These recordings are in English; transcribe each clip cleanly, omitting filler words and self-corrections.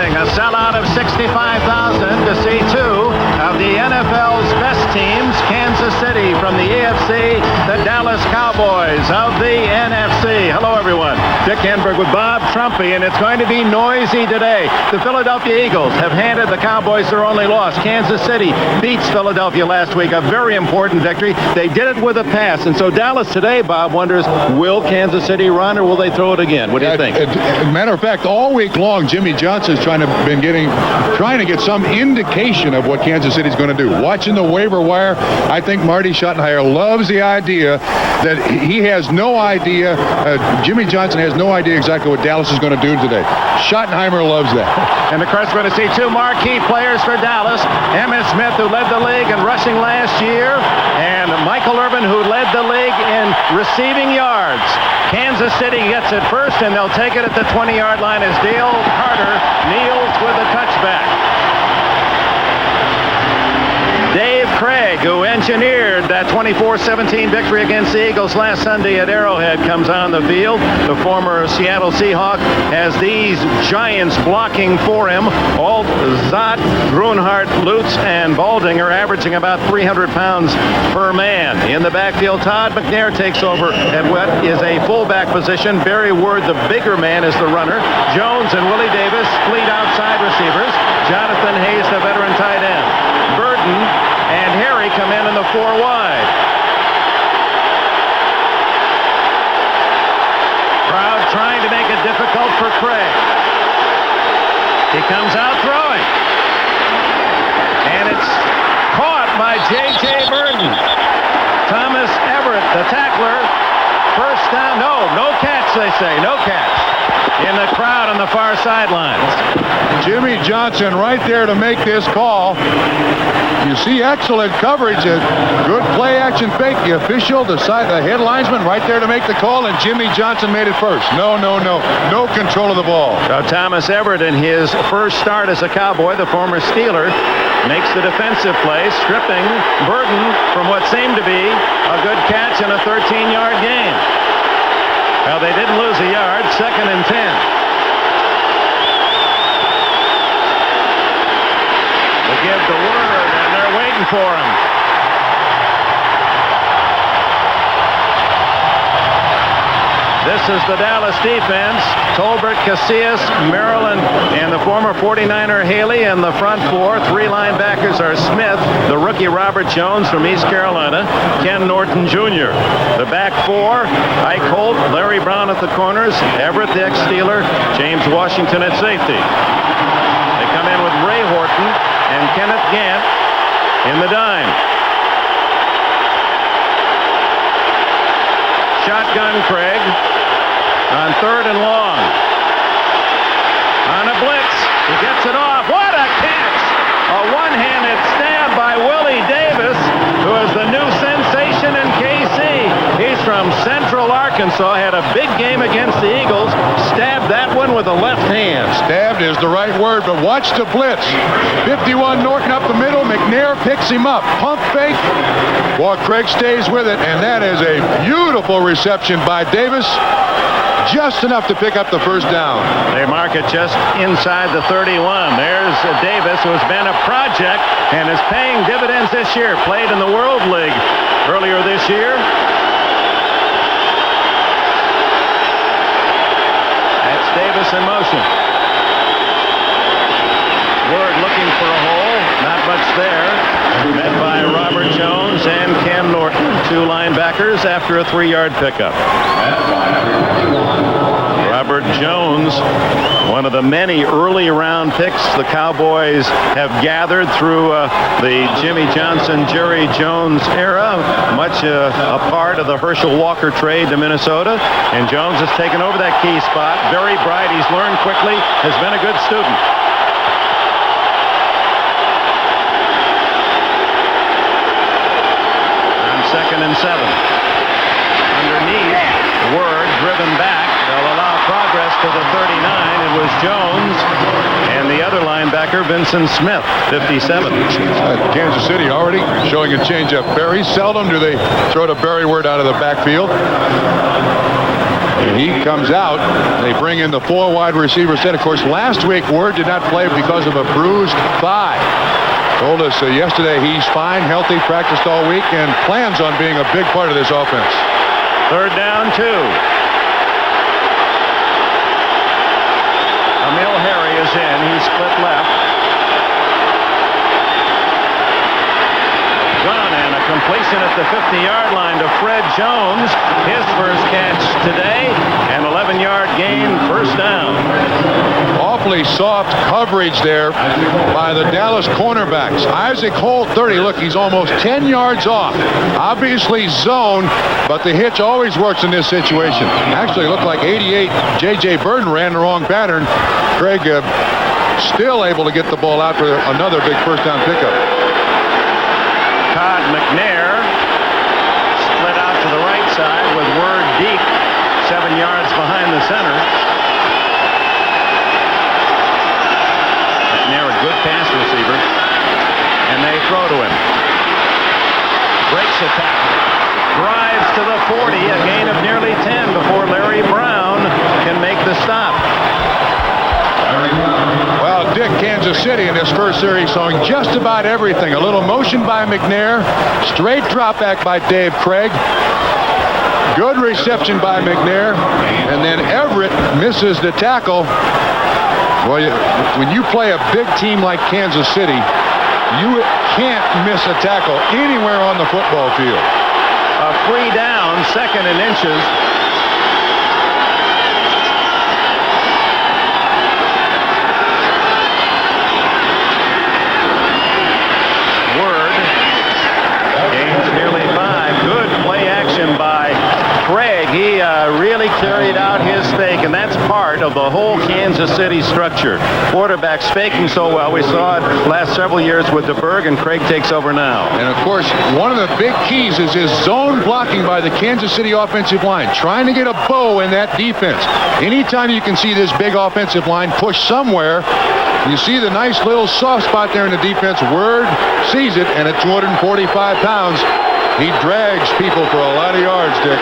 morning, a sellout of 65,000 to see two of the NFL's best teams, Kansas City from the AFC, the Dallas Cowboys of the NFC. Hello, everyone. Dick Enberg with Bob Trumpy, and it's going to be noisy today. The Philadelphia Eagles have handed the Cowboys their only loss. Kansas City beats Philadelphia last week, a very important victory. They did it with a pass, and so Dallas today, Bob, wonders, will Kansas City run or will they throw it again? What do you think? Matter of fact, all week long, Jimmy Johnson's trying to get some indication of what Kansas City's going to do. Watching the waiver wire, I think Marty Schottenheimer loves the idea that he has no idea, Jimmy Johnson has no idea exactly what Dallas is going to do today. Schottenheimer loves that. And of course, we're going to see two marquee players for Dallas. Emmitt Smith, who led the league in rushing last year, and Michael Irvin, who led the league in receiving yards. Kansas City gets it first, and they'll take it at the 20-yard line as Dale Carter kneels with a touchback. Dave Craig, who engineered that 24-17 victory against the Eagles last Sunday at Arrowhead, comes on the field. The former Seattle Seahawk has these giants blocking for him. Alt, Zott, Grunhart, Lutz, and Baldinger averaging about 300 pounds per man. In the backfield, Todd McNair takes over at what is a fullback position. Barry Ward, the bigger man, is the runner. Jones and Willie Davis fleet outside receivers. Jonathan Hayes, the veteran tight end. Burton and Harry come in the 4 wide. Crowd trying to make it difficult for Craig. He comes out throwing. And it's caught by J.J. Burton. Thomas Everett, the tackler. First down. No catch, they say. No catch. In the crowd on the far sidelines. Jimmy Johnson right there to make this call. You see excellent coverage, a good play action fake. The official, the head linesman right there to make the call, and Jimmy Johnson made it first. No control of the ball. So Thomas Everett, in his first start as a Cowboy, the former Steeler, makes the defensive play, stripping Burton from what seemed to be a good catch in a 13-yard gain. Well, they didn't lose a yard. 2nd and 10. They give the word, and they're waiting for him. This is the Dallas defense. Tolbert, Casillas, Maryland, and the former 49er Haley in the front four. 3 linebackers are Smith, the rookie Robert Jones from East Carolina, Ken Norton Jr. The back 4, Ike Holt, Larry Brown at the corners, Everett, the ex-Steeler, James Washington at safety. They come in with Ray Horton and Kenneth Gant in the dime. Shotgun Craig on 3rd and long. On a blitz, he gets it off. What a catch! A one-handed stab by Willie Davis, who is the new sensation in KC. He's from Central Arkansas, had a big game against the Eagles, stabbed that one with the left hand. Stabbed is the right word, but watch the blitz. 51 Norton up the middle. McNair picks him up. Pump fake. Well, Craig stays with it, and that is a beautiful reception by Davis. Just enough to pick up the first down. They mark it just inside the 31. There's Davis, who has been a project and is paying dividends this year. Played in the World League earlier this year. That's Davis in motion. Word looking for a hole. Not much there. Met by Robert Jones and Ken Norton, 2 linebackers after a 3-yard pickup. Robert Jones, one of the many early round picks the Cowboys have gathered through the Jimmy Johnson, Jerry Jones era, much a part of the Herschel Walker trade to Minnesota. And Jones has taken over that key spot. Very bright. He's learned quickly, has been a good student. On 2nd and 7. Underneath, Word driven back. They'll allow progress to the 39. It was Jones and the other linebacker, Vincent Smith, 57. Kansas City already showing a changeup. Very seldom do they throw to Barry Word out of the backfield. He comes out. They bring in the 4 wide receiver set. Of course, last week, Word did not play because of a bruised thigh. Told us yesterday he's fine, healthy, practiced all week, and plans on being a big part of this offense. 3rd down, 2. Emil Harry is in. He's split left. Run and a completion at the 50-yard line to Fred Jones. His first catch today. An 11-yard gain, 1st down. Awfully soft coverage there by the Dallas cornerbacks. Isaac Holt, 30. Look, he's almost 10 yards off. Obviously zone, but the hitch always works in this situation. Actually, it looked like 88. J.J. Burton ran the wrong pattern. Craig still able to get the ball out for another big 1st down pickup. Todd McNair split out to the right side with Word deep, 7 yards behind the center. McNair, a good pass receiver, and they throw to him. Breaks a tackle, drives to the 40, a gain of nearly 10 before Larry Brown can make the stop. Well, Dick, Kansas City in this first series showing just about everything. A little motion by McNair, straight drop back by Dave Craig. Good reception by McNair, and then Everett misses the tackle. Well, when you play a big team like Kansas City, you can't miss a tackle anywhere on the football field. A free down, 2nd and inches. Nearly 5. Good play action by Craig. He really carried out his stake, and that's part of the whole Kansas City structure. Quarterback faking so well. We saw it last several years with DeBerg, and Craig takes over now. And, of course, one of the big keys is his zone blocking by the Kansas City offensive line, trying to get a bow in that defense. Anytime you can see this big offensive line push somewhere, you see the nice little soft spot there in the defense. Word sees it, and at 245 pounds, he drags people for a lot of yards, Dick.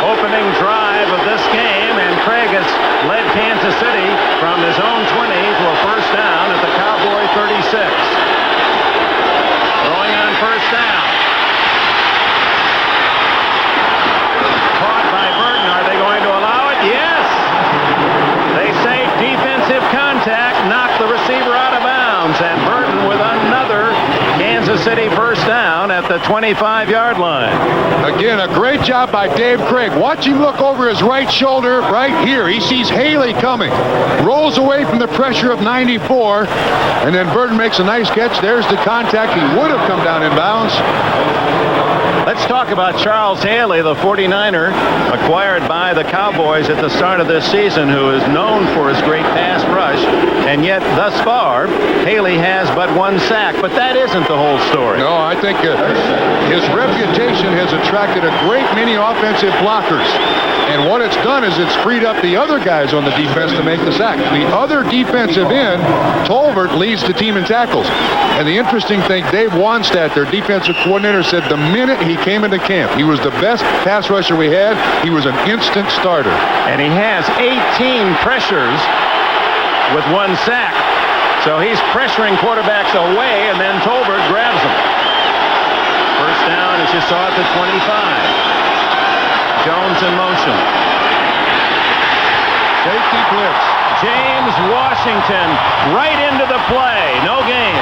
Opening drive of this game, and Craig has led Kansas City from his own 20 to a 1st down at the Cowboy 36. Throwing on 1st down. Caught by Burton. Are they going to allow it? Yes! They say defensive contact knocked the receiver out of bounds, and Burton with another Kansas City 1st down at the 25-yard line. Again, a great job by Dave Craig. Watch him look over his right shoulder right here. He sees Haley coming. Rolls away from the pressure of 94, and then Burton makes a nice catch. There's the contact. He would have come down in bounds. Let's talk about Charles Haley, the 49er, acquired by the Cowboys at the start of this season, who is known for his great pass rush, and yet thus far, Haley has but 1 sack. But that isn't the whole story. No, I think his reputation has attracted a great many offensive blockers. And what it's done is it's freed up the other guys on the defense to make the sack. The other defensive end, Tolbert, leads the team in tackles. And the interesting thing, Dave Wanstadt, their defensive coordinator, said the minute he came into camp, he was the best pass rusher we had. He was an instant starter. And he has 18 pressures with 1 sack. So he's pressuring quarterbacks away, and then Tolbert grabs them. 1st down, as you saw at the 25. Jones in motion. Safety blitz. James Washington right into the play. No gain.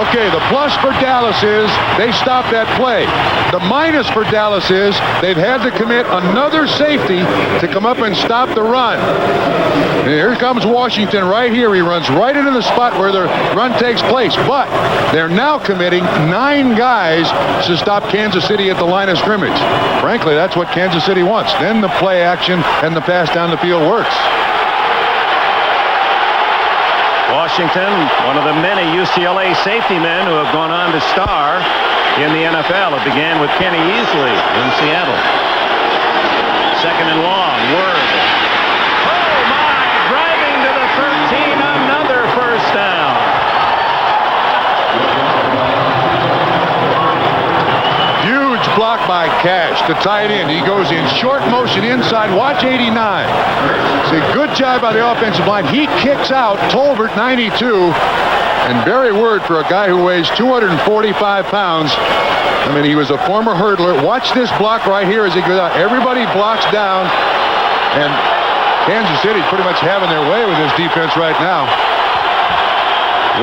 Okay, the plus for Dallas is they stopped that play. The minus for Dallas is they've had to commit another safety to come up and stop the run. And here comes Washington right here. He runs right into the spot where the run takes place. But they're now committing 9 guys to stop Kansas City at the line of scrimmage. Frankly, that's what Kansas City wants. Then the play action and the pass down the field works. Washington, one of the many UCLA safety men who have gone on to star in the NFL. It began with Kenny Easley in Seattle. 2nd and long. Word. Oh, my! Driving to the 13. Another 1st down. Huge block by Cash to tight end. He goes in short motion inside. Watch 89. It's a good job by the offensive line. He kicks out Tolbert, 92. And very word for a guy who weighs 245 pounds. I mean, he was a former hurdler. Watch this block right here as he goes out. Everybody blocks down. And Kansas City's pretty much having their way with this defense right now.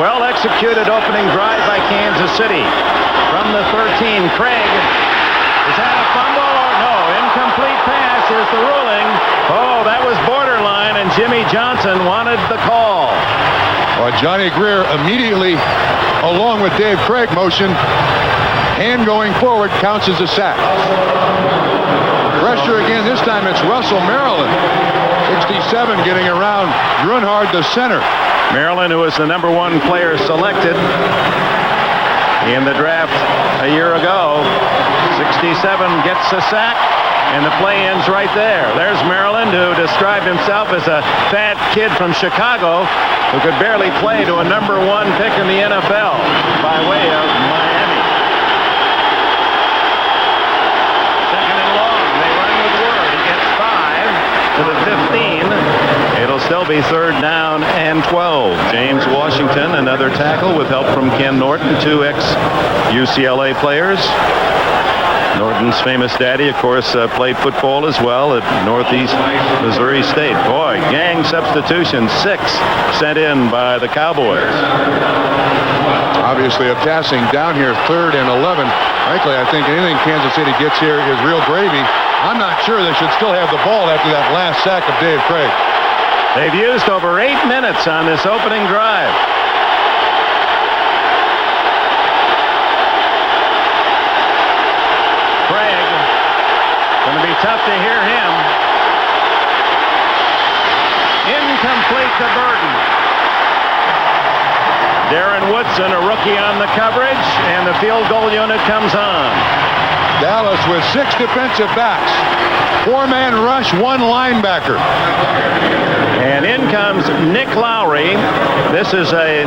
Well executed opening drive by Kansas City. From the 13, Craig. Is that a fumble or no? Incomplete pass is the ruling. Oh, that was borderline, and Jimmy Johnson wanted the call. Well, Johnny Greer immediately, along with Dave Craig, motion. Hand going forward counts as a sack. Pressure again. This time it's Russell Maryland. 67 getting around Grunhard, the center. Maryland, who was the #1 player selected in the draft a year ago. 67 gets a sack, and the play ends right there. There's Maryland, who described himself as a fat kid from Chicago who could barely play to a #1 pick in the NFL by way of Miami. Second and long. They run with Word. He gets 5 to the 15. It'll still be 3rd down and 12. James Washington, another tackle with help from Ken Norton, 2 ex-UCLA players. Norton's famous daddy, of course, played football as well at Northeast Missouri State. Boy, gang substitution, 6 sent in by the Cowboys. Obviously a passing down here, 3rd and 11. Frankly, I think anything Kansas City gets here is real gravy. I'm not sure they should still have the ball after that last sack of Dave Craig. They've used over 8 minutes on this opening drive. Craig, going to be tough to hear him. Incomplete to Burton. Darren Woodson, a rookie on the coverage, and the field goal unit comes on. Dallas with 6 defensive backs. 4-man rush, 1 linebacker. And in comes Nick Lowry. This is a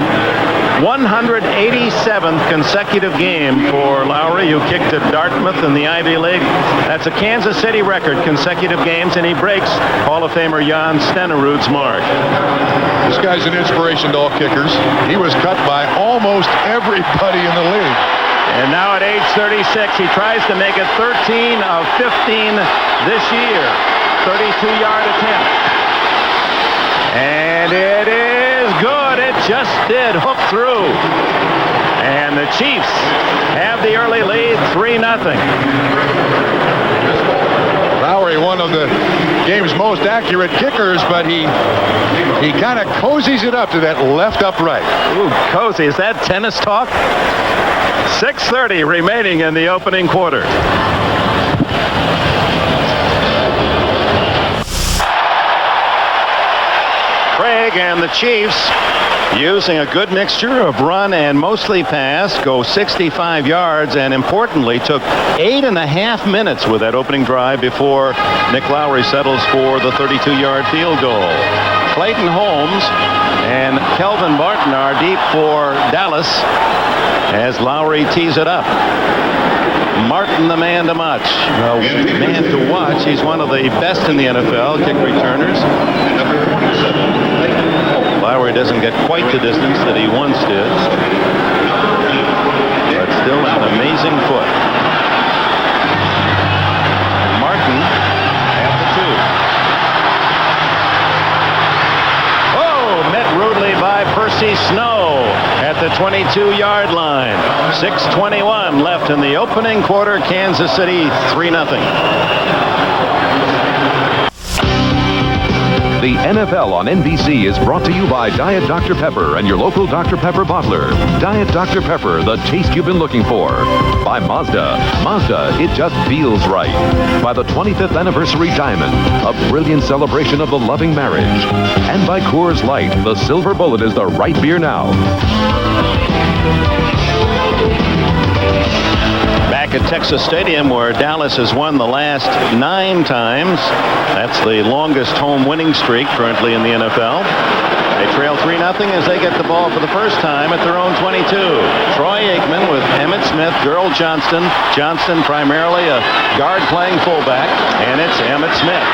187th consecutive game for Lowry, who kicked at Dartmouth in the Ivy League. That's a Kansas City record, consecutive games, and he breaks Hall of Famer Jan Stenerud's mark. This guy's an inspiration to all kickers. He was cut by almost everybody in the league. And now at age 36, he tries to make it 13 of 15 this year. 32-yard attempt. And it is good. It just did hook through. And the Chiefs have the early lead, 3-0. Lowry, one of the game's most accurate kickers, but he kind of cozies it up to that left upright. Ooh, cozy. Is that tennis talk? 6:30 remaining in the opening quarter. Craig and the Chiefs, using a good mixture of run and mostly pass, go 65 yards, and importantly took 8.5 minutes with that opening drive before Nick Lowry settles for the 32-yard field goal. Clayton Holmes and Kelvin Martin are deep for Dallas as Lowry tees it up. Martin, the man to watch. Man to watch. He's one of the best in the NFL kick returners. Lowry doesn't get quite the distance that he once did, but still an amazing foot. Martin at the 2. Oh, met rudely by Percy Snow at the 22-yard line. 6:21 left in the opening quarter. Kansas City 3-0. The NFL on NBC is brought to you by Diet Dr. Pepper and your local Dr. Pepper bottler. Diet Dr. Pepper, the taste you've been looking for. By Mazda. Mazda, it just feels right. By the 25th Anniversary Diamond, a brilliant celebration of the loving marriage. And by Coors Light, the Silver Bullet is the right beer now. Back at Texas Stadium, where Dallas has won the last 9 times. That's the longest home winning streak currently in the NFL. They trail 3-0 as they get the ball for the first time at their own 22. Troy Aikman with Emmett Smith, Gerald Johnston. Johnston primarily a guard playing fullback, and it's Emmett Smith.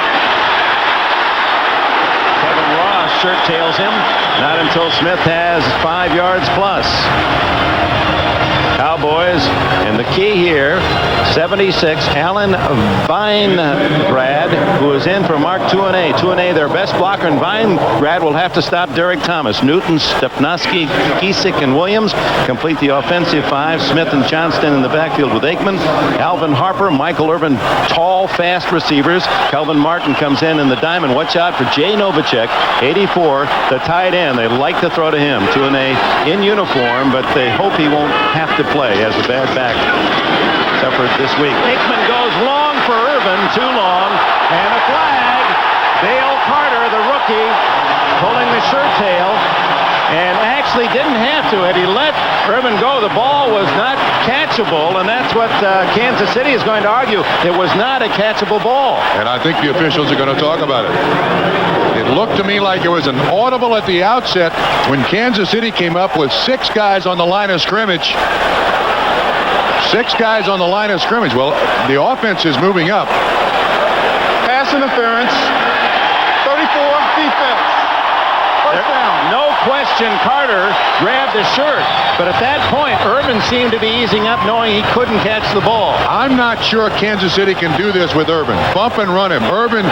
Kevin Ross shirt tails him, not until Smith has 5 yards plus. Cowboys, and the key here, 76, Alan Weingrad, who is in for Mark Tuanay. Tuanay, their best blocker, and Weingrad will have to stop Derek Thomas. Newton, Stepnoski, Kiesick, and Williams complete the offensive 5. Smith and Johnston in the backfield with Aikman. Alvin Harper, Michael Irvin, tall, fast receivers. Kelvin Martin comes in the diamond. Watch out for Jay Novacek, 84, the tight end. They like to throw to him. Tuanay in uniform, but they hope he won't have to play. Has a bad back. Suffered this week. Aikman goes long for Irvin, too long, and a flag. Dale Carter, the rookie, pulling the shirt tail, and actually didn't have to. Had he let Irvin go, the ball was not catchable, and that's what Kansas City is going to argue. It was not a catchable ball. And I think the officials are going to talk about it. It looked to me like it was an audible at the outset when Kansas City came up with 6 guys on the line of scrimmage. 6 guys on the line of scrimmage. Well, the offense is moving up. Pass interference. 34 defense. First down. No question Carter grabbed the shirt, but at that point Irvin seemed to be easing up, knowing he couldn't catch the ball. I'm not sure Kansas City can do this with Irvin. Bump and run him. Irvin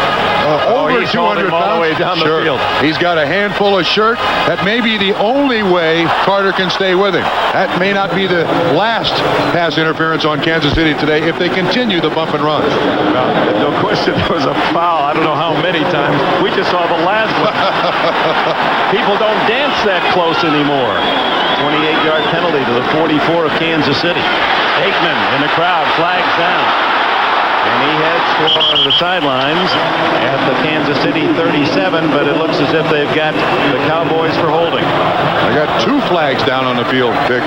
over 200 pounds. All the way down the field. He's got a handful of shirt. That may be the only way Carter can stay with him. That may not be the last pass interference on Kansas City today if they continue the bump and run. No question there was a foul. I don't know how many times. We just saw the last one. People don't dance that close anymore. 28-yard penalty to the 44 of Kansas City. Aikman in the crowd, flags down. And he heads for the sidelines at the Kansas City 37, but it looks as if they've got the Cowboys for holding. They got 2 flags down on the field, Dick.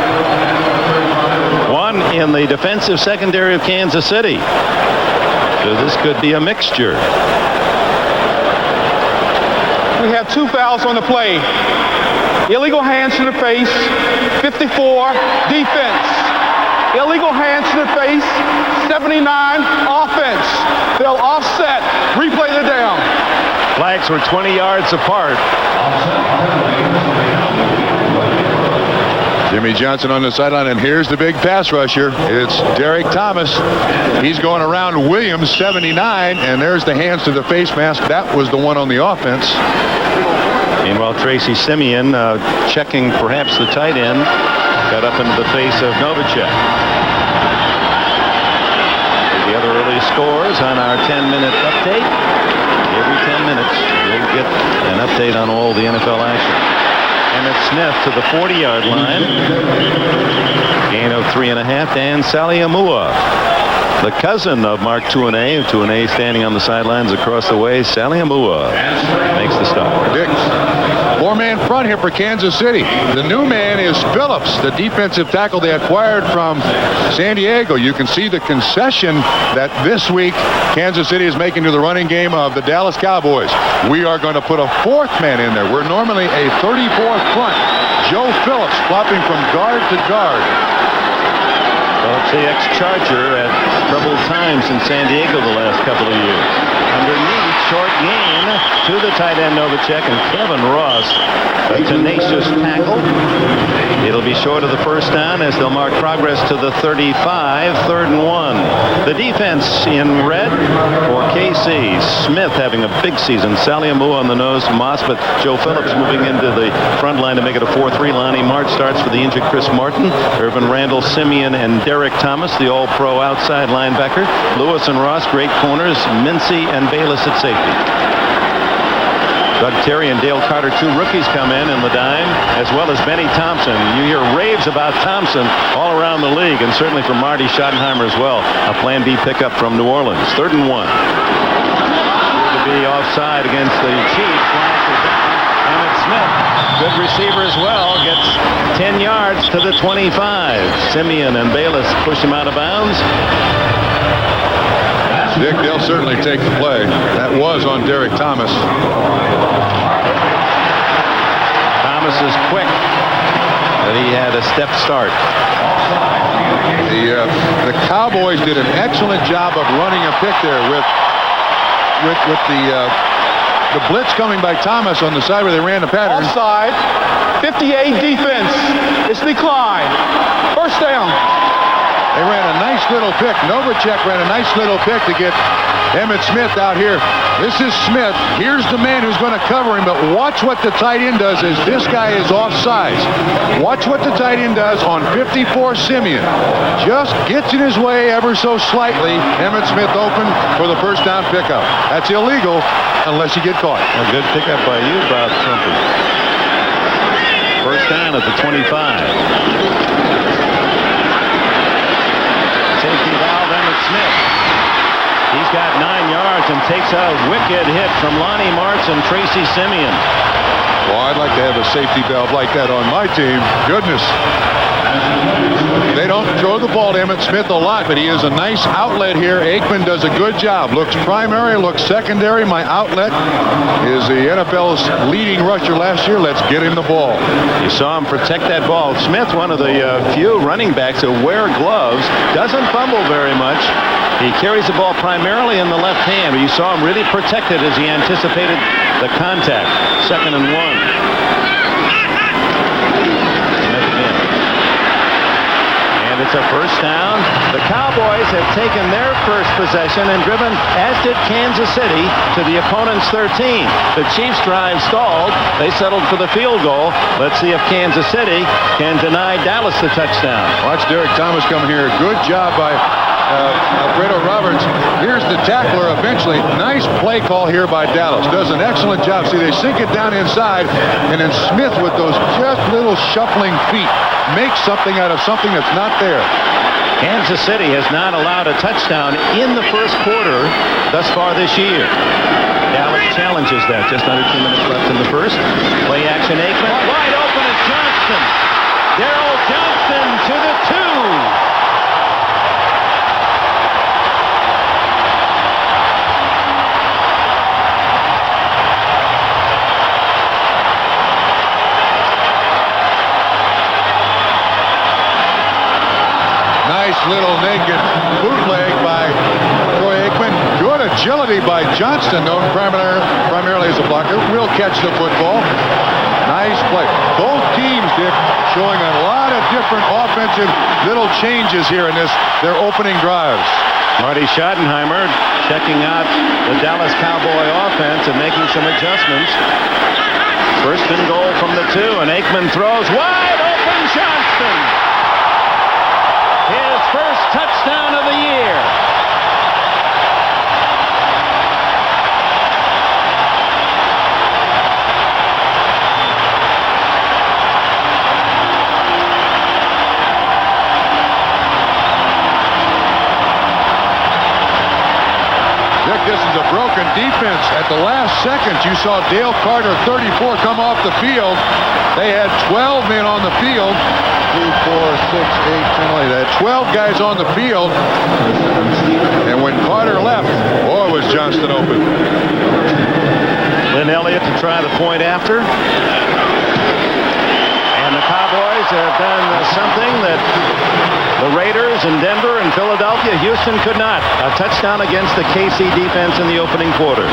One in the defensive secondary of Kansas City. So this could be a mixture. We have 2 fouls on the play. Illegal hands to the face. 54 defense. Illegal hands to the face. 79 offense. They'll offset. Replay the down. Flags were 20 yards apart. Jimmy Johnson on the sideline, and here's the big pass rusher. It's Derek Thomas. He's going around Williams, 79, and there's the hands to the face mask. That was the one on the offense. Meanwhile, Tracy Simeon checking perhaps the tight end. Got up into the face of Novacek. The other early scores on our 10-minute update. Every 10 minutes, we'll get an update on all the NFL action. Emmett Smith to the 40-yard line. Gain of 3.5. Dan Saliamua, the cousin of Mark Tuanay. Tuanay standing on the sidelines across the way. Saliamua makes the stop. Dick, 4-man front here for Kansas City. The new man is Phillips, the defensive tackle they acquired from San Diego. You can see the concession that this week Kansas City is making to the running game of the Dallas Cowboys. We are going to put a 4th man in there. We're normally a 34th front. Joe Phillips flopping from guard to guard. Phillips, the ex-Charger, at troubled times in San Diego the last couple of years. Underneath, short gain to the tight end Novacek, and Kevin Ross, a tenacious tackle. It'll be short of the first down as they'll mark progress to the 35, 3rd and 1. The defense in red for KC. Smith having a big season. Saliamua on the nose, Moss, but Joe Phillips moving into the front line to make it a 4-3. Lonnie March starts for the injured Chris Martin. Irvin Randall, Simeon, and Derek Thomas, the all-pro outside linebacker. Lewis and Ross, great corners. Mincy and Bayless at safety. Doug Terry and Dale Carter, 2 rookies, come in the dime, as well as Benny Thompson. You hear raves about Thompson all around the league, and certainly from Marty Schottenheimer as well. A Plan B pickup from New Orleans. 3rd and 1. To be offside against the Chiefs. Emmett Smith, good receiver as well, gets 10 yards to the 25. Simeon and Bayless push him out of bounds. Dick, they'll certainly take the play. That was on Derek Thomas. Thomas is quick, but he had a step start. The Cowboys did an excellent job of running a pick there with the blitz coming by Thomas on the side where they ran the pattern. Offside. 58 defense. It's declined. First down. They ran a nice little pick. Novacek ran a nice little pick to get Emmitt Smith out here. This is Smith. Here's the man who's going to cover him, but watch what the tight end does as this guy is offsides. Watch what the tight end does on 54 Simeon. Just gets in his way ever so slightly. Emmitt Smith open for the first down pickup. That's illegal unless you get caught. A good pickup by you, Bob Trumpy. First down at the 25. Safety valve, Emmitt Smith. He's got 9 yards and takes a wicked hit from Lonnie Martz and Tracy Simeon. Well, I'd like to have a safety valve like that on my team. Goodness. They don't throw the ball to Emmitt Smith a lot, but he is a nice outlet here. Aikman does a good job. Looks primary, looks secondary. My outlet is the NFL's leading rusher last year. Let's get him the ball. You saw him protect that ball. Smith, one of the few running backs who wear gloves, doesn't fumble very much. He carries the ball primarily in the left hand, but you saw him really protected as he anticipated the contact. 2nd and 1. And it's a first down. The Cowboys have taken their first possession and driven, as did Kansas City, to the opponent's 13. The Chiefs' drive stalled. They settled for the field goal. Let's see if Kansas City can deny Dallas the touchdown. Watch Derek Thomas coming here. Good job by Alfredo Roberts. Here's the tackler eventually. Nice play call here by Dallas. Does an excellent job. See, they sink it down inside, and then Smith with those just little shuffling feet makes something out of something that's not there. Kansas City has not allowed a touchdown in the first quarter thus far this year. Dallas challenges that. Just under 2 minutes left in the first. Play action Aikman. Wide open is Johnston. Darrell Johnston to the 2. Nice little naked bootleg by Troy Aikman. Good agility by Johnston, known primarily as a blocker. Will catch the football. Nice play. Both teams, Dick, showing a lot of different offensive little changes here in their opening drives. Marty Schottenheimer checking out the Dallas Cowboy offense and making some adjustments. First and goal from the 2, and Aikman throws wide open. Johnston. His first touchdown of the year. Dick, this is a broken defense. At the last second, you saw Dale Carter, 34, come off the field. They had 12 men on the field. 2, 4, 6, 8, 10, 11. They had 12 guys on the field. And when Carter left, boy, was Johnston open. Lynn Elliott to try the point after. And the Cowboys have done something that the Raiders in Denver and Philadelphia, Houston could not. A touchdown against the KC defense in the opening quarter.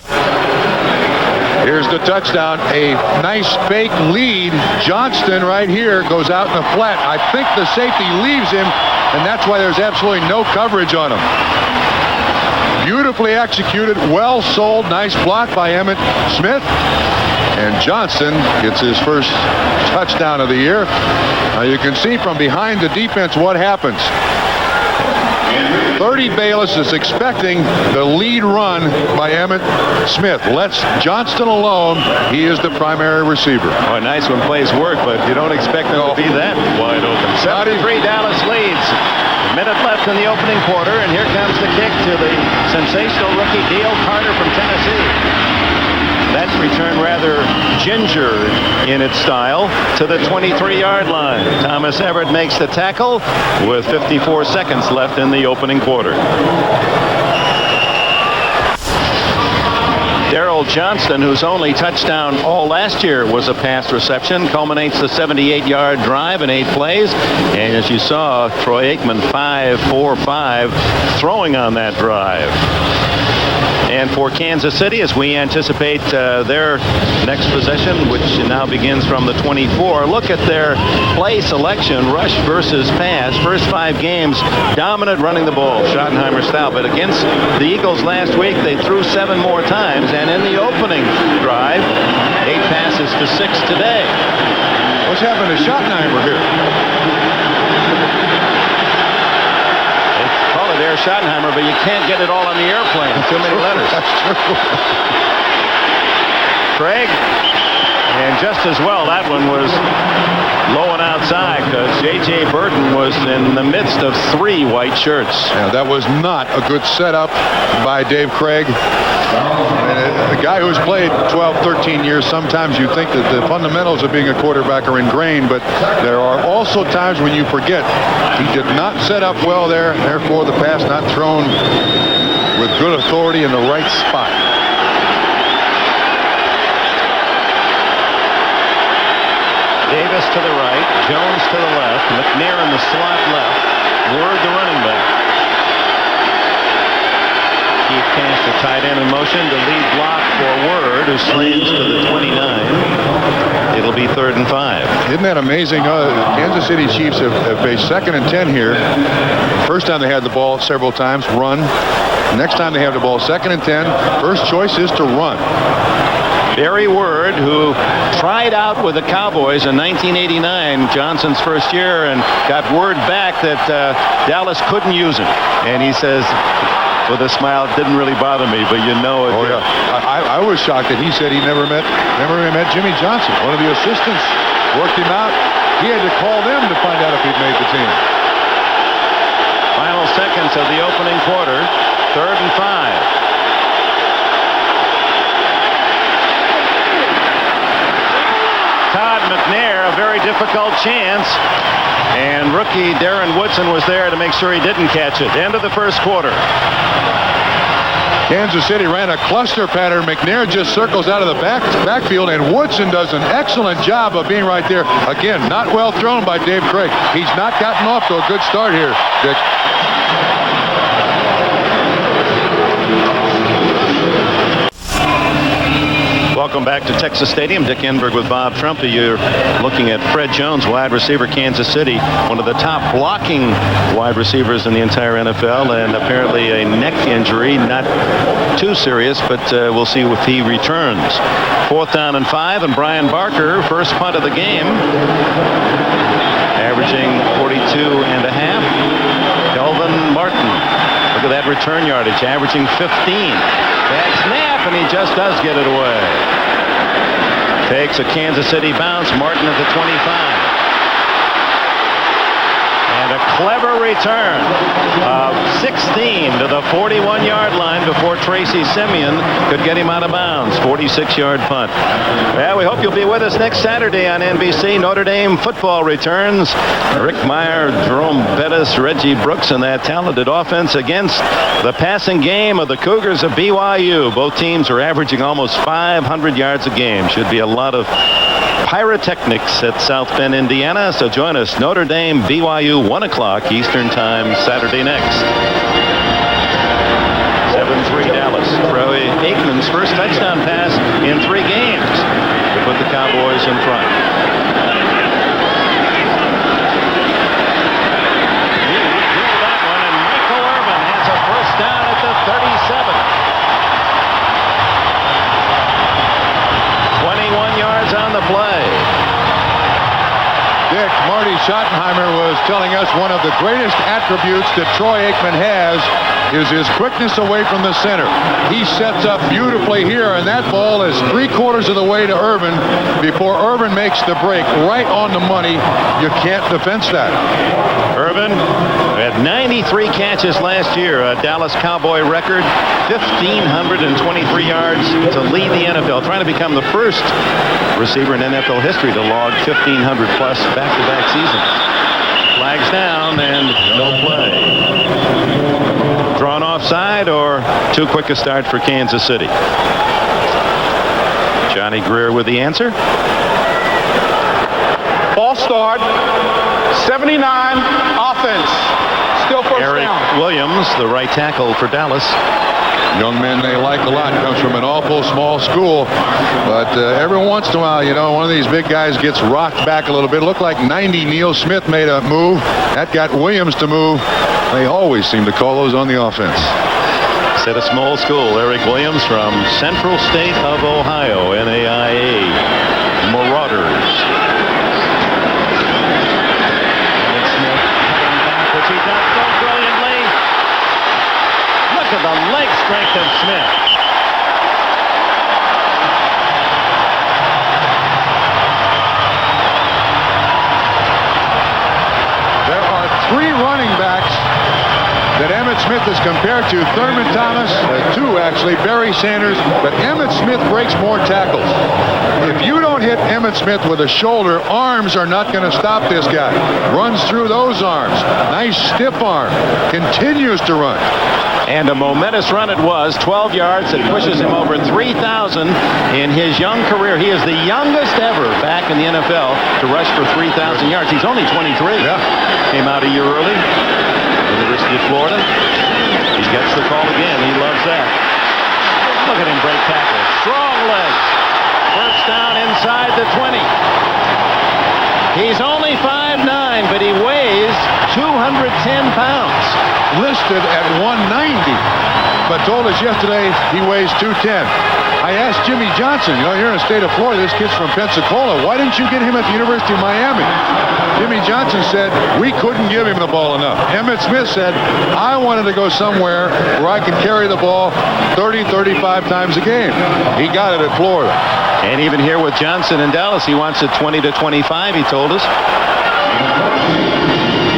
Here's the touchdown. A nice fake lead. Johnston right here goes out in the flat. I think the safety leaves him, and that's why there's absolutely no coverage on him. Beautifully executed, well sold. Nice block by Emmitt Smith. And Johnston gets his first touchdown of the year. Now you can see from behind the defense what happens. 30 Bayless is expecting the lead run by Emmitt Smith. Lets Johnston alone. He is the primary receiver. Oh, nice when plays work, but you don't expect them to be that wide open. 7-3 Dallas leads. A minute left in the opening quarter, and here comes the kick to the sensational rookie Dale Carter from Tennessee. That return rather ginger in its style to the 23-yard line. Thomas Everett makes the tackle with 54 seconds left in the opening quarter. Darrell Johnston, whose only touchdown all last year was a pass reception, culminates the 78-yard drive in 8 plays. And as you saw, Troy Aikman 5-4-5 throwing on that drive. And for Kansas City, as we anticipate their next possession, which now begins from the 24, look at their play selection, rush versus pass. First 5 games, dominant running the ball, Schottenheimer style. But against the Eagles last week, they threw 7 more times. And in the opening drive, 8 passes to 6 today. What's happened to Schottenheimer here? There, Schottenheimer, but you can't get it all on the airplane. Too many letters. That's true. Craig, and just as well, that one was low and outside because J.J. Burton was in the midst of 3 white shirts. Yeah, that was not a good setup by Dave Craig. And a guy who's played 12, 13 years, sometimes you think that the fundamentals of being a quarterback are ingrained, but there are also times when you forget. He did not set up well there, therefore the pass not thrown with good authority in the right spot. Davis to the right, Jones to the left, McNair in the slot left, Ward the running back. Keith Cash, the tight end in motion, the lead block for Word, who slams to the 29. It'll be 3rd and 5. Isn't that amazing? Kansas City Chiefs have faced 2nd and 10 here. First time they had the ball several times, run. Next time they have the ball, 2nd and 10. First choice is to run. Barry Word, who tried out with the Cowboys in 1989, Johnson's first year, and got word back that Dallas couldn't use him. And he says, with a smile, it didn't really bother me, but you know it. Oh, yeah. I was shocked that he said he never met Jimmy Johnson. One of the assistants worked him out. He had to call them to find out if he'd made the team. Final seconds of the opening quarter, 3rd and 5. Todd McNair, a very difficult chance, and rookie Darren Woodson was there to make sure he didn't catch it. End of the first quarter. Kansas City ran a cluster pattern. McNair just circles out of the backfield, and Woodson does an excellent job of being right there. Again, not well thrown by Dave Craig. He's not gotten off to a good start here, Dick. Welcome back to Texas Stadium. Dick Enberg with Bob Trump. You're looking at Fred Jones, wide receiver, Kansas City, one of the top blocking wide receivers in the entire NFL, and apparently a neck injury, not too serious, but we'll see if he returns. 4th down and 5, and Brian Barker, first punt of the game, averaging 42 and a half. Kelvin Martin, look at that return yardage, averaging 15. Bad snap, and he just does get it away. Takes a Kansas City bounce. Martin at the 25. And a clever return of 16 to the 41-yard line before Tracy Simeon could get him out of bounds. 46-yard punt. Well, we hope you'll be with us next Saturday on NBC. Notre Dame football returns. Rick Meyer, Jerome Bettis, Reggie Brooks, and that talented offense against the passing game of the Cougars of BYU. Both teams are averaging almost 500 yards a game. Should be a lot of pyrotechnics at South Bend, Indiana. So join us, Notre Dame, BYU, 1 o'clock Eastern Time, Saturday next. 7-3 Dallas. Troy Aikman's first touchdown pass in 3 games to put the Cowboys in front. He withdrew that one, and Michael Irvin has a first down at the 37. 21 yards on the play. Dick, Marty Schottenheimer was telling us one of the greatest attributes that Troy Aikman has is his quickness away from the center. He sets up beautifully here, and that ball is 3/4 of the way to Irvin before Irvin makes the break. Right on the money. You can't defense that. Irvin had 93 catches last year, a Dallas Cowboy record, 1,523 yards to lead the NFL, trying to become the first receiver in NFL history to log 1,500 plus back-to-back seasons. Flags down and no play. Drawn offside or too quick a start for Kansas City. Johnny Greer with the answer. False start. 79 offense. Still first Eric down. Williams, the right tackle for Dallas. Young man they like a lot. Comes from an awful small school. But every once in a while, you know, one of these big guys gets rocked back a little bit. It looked like 90 Neil Smith made a move. That got Williams to move. They always seem to call those on the offense. Said a small school. Eric Williams from Central State of Ohio, NAIA Marauders. And Smith cutting back, which he does so brilliantly. Look at the leg strength of Smith. There are 3 running backs that Emmitt Smith is compared to. Thurman Thomas, 2 actually, Barry Sanders, but Emmitt Smith breaks more tackles. If you don't hit Emmitt Smith with a shoulder, arms are not going to stop this guy. Runs through those arms. Nice stiff arm. Continues to run. And a momentous run it was, 12 yards. It pushes him over 3,000 in his young career. He is the youngest ever back in the NFL to rush for 3,000 yards. He's only 23. Yeah. Came out a year early. University of Florida. He gets the call again. He loves that. Look at him break tackles. Strong legs. First down inside the 20. He's only 5'9", but he weighs 210 pounds. Listed at 190, but told us yesterday he weighs 210. I asked Jimmy Johnson, you know, you're in the state of Florida, this kid's from Pensacola. Why didn't you get him at the University of Miami? Jimmy Johnson said, we couldn't give him the ball enough. Emmitt Smith said, I wanted to go somewhere where I could carry the ball 30, 35 times a game. He got it at Florida. And even here with Johnson in Dallas, he wants it 20 to 25, he told us.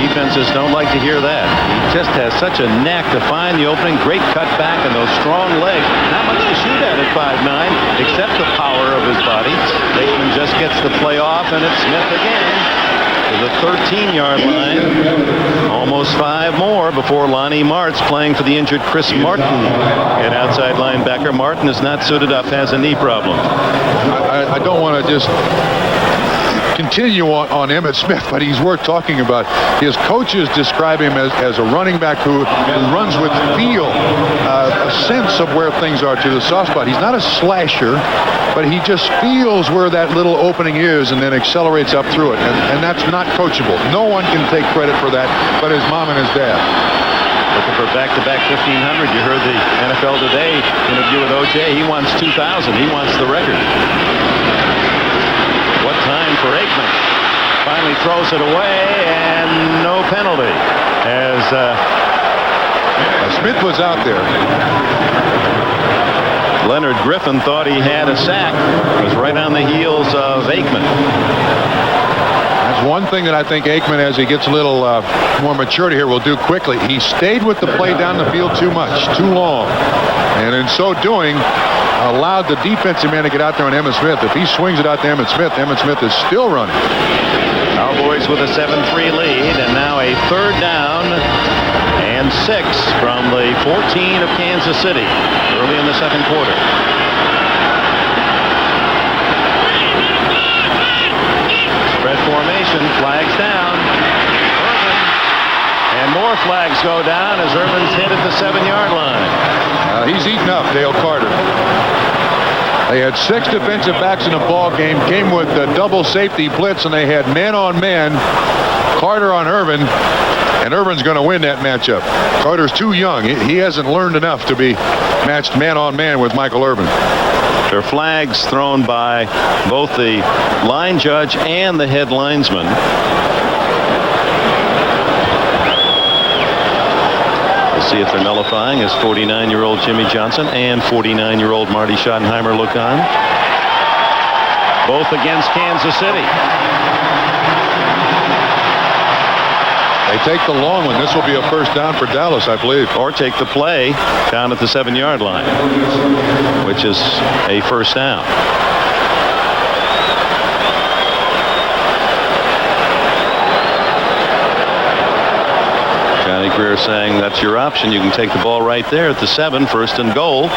Defenses don't like to hear that. He just has such a knack to find the opening. Great cutback and those strong legs. Not much to shoot at 5'9", except the power of his body. Aikman just gets the play off, and it's Smith again to the 13-yard line. Almost 5 more before Lonnie Martz, playing for the injured Chris Martin at outside linebacker. Martin is not suited up, has a knee problem. I don't want to just continue on Emmitt Smith, but he's worth talking about. His coaches describe him as a running back who runs with feel, a sense of where things are to the soft spot. He's not a slasher, but he just feels where that little opening is and then accelerates up through it. And that's not coachable. No one can take credit for that but his mom and his dad. Looking for back-to-back 1,500. You heard the NFL Today interview with O.J. He wants 2,000. He wants the record. What time for Aikman? Finally throws it away, and no penalty. As Smith was out there. Leonard Griffin thought he had a sack. It was right on the heels of Aikman. That's one thing that I think Aikman, as he gets a little more maturity here, will do quickly. He stayed with the play down the field too much, too long. And in so doing, allowed the defensive man to get out there on Emmitt Smith. If he swings it out to Emmitt Smith is still running. Cowboys with a 7-3 lead, and now a 3rd down and 6 from the 14 of Kansas City early in the 2nd quarter. Spread formation, flags down. Irvin, and more flags go down as Irvin's hit at the 7-yard line. He's eaten up, Dale Carter. They had 6 defensive backs in a ball game, came with the double safety blitz, and they had man-on-man, Carter on Irvin, and Irvin's going to win that matchup. Carter's too young. He hasn't learned enough to be matched man-on-man with Michael Irvin. There are flags thrown by both the line judge and the head linesman. See if they're nullifying as 49-year-old Jimmy Johnson and 49-year-old Marty Schottenheimer look on. Both against Kansas City. They take the long one. This will be a 1st down for Dallas, I believe. Or take the play down at the 7-yard line, which is a 1st down. Greer saying that's your option. You can take the ball right there at the 7, 1st and goal.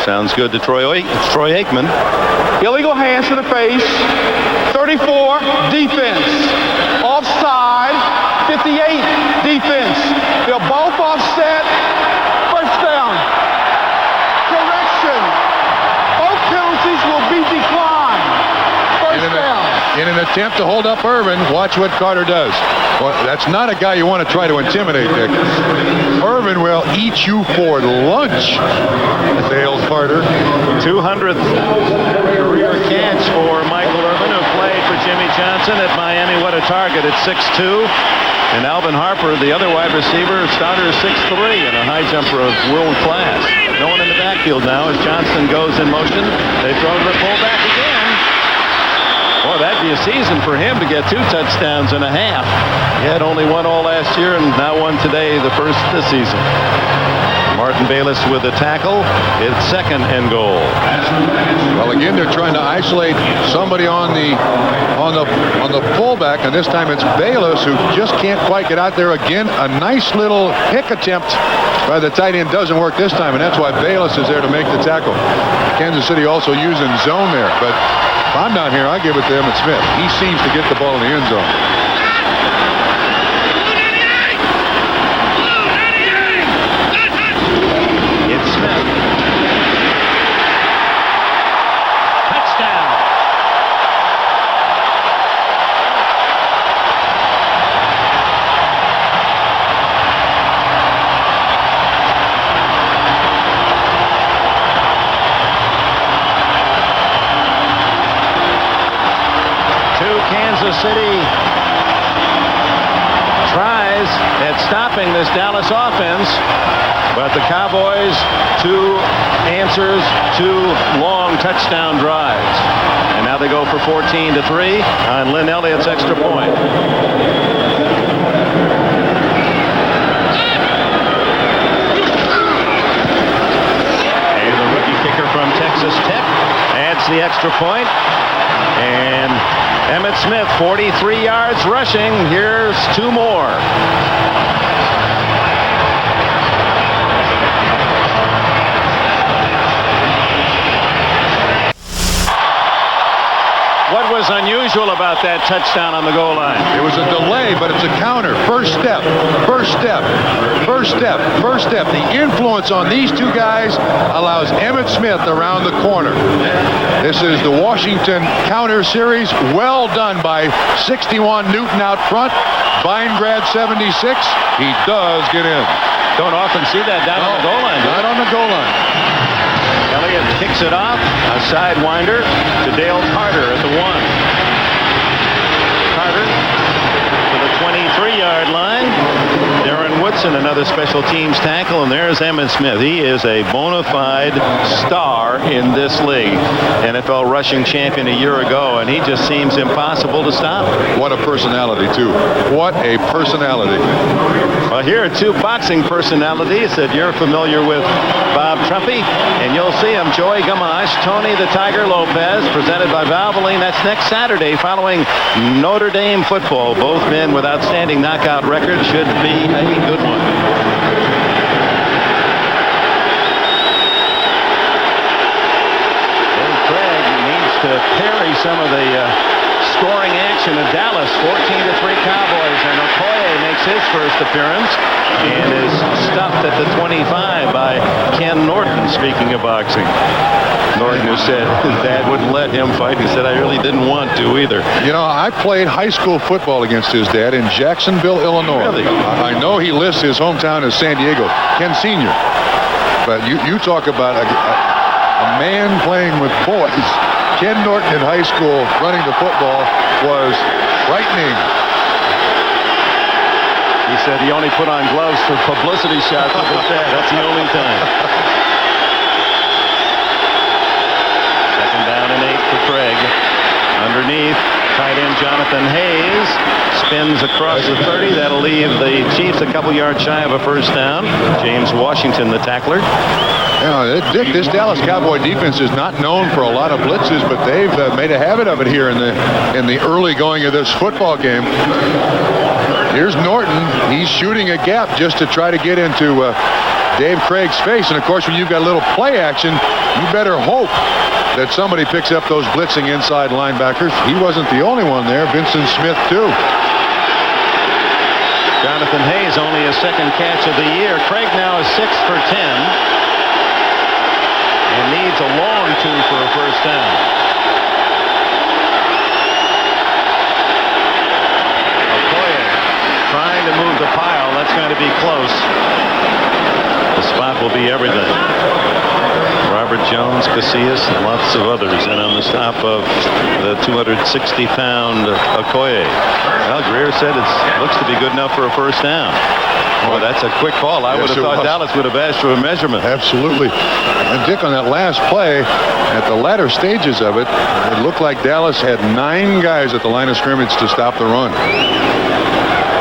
Sounds good to Troy Aikman. Illegal hands to the face. 34, defense. Offside, 58, defense. They're both offset. First down. Correction. Both penalties will be declined. First down. In an attempt to hold up Irvin, watch what Carter does. Well, that's not a guy you want to try to intimidate, Dick. Irvin will eat you for lunch, Dale Carter. 200th career catch for Michael Irvin, who played for Jimmy Johnson at Miami. What a target at 6'2". And Alvin Harper, the other wide receiver, starter 6'3", and a high jumper of world class. No one in the backfield now as Johnson goes in motion. They throw to the fullback again. Boy, that'd be a season for him to get 2 touchdowns and a half. He had only one all last year and now one today, the first this season. Martin Bayless with the tackle. It's 2nd and goal. Well, again, they're trying to isolate somebody on the fullback, and this time it's Bayless who just can't quite get out there again. A nice little pick attempt by the tight end doesn't work this time, and that's why Bayless is there to make the tackle. Kansas City also using zone there, but if I'm down here, I give it to Emmitt Smith. He seems to get the ball in the end zone. It's Smith. Touchdown. Kansas City tries at stopping this Dallas offense, but the Cowboys 2 answers, 2 long touchdown drives, and now they go for 14-3 on Lynn Elliott's extra point. And the rookie kicker from Texas Tech adds the extra point. And Emmitt Smith, 43 yards rushing. Here's 2 more. What was unusual about that touchdown on the goal line? It was a delay, but it's a counter. First step, first step, first step, first step. The influence on these 2 guys allows Emmitt Smith around the corner. This is the Washington counter series. Well done by 61 Newton out front. Weingrad 76. He does get in. Don't often see that down on the goal line. Not on the goal line. Elliott kicks it off, a sidewinder to Dale Carter at the 1. Carter to the 23-yard line. Darren Woodson, another special teams tackle, and there's Emmitt Smith. He is a bona fide star in this league. NFL rushing champion a year ago, and he just seems impossible to stop. What a personality, too. What a personality. Well, here are 2 boxing personalities that you're familiar with. Bob Trumpy, and you'll see him, Joey Gamache, Tony the Tiger Lopez, presented by Valvoline. That's next Saturday following Notre Dame football. Both men with outstanding knockout records. Should be a good one. Dave Craig needs to parry some of the scoring action of Dallas. 14-3 Cowboys, and Okoye makes his first appearance and is stuffed at the 25 by Ken Norton. Speaking of boxing, Norton, who said his dad wouldn't let him fight. He said, I really didn't want to either. You know, I played high school football against his dad in Jacksonville, Illinois. Really? I know he lists his hometown as San Diego. Ken Sr. But you talk about a man playing with boys. Ken Norton in high school running the football was frightening. He said he only put on gloves for publicity shots with his dad. That's the only time. 2nd down and 8 for Craig. Underneath, tight end Jonathan Hayes spins across the 30. That'll leave the Chiefs a couple yards shy of a first down. James Washington, the tackler. Yeah, Dick, this Dallas Cowboy defense is not known for a lot of blitzes, but they've made a habit of it here in the early going of this football game. Here's Norton. He's shooting a gap just to try to get into Dave Craig's face. And, of course, when you've got a little play action, you better hope that somebody picks up those blitzing inside linebackers. He wasn't the only one there. Vincent Smith, too. Jonathan Hayes only his second catch of the year. Craig now is 6 for 10 and needs a long two for a first down. Okoye trying to move the pile. That's going to be close. The spot will be everything. Robert Jones, Casillas, and lots of others. And on the stop of the 260-pound Okoye. Well, Greer said it looks to be good enough for a first down. Well, that's a quick call. I would have thought Dallas would have asked for a measurement. Absolutely. And Dick, on that last play, at the latter stages of it, it looked like Dallas had 9 guys at the line of scrimmage to stop the run.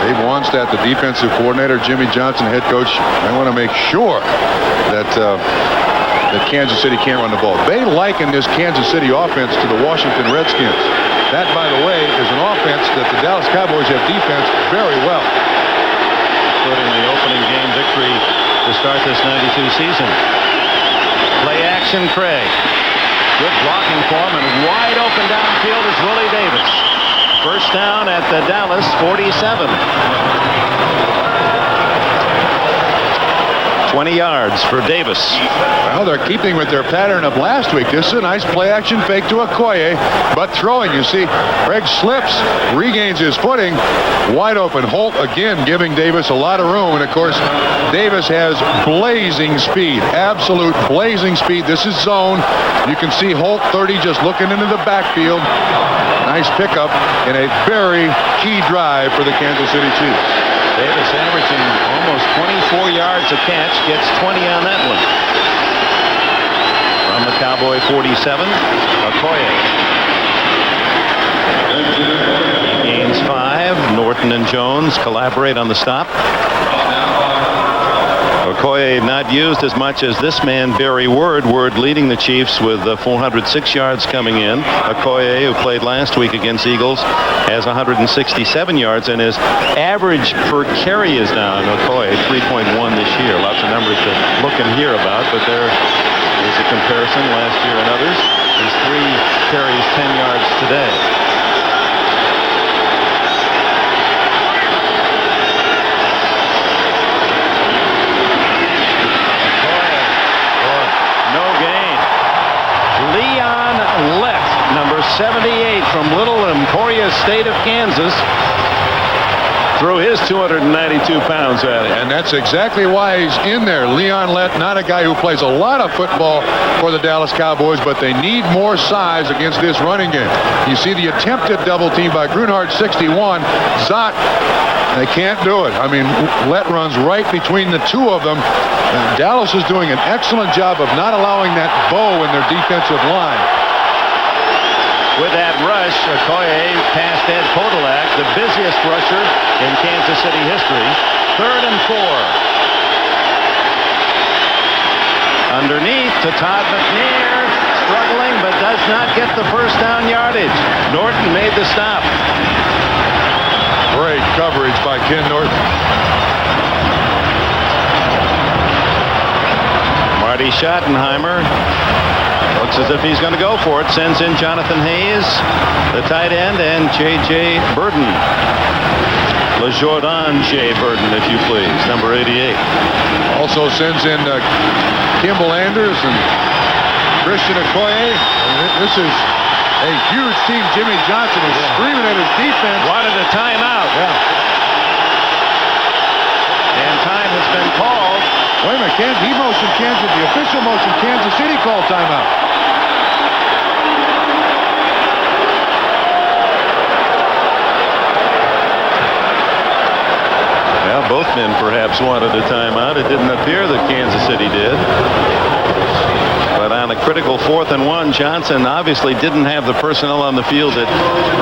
Dave Wannstedt, the defensive coordinator, Jimmy Johnson, head coach, I want to make sure that that Kansas City can't run the ball. They liken this Kansas City offense to the Washington Redskins. That, by the way, is an offense that the Dallas Cowboys have defense very well. Including the opening game victory to start this 92 season. Play action, Craig. Good blocking for him, and wide open downfield is Willie Davis. First down at the Dallas 47. 20 yards for Davis. Well, they're keeping with their pattern of last week. This is a nice play-action fake to Okoye, but throwing. You see, Craig slips, regains his footing, wide open. Holt again giving Davis a lot of room, and of course, Davis has blazing speed, absolute blazing speed. This is zone. You can see Holt 30 just looking into the backfield. Nice pickup in a very key drive for the Kansas City Chiefs. Davis averaging almost 24 yards a catch, gets 20 on that one. From the Cowboy 47, Okoye. He gains 5. Norton and Jones collaborate on the stop. Okoye not used as much as this man, Barry Word. Word leading the Chiefs with 406 yards coming in. Okoye, who played last week against Eagles, has 167 yards, and his average per carry is down. Okoye, 3.1 this year. Lots of numbers to look and hear about, but there is a comparison last year and others. His 3 carries, 10 yards today. Number 78 from Little Emporia State of Kansas. Threw his 292 pounds at it. And that's exactly why he's in there. Leon Lett, not a guy who plays a lot of football for the Dallas Cowboys, but they need more size against this running game. You see the attempted double team by Grunhard, 61. Zott, they can't do it. I mean, Lett runs right between the two of them. And Dallas is doing an excellent job of not allowing that bow in their defensive line. With that rush, Okoye passed Ed Podolak, the busiest rusher in Kansas City history. 3rd and 4. Underneath to Todd McNair, struggling but does not get the first down yardage. Norton made the stop. Great coverage by Ken Norton. Marty Schottenheimer looks as if he's going to go for it. Sends in Jonathan Hayes, the tight end, and J.J. Burden. LeJordan J. Burden, if you please, number 88. Also sends in Kimball Anders and Christian Okoye. This is a huge team. Jimmy Johnson is screaming at his defense. Wanted a timeout. Yeah. And time has been called. Wait a minute, he motioned Kansas. The official motioned Kansas City called timeout. Well, both men perhaps wanted a timeout. It didn't appear that Kansas City did. But on a critical 4th and 1, Johnson obviously didn't have the personnel on the field that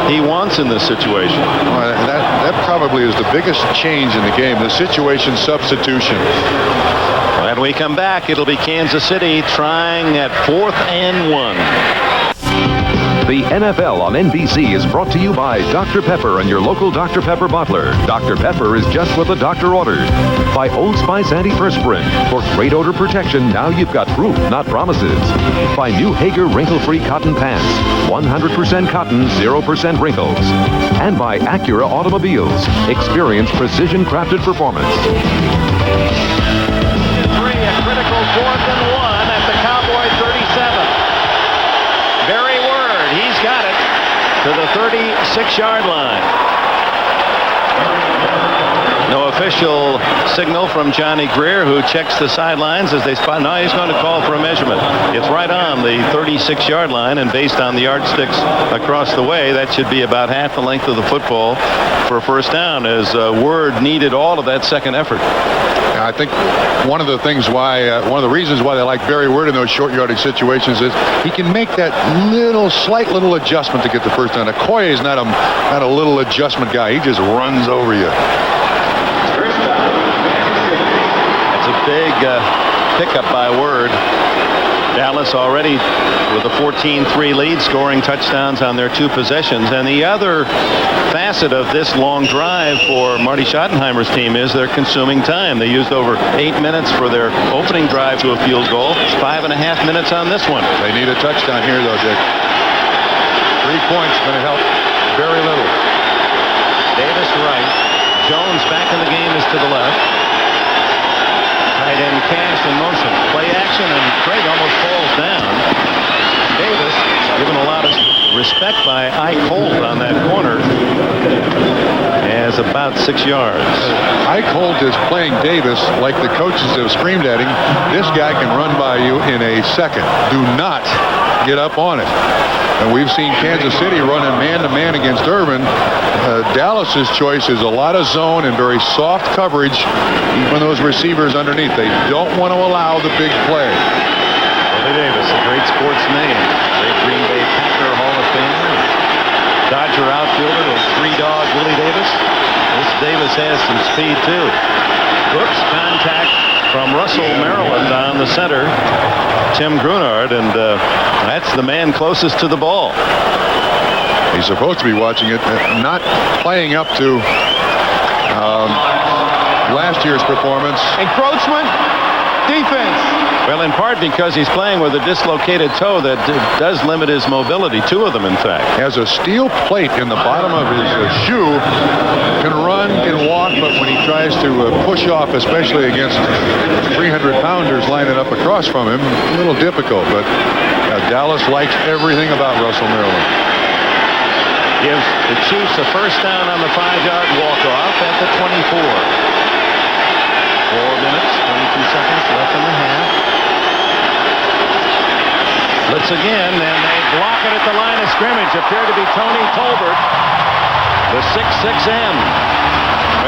he wants in this situation. Well, that probably is the biggest change in the game, the situation substitution. When we come back, it'll be Kansas City trying at 4th and 1. The NFL on NBC is brought to you by Dr. Pepper and your local Dr. Pepper bottler. Dr. Pepper is just what the doctor ordered. By Old Spice Antiperspirant. For great odor protection, now you've got proof, not promises. By New Hager Wrinkle-Free Cotton Pants. 100% cotton, 0% wrinkles. And by Acura Automobiles. Experience precision-crafted performance. 3, a critical 4th and 1 at the Cowboy 37. Barry Word, he's got it to the 36-yard line. No official signal from Johnny Greer, who checks the sidelines as they spot. Now he's going to call for a measurement. It's right on the 36-yard line, and based on the yardsticks across the way, that should be about half the length of the football for a first down, as Word needed all of that second effort. I think one of the reasons why they like Barry Word in those short yardage situations is he can make that slight little adjustment to get the first down. Okoye is not a little adjustment guy. He just runs over you. That's a big pickup by Word. Dallas already with a 14-3 lead, scoring touchdowns on their 2 possessions. And the other facet of this long drive for Marty Schottenheimer's team is they're consuming time. They used over 8 minutes for their opening drive to a field goal. 5.5 minutes on this one. They need a touchdown here, though, Dick. 3 points going to help very little. Davis right. Jones back in the game is to the left. Tight end Cash in motion. Play action, and Craig almost falls down. Davis given a lot of respect by Ike Holt on that corner, as about 6 yards. Ike Holt is playing Davis like the coaches have screamed at him. This guy can run by you in a second. Do not get up on it. And we've seen Kansas City running man-to-man against Urban. Dallas's choice is a lot of zone and very soft coverage, even those receivers underneath. They don't want to allow the big play. Willie Davis, a great sports name. Great Green Bay Packer Hall of Famer. Dodger outfielder, the 3-dog Willie Davis. This Davis has some speed, too. Oops, contact from Russell, Maryland on the center, Tim Grunard, and that's the man closest to the ball. He's supposed to be watching it, not playing up to last year's performance. Encroachment, defense. Well, in part because he's playing with a dislocated toe that does limit his mobility. 2 of them, in fact. Has a steel plate in the bottom of his shoe. Can run, can walk, but when he tries to push off, especially against 300-pounders lining up across from him, a little difficult. But Dallas likes everything about Russell, Maryland. Gives the Chiefs a first down on the 5-yard walk-off at the 24. 4 minutes, 22 seconds left in the half. Blitz again, and they block it at the line of scrimmage. Appear to be Tony Tolbert, the 6'6" end.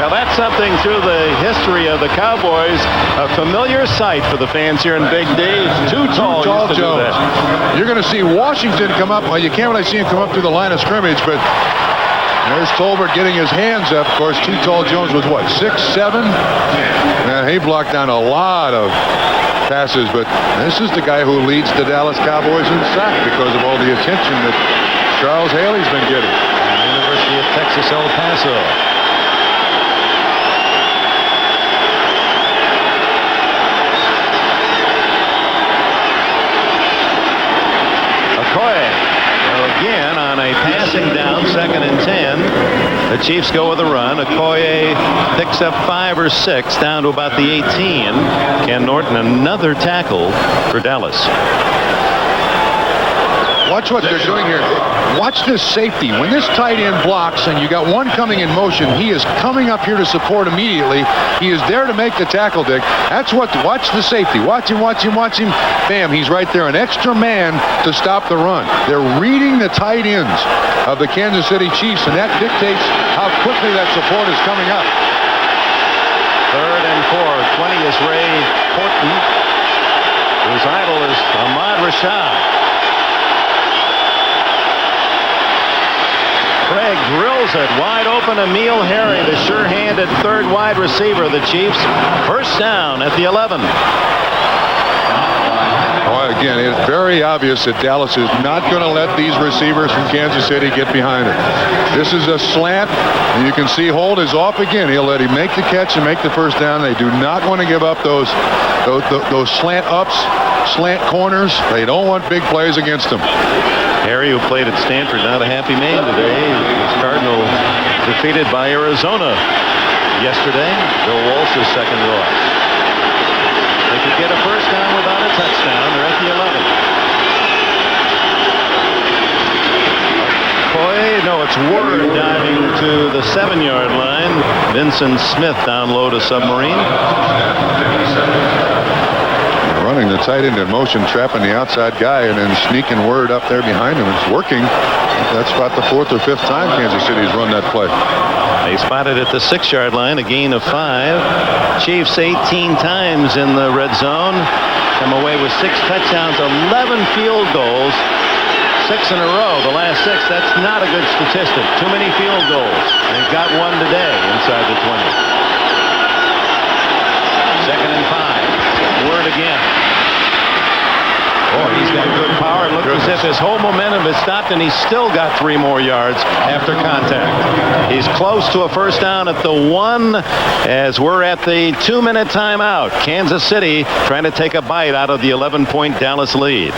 Well, that's something through the history of the Cowboys, a familiar sight for the fans here in Big D. Too tall used to do that. You're going to see Washington come up. Well, you can't really see him come up through the line of scrimmage, but there's Tolbert getting his hands up. Of course, Too Tall Jones was what, 6'7"? He blocked down a lot of passes, but this is the guy who leads the Dallas Cowboys in sack because of all the attention that Charles Haley's been getting. University of Texas, El Paso. Again on a passing down, 2nd and 10. The Chiefs go with a run. Okoye picks up 5 or 6 down to about the 18. Ken Norton, another tackle for Dallas. Watch what they're doing here. Watch this safety. When this tight end blocks and you got one coming in motion, he is coming up here to support immediately. He is there to make the tackle, Dick. That's what, watch the safety. Watch him, watch him, watch him. Bam, he's right there. An extra man to stop the run. They're reading the tight ends of the Kansas City Chiefs, and that dictates how quickly that support is coming up. 3rd and 4. 20 is Ray Horton, whose idol is Ahmad Rashad. Craig drills it wide open. Emil Harry, the sure-handed 3rd wide receiver of the Chiefs. First down at the 11. Well, again, it's very obvious that Dallas is not going to let these receivers from Kansas City get behind it. This is a slant, and you can see Holt is off again. He'll let him make the catch and make the first down. They do not want to give up those slant ups, slant corners. They don't want big plays against them. Harry, who played at Stanford, not a happy man today. His Cardinals defeated by Arizona yesterday. Bill Walsh's second loss. They could get a first down without a touchdown. They're at the 11. No, it's Word diving to the 7-yard line. Vincent Smith down low to Submarine. Running the tight end in motion, trapping the outside guy, and then sneaking Word up there behind him. It's working. That's about the 4th or 5th time Kansas City's run that play. They spotted at the 6-yard line, a gain of 5. Chiefs 18 times in the red zone. Come away with 6 touchdowns, 11 field goals. 6 in a row, the last 6. That's not a good statistic. Too many field goals. They've got one today inside the 20. 2nd and 5. Word again. Boy, he's got good power. It looks as if his whole momentum has stopped, and he's still got 3 more yards after contact. He's close to a first down at the 1 as we're at the 2-minute timeout. Kansas City trying to take a bite out of the 11-point Dallas lead.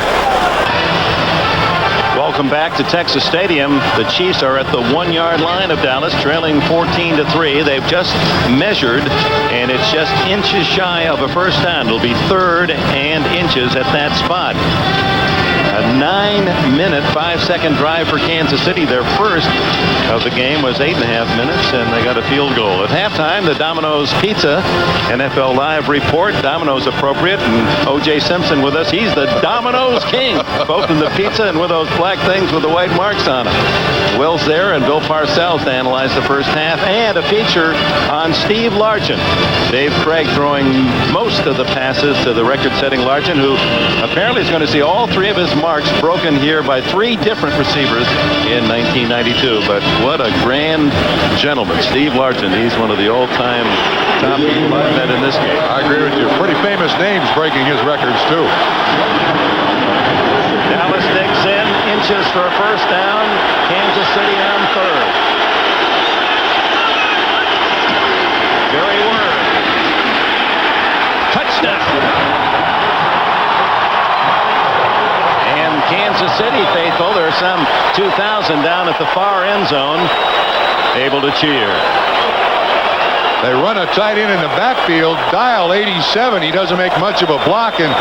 Welcome back to Texas Stadium. The Chiefs are at the 1-yard line of Dallas, trailing 14-3. They've just measured, and it's just inches shy of a first down. It'll be 3rd and inches at that spot. A 9-minute, 5-second drive for Kansas City. Their first of the game was 8.5 minutes, and they got a field goal. At halftime, the Domino's Pizza NFL Live report. Domino's appropriate, and O.J. Simpson with us. He's the Domino's king, both in the pizza and with those black things with the white marks on them. Will's there, and Bill Parcells to analyze the first half, and a feature on Steve Largent. Dave Craig throwing most of the passes to the record-setting Largent, who apparently is going to see all 3 of his marks broken here by 3 different receivers in 1992. But what a grand gentleman, Steve Largent. He's one of the all-time top people I've met in this game. I agree with you. Pretty famous names breaking his records, too. Dallas digs in, inches for a first down. Kansas City on 3rd. Very Word. Touchdown. Kansas City faithful. There's some 2,000 down at the far end zone, able to cheer. They run a tight end in the backfield. Dial 87. He doesn't make much of a block, and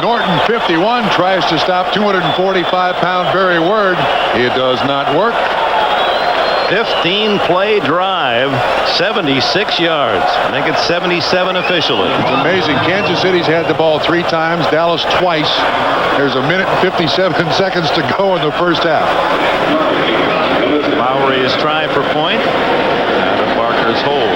Norton 51 tries to stop 245-pound Barry Word. It does not work. 15-play drive, 76 yards. I think it's 77 officially. It's amazing. Kansas City's had the ball 3 times, Dallas twice. There's a minute and 57 seconds to go in the first half. Lowry is trying for point out of Barker's hold.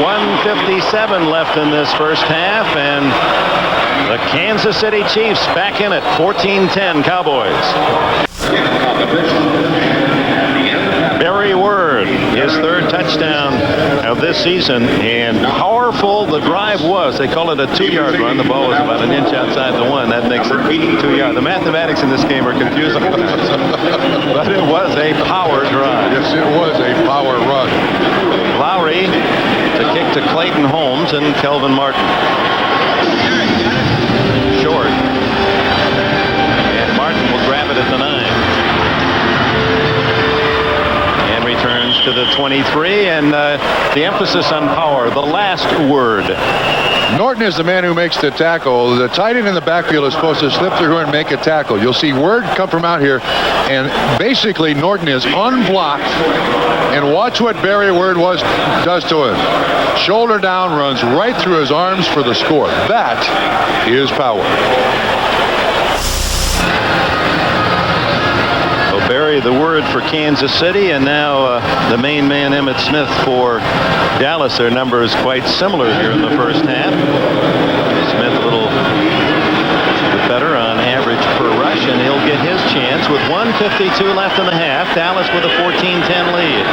.157 left in this first half, and the Kansas City Chiefs back in it. 14-10 Cowboys. Barry Word, his 3rd touchdown of this season, and powerful the drive was. They call it a 2-yard run. The ball was about an inch outside the 1. That makes it 2 yards. The mathematics in this game are confusing, but it was a power drive. Yes, it was a power run. Lowry to kick to Clayton Holmes and Kelvin Martin. Short. And Martin will grab it at the 9. And returns to the 23. And the emphasis on power, the last word. Norton is the man who makes the tackle. The tight end in the backfield is supposed to slip through and make a tackle. You'll see Word come from out here, and basically Norton is unblocked. And watch what Barry Word does to him. Shoulder down, runs right through his arms for the score. That is power. Barry, the Word for Kansas City, and now the main man Emmitt Smith for Dallas. Their number is quite similar here in the first half. Smith a little bit better on average per rush, and he'll get his chance with 1:52 left in the half. Dallas with a 14-10 lead.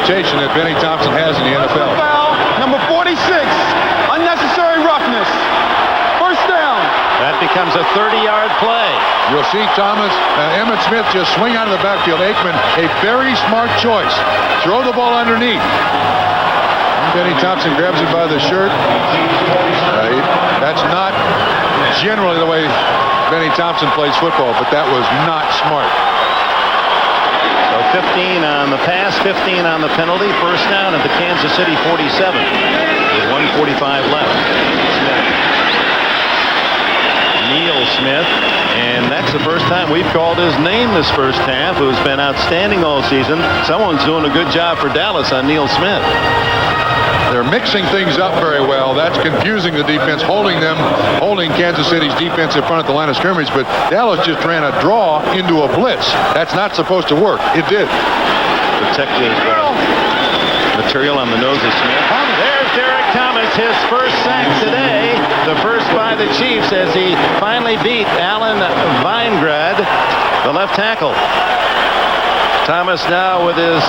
reputation that Benny Thompson has in the NFL. Foul, number 46, unnecessary roughness. First down. That becomes a 30-yard play. You'll see Emmitt Smith just swing out of the backfield. Aikman, a very smart choice. Throw the ball underneath. And Benny Thompson grabs it by the shirt. That's not generally the way Benny Thompson plays football, but that was not smart. So 15 on the pass, 15 on the penalty. First down at the Kansas City 47 with 1:45 left. Neil Smith, and that's the first time we've called his name this first half, who's been outstanding all season. Someone's doing a good job for Dallas on Neil Smith. They're mixing things up very well. That's confusing the defense, holding Kansas City's defense in front of the line of scrimmage, but Dallas just ran a draw into a blitz. That's not supposed to work. It did. Protective material on the nose of Smith. There's Derek Thomas, his first sack today. The first by the Chiefs as he finally beat Alan Weingrad, the left tackle. Thomas now with his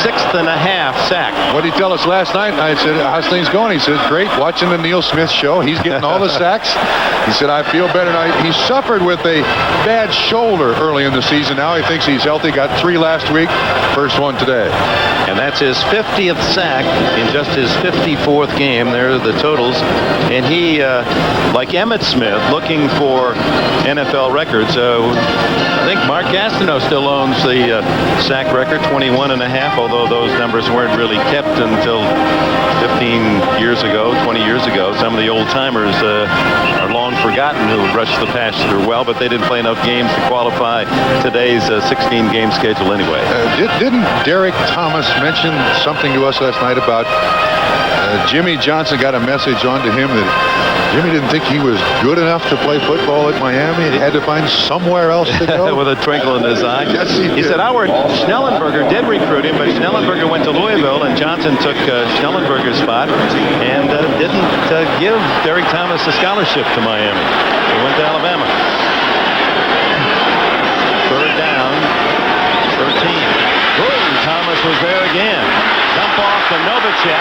6th and a half sack. What did he tell us last night? I said, how's things going? He says, great, watching the Neil Smith show. He's getting all the sacks. He said, I feel better now. He suffered with a bad shoulder early in the season. Now he thinks he's healthy. Got 3 last week. First one today. And that's his 50th sack in just his 54th game. There are the totals. And he, like Emmitt Smith, looking for NFL records. I think Mark Gastineau still owns the sack record, 21 and a half, although those numbers weren't really kept until 15 years ago, 20 years ago. Some of the old-timers are long forgotten who rushed the passer well, but they didn't play enough games to qualify today's 16-game schedule anyway. Didn't Derek Thomas mention something to us last night about Jimmy Johnson got a message on to him that Jimmy didn't think he was good enough to play football at Miami and had to find somewhere else to go? With a twinkle in his eye. Yes, he said Howard Schnellenberger did recruit him, but Schnellenberger went to Louisville and Johnson took Schnellenberger's spot and didn't give Derek Thomas a scholarship to Miami. He went to Alabama. Third down, 13. Thomas was there again. Dump off to Novacek.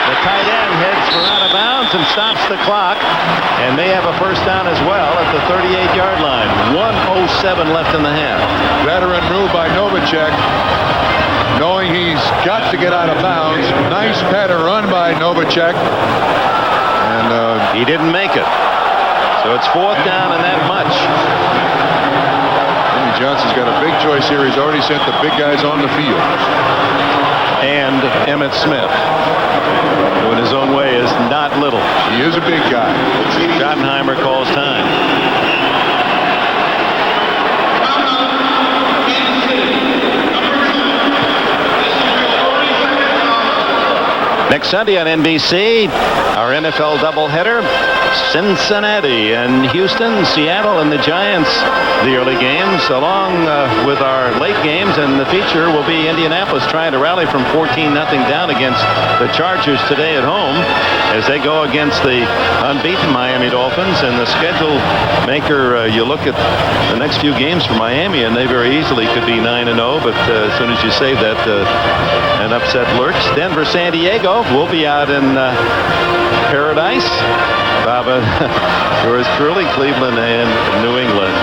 The tight end heads for out of bounds and stops the clock. And they have a first down as well at the 38-yard line. 1:07 left in the half. Veteran move by Novacek. Knowing he's got to get out of bounds. Nice pattern run by Novacek. And he didn't make it. So it's 4th down and that much. Jimmy Johnson's got a big choice here. He's already sent the big guys on the field. And Emmitt Smith, who in his own way is not little. He is a big guy. Schottenheimer calls time. Next Sunday on NBC, our NFL doubleheader, Cincinnati and Houston, Seattle and the Giants, the early games, along with our late games, and the feature will be Indianapolis trying to rally from 14-0 down against the Chargers today at home as they go against the unbeaten Miami Dolphins. And the schedule maker, you look at the next few games for Miami, and they very easily could be 9-0, but as soon as you say that, an upset lurks. Denver, San Diego, we'll be out in paradise. Bob, yours truly, Cleveland and New England.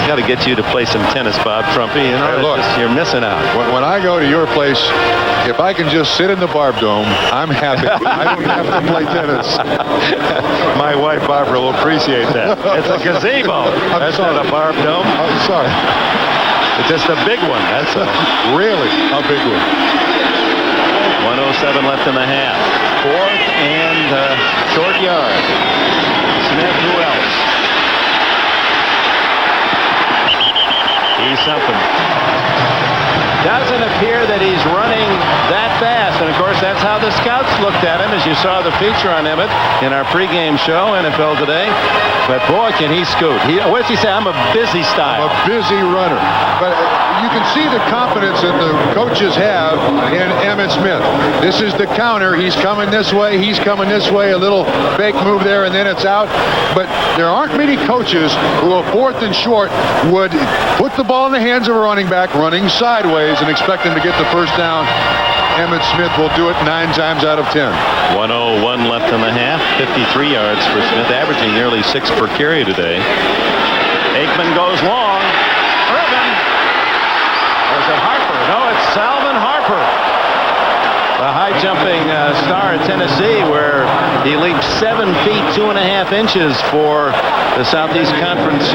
Got to get you to play some tennis, Bob Trumpy. You know, hey, look, you're missing out. When I go to your place, if I can just sit in the Barb Dome, I'm happy. I don't have to play tennis. My wife, Barbara, will appreciate that. It's a gazebo. That's not a Barb Dome. I'm sorry. It's just a big one. That's really a big one. 1:07 left in the half. 4th and short yard. Smith, who else? He's something. Doesn't appear that he's running that fast. And of of course, that's how the scouts looked at him, as you saw the feature on Emmett in our pregame show, NFL Today. But boy, can he scoot. What does he say? I'm a busy style. A busy runner. But you can see the confidence that the coaches have in Emmitt Smith. This is the counter. He's coming this way. He's coming this way. A little fake move there, and then it's out. But there aren't many coaches who, a 4th and short, would put the ball in the hands of a running back running sideways and expect him to get the first down. Emmitt Smith will do it 9 times out of 10. 1:01 left in the half. 53 yards for Smith, averaging nearly 6 per carry today. Aikman goes long. Urban. Or is it Harper? No, it's Salvin Harper. The high-jumping star at Tennessee, where he leaped 7 feet 2.5 inches for the Southeast Conference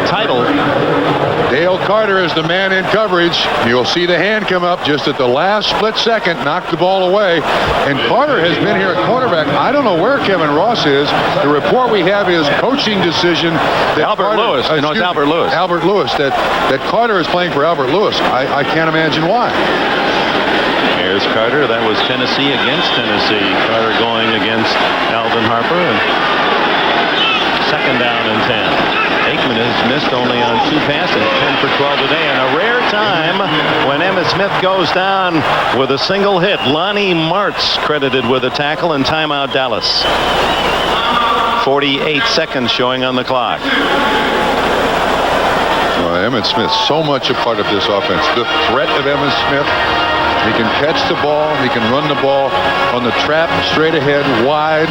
title. Dale Carter is the man in coverage. You'll see the hand come up just at the last split second, knock the ball away. And Carter has been here at quarterback. I don't know where Kevin Ross is. The report we have is coaching decision. That Albert Lewis. No, it's Albert Lewis. Albert Lewis. That Carter is playing for Albert Lewis. I can't imagine why. Here's Carter. That was Tennessee against Tennessee. Carter going against Alvin Harper. And 2nd down and 10. Aikman has missed only on 2 passes, 10 for 12 today, and a rare time when Emmitt Smith goes down with a single hit. Lonnie Martz credited with a tackle, and timeout Dallas. 48 seconds showing on the clock. Emmitt Smith, so much a part of this offense. The threat of Emmitt Smith. He can catch the ball. He can run the ball on the trap, straight ahead, wide.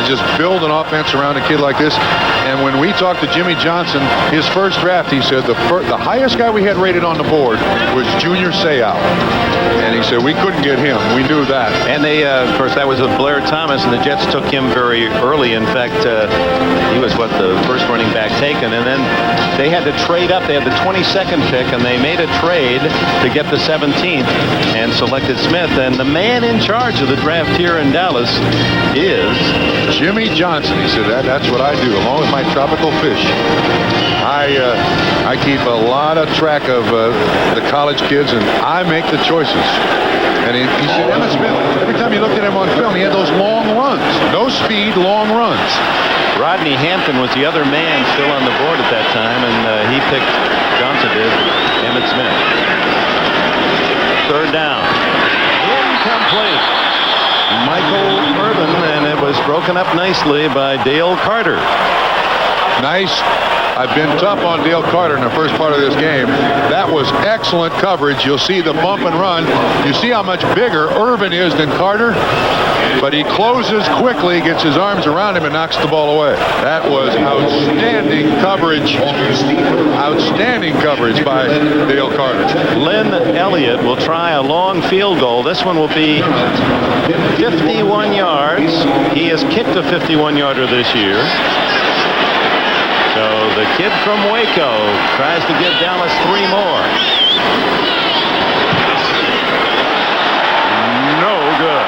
Just build an offense around a kid like this. And when we talked to Jimmy Johnson, his first draft, he said the highest guy we had rated on the board was Junior Seau. And he said we couldn't get him. We knew that. And they, of course, that was with Blair Thomas, and the Jets took him very early. In fact, he was the first running back taken. And then they had to trade up. They had the 22nd pick, and they made a trade to get the 17th. And selected Smith, and the man in charge of the draft here in Dallas is Jimmy Johnson. He said that's what I do, along with my tropical fish. I keep a lot of track of the college kids, and I make the choices. And he said Emmitt Smith, every time you looked at him on film, he had those long runs. No speed, long runs. Rodney Hampton was the other man still on the board at that time, and he picked, Johnson did, Emmitt Smith. 3rd down. Incomplete. Michael Urban, and it was broken up nicely by Dale Carter. Nice. I've been tough on Dale Carter in the first part of this game. That was excellent coverage. You'll see the bump and run. You see how much bigger Urban is than Carter, but he closes quickly, gets his arms around him, and knocks the ball away. That was outstanding coverage. Outstanding coverage by Dale Carter. Lynn Elliott will try a long field goal. This one will be 51 yards. He has kicked a 51-yarder this year. So the kid from Waco tries to give Dallas 3 more. No good.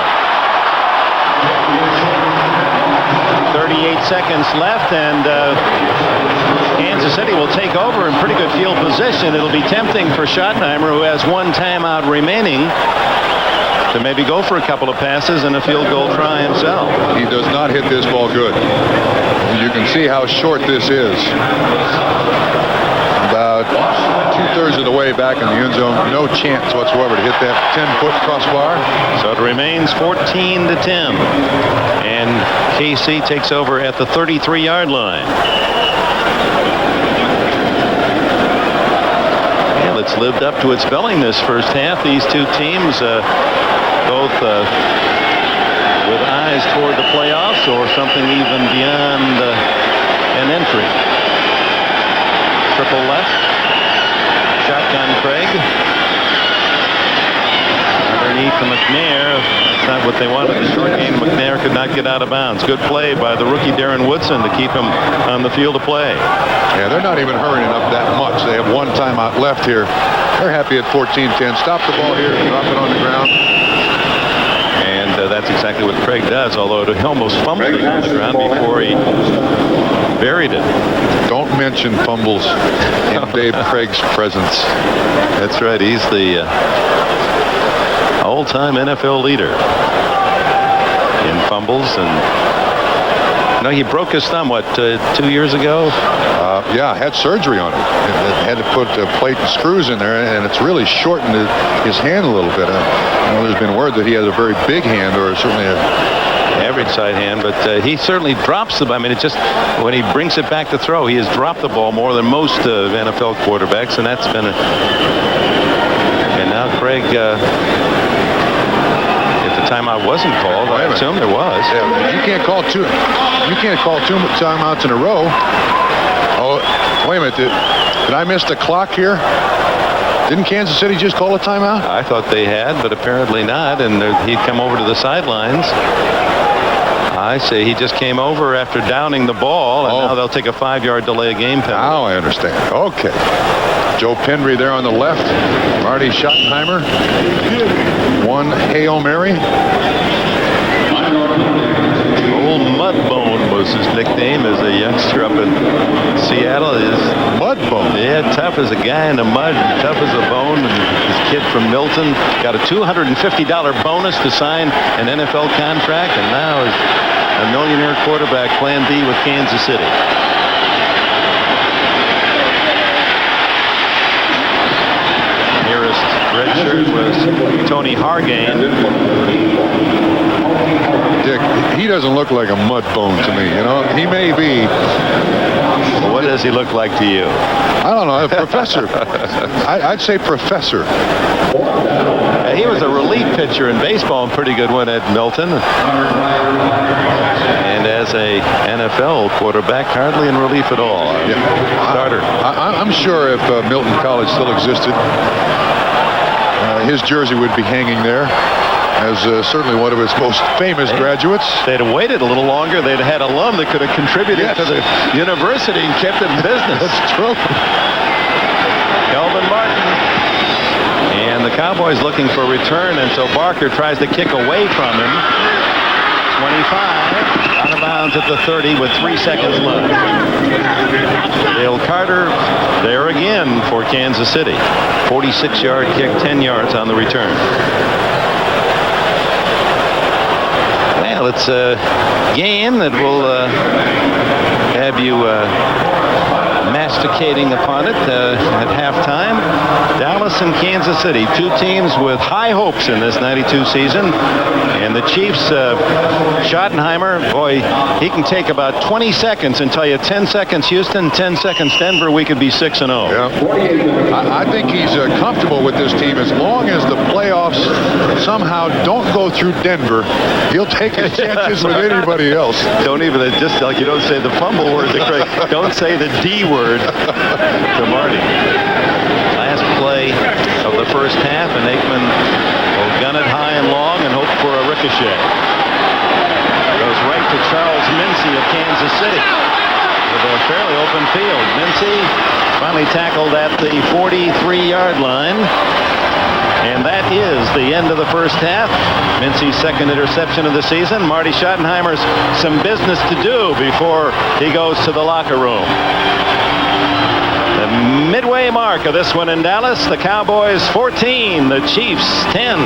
38 seconds left, and Kansas City will take over in pretty good field position. It'll be tempting for Schottenheimer, who has 1 timeout remaining, to maybe go for a couple of passes and a field goal try himself. He does not hit this ball good. You can see how short this is. About 2/3 of the way back in the end zone. No chance whatsoever to hit that 10-foot crossbar. So it remains 14-10. And KC takes over at the 33-yard line. And it's lived up to its billing this first half. These two teams both with eyes toward the playoffs or something even beyond an entry. Triple left. Shotgun Craig. Underneath to McNair. That's not what they wanted. The short game, McNair could not get out of bounds. Good play by the rookie Darren Woodson to keep him on the field of play. Yeah, they're not even hurrying up that much. They have 1 timeout left here. They're happy at 14-10. Stop the ball here, drop it on the ground. And that's exactly what Craig does, although he almost fumbled it on the ground before he buried it. Don't mention fumbles in Dave Craig's presence. That's right. He's the all-time NFL leader in fumbles. And he broke his thumb, 2 years ago? Yeah, had surgery on it. Had to put plate and screws in there, and it's really shortened his hand a little bit. There's been word that he has a very big hand, or certainly a average side hand, but he certainly drops the. I mean, it's just when he brings it back to throw, he has dropped the ball more than most NFL quarterbacks, and that's been. And now Craig. Timeout wasn't called. I assume there was. Yeah, you can't call two timeouts in a row. Oh, wait a minute. Did I miss the clock here? Didn't Kansas City just call a timeout? I thought they had, but apparently not. And he'd come over to the sidelines. I say he just came over after downing the ball, and now they'll take a 5-yard delay of game penalty. Now I understand. Okay. Joe Pendry there on the left. Marty Schottenheimer. One Hail Mary. Old Mudbone was his nickname as a youngster up in Seattle. Mudbone? Yeah, tough as a guy in the mud, tough as a bone. And this kid from Milton got a $250 bonus to sign an NFL contract, and now is a millionaire quarterback, Plan B with Kansas City. Nearest red shirt was Tony Hargain. Dick, he doesn't look like a mud bone to me, He may be. Well, what does he look like to you? I don't know, a professor. I'd say professor. He was a relief pitcher in baseball, a pretty good one at Milton. And as a NFL quarterback, hardly in relief at all. Starter. I'm sure if Milton College still existed, his jersey would be hanging there as certainly one of its most famous graduates. If they'd have waited a little longer, they'd have had alum that could have contributed to the university and kept it in business. That's true. Kelvin Martin. And the Cowboys looking for a return, and so Barker tries to kick away from him. 25, out of bounds at the 30 with 3 seconds left. Dale Carter there again for Kansas City. 46-yard kick, 10 yards on the return. Well, it's a game that will have you masticating upon it at halftime. Dallas and Kansas City, two teams with high hopes in this 92 season. And the Chiefs, Schottenheimer, boy, he can take about 20 seconds and tell you 10 seconds Houston, 10 seconds Denver, we could be 6-0. Yeah. I think he's comfortable with this team as long as the playoffs somehow don't go through Denver. He'll take his chances with anybody else. Don't even, just like you don't say the fumble word to Craig, don't say the D word to Marty. Last play of the first half, and Aikman will gun it high and long and hope for a ricochet. Goes right to Charles Mincy of Kansas City with a fairly open field. Mincy finally tackled at the 43-yard line. And that is the end of the first half. Mincy's second interception of the season. Marty Schottenheimer's some business to do before he goes to the locker room. The midway mark of this one in Dallas. The Cowboys 14, the Chiefs 10.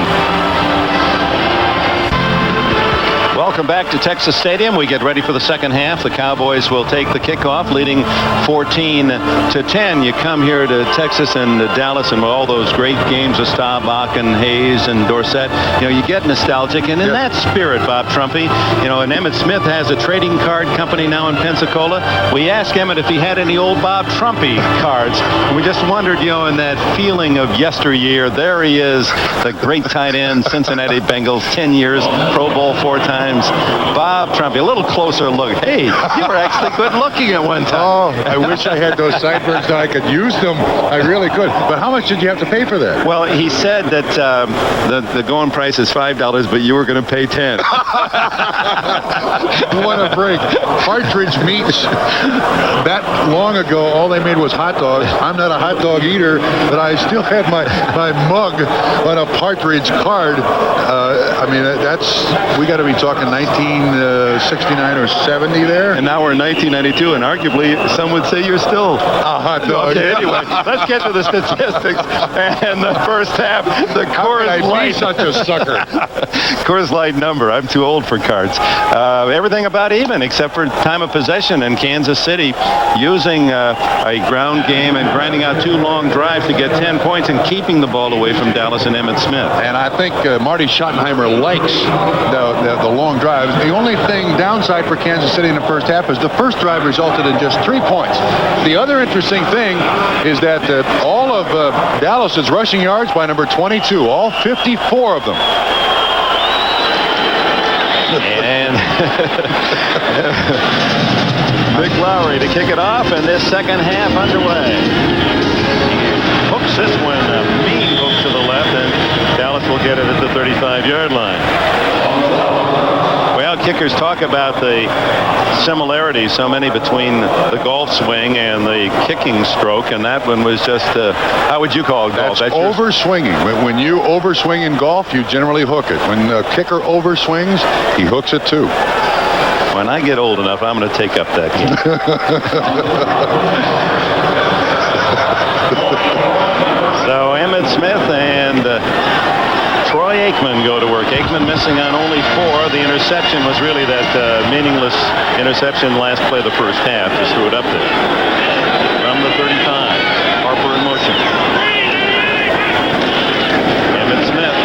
Welcome back to Texas Stadium. We get ready for the second half. The Cowboys will take the kickoff, leading 14-10. You come here to Texas and Dallas and all those great games of Staubach and Hayes and Dorsett. You get nostalgic. And in that spirit, Bob Trumpy, and Emmett Smith has a trading card company now in Pensacola. We asked Emmett if he had any old Bob Trumpy cards. And we just wondered, in that feeling of yesteryear, there he is, the great tight end, Cincinnati Bengals, 10 years, Pro Bowl 4 times. Bob Trumpy, a little closer look. Hey, you were actually good looking at one time. Oh, I wish I had those sideburns that I could use them. I really could. But how much did you have to pay for that? Well, he said that the going price is $5, but you were going to pay $10. What a break. Partridge meats. That long ago, all they made was hot dogs. I'm not a hot dog eater, but I still had my mug on a Partridge card. We got to be talking talking 1969 or 70 there. And now we're in 1992, and arguably some would say you're still A hot dog. Okay, anyway, let's get to the statistics. And the first half, the Coors I'd be Light. such a sucker. Coors Light number. I'm too old for cards. Everything about even except for time of possession, and Kansas City using a ground game and grinding out 2 long drives to get 10 points and keeping the ball away from Dallas and Emmitt Smith. And I think Marty Schottenheimer likes the long drives. The only thing downside for Kansas City in the first half is the first drive resulted in just 3 points. The other interesting thing is that all of Dallas's rushing yards by number 22, all 54 of them. And Big Lowry to kick it off, and this second half underway. He hooks this one, a mean hook to the left, and Dallas will get it at the 35-yard line. Well, kickers talk about the similarities, so many between the golf swing and the kicking stroke, and that one was just, how would you call it, golf? That's overswinging. When you overswing in golf, you generally hook it. When the kicker overswings, he hooks it too. When I get old enough, I'm going to take up that game. So Emmitt Smith and Troy Aikman go to work. Aikman missing on only 4. The interception was really that meaningless interception last play of the first half. Just threw it up there. From the 35, Harper in motion. Emmitt Smith,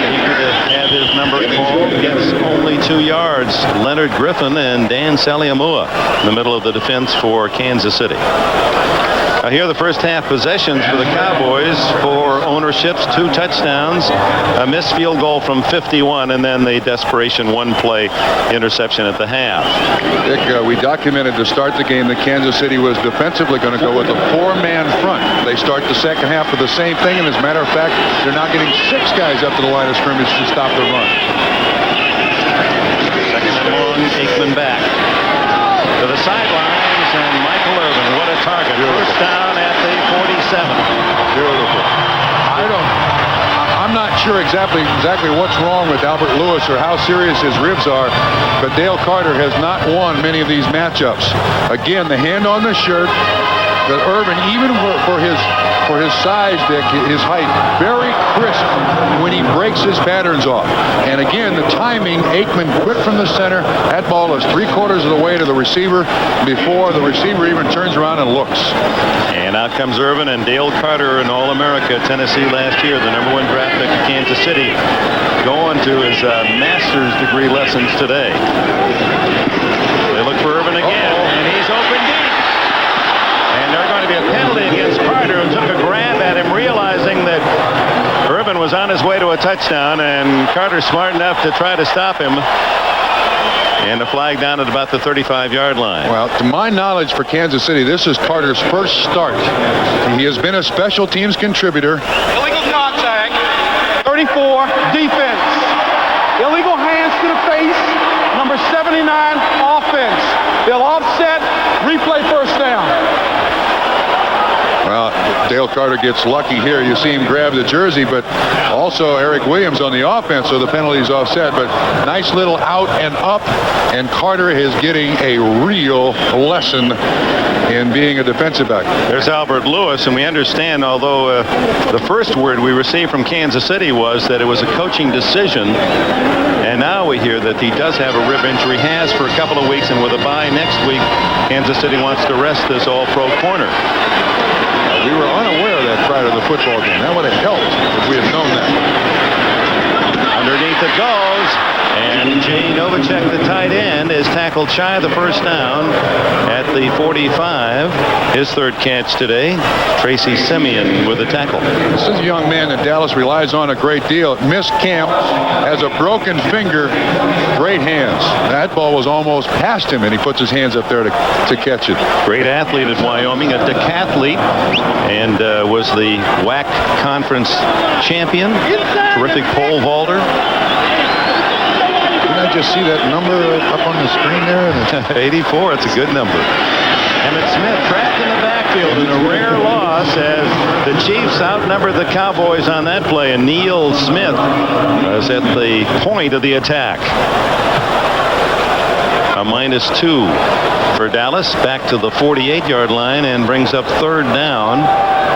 eager to have his number called, gets only 2 yards. Leonard Griffin and Dan Saliamua in the middle of the defense for Kansas City. Now here are the first half possessions for the Cowboys. 4 ownerships, 2 touchdowns, a missed field goal from 51, and then the desperation 1-play interception at the half. Dick, we documented to start the game that Kansas City was defensively going to go with a 4-man front. They start the second half with the same thing, and as a matter of fact, they're now getting 6 guys up to the line of scrimmage to stop the run. Second and long, Aikman back to the sidelines, and Michael Irvin, what a target. First down at the 47. Beautiful. I'm not sure exactly what's wrong with Albert Lewis or how serious his ribs are, but Dale Carter has not won many of these matchups. Again, the hand on the shirt, that Irvin, even for his size, Dick, his height, very crisp when he breaks his patterns off. And again, the timing, Aikman quick from the center. That ball is 3/4 of the way to the receiver before the receiver even turns around and looks. And out comes Irvin, and Dale Carter, an All-America at Tennessee last year, the number 1 draft pick of Kansas City, going to his master's degree lessons today. They look for Irvin again, and he's open deep. And there's going to be a penalty against Carter, who took a grab at him, realizing that Irvin was on his way to a touchdown, and Carter smart enough to try to stop him. And a flag down at about the 35-yard line. Well, to my knowledge for Kansas City, this is Carter's first start. He has been a special teams contributor. Illegal contact. 34, defense. Illegal hands to the face. Number 79, offense. They'll offset, replay first down. Well, Dale Carter gets lucky here. You see him grab the jersey, but also Eric Williams on the offense, so the penalty's offset. But nice little out and up, and Carter is getting a real lesson in being a defensive back. There's Albert Lewis, and we understand, although the first word we received from Kansas City was that it was a coaching decision, and now we hear that he does have a rib injury, has for a couple of weeks, and with a bye next week, Kansas City wants to rest this all-pro corner. We were unaware of that prior to the football game. That would have helped if we had known that. Underneath it goes, and Jay Novacek, the tight end, is tackled shy of the first down at the 45. His third catch today. Tracy Simeon with a tackle. This is a young man that Dallas relies on a great deal. Missed camp, has a broken finger, great hands. That ball was almost past him, and he puts his hands up there to catch it. Great athlete at Wyoming, a decathlete, and was the WAC conference champion. Terrific pole vaulter. Didn't I just see that number up on the screen there? 84, it's a good number. Emmett Smith trapped in the backfield in a rare loss as the Chiefs outnumbered the Cowboys on that play, and Neil Smith was at the point of the attack. A -2 for Dallas, back to the 48-yard line, and brings up 3rd down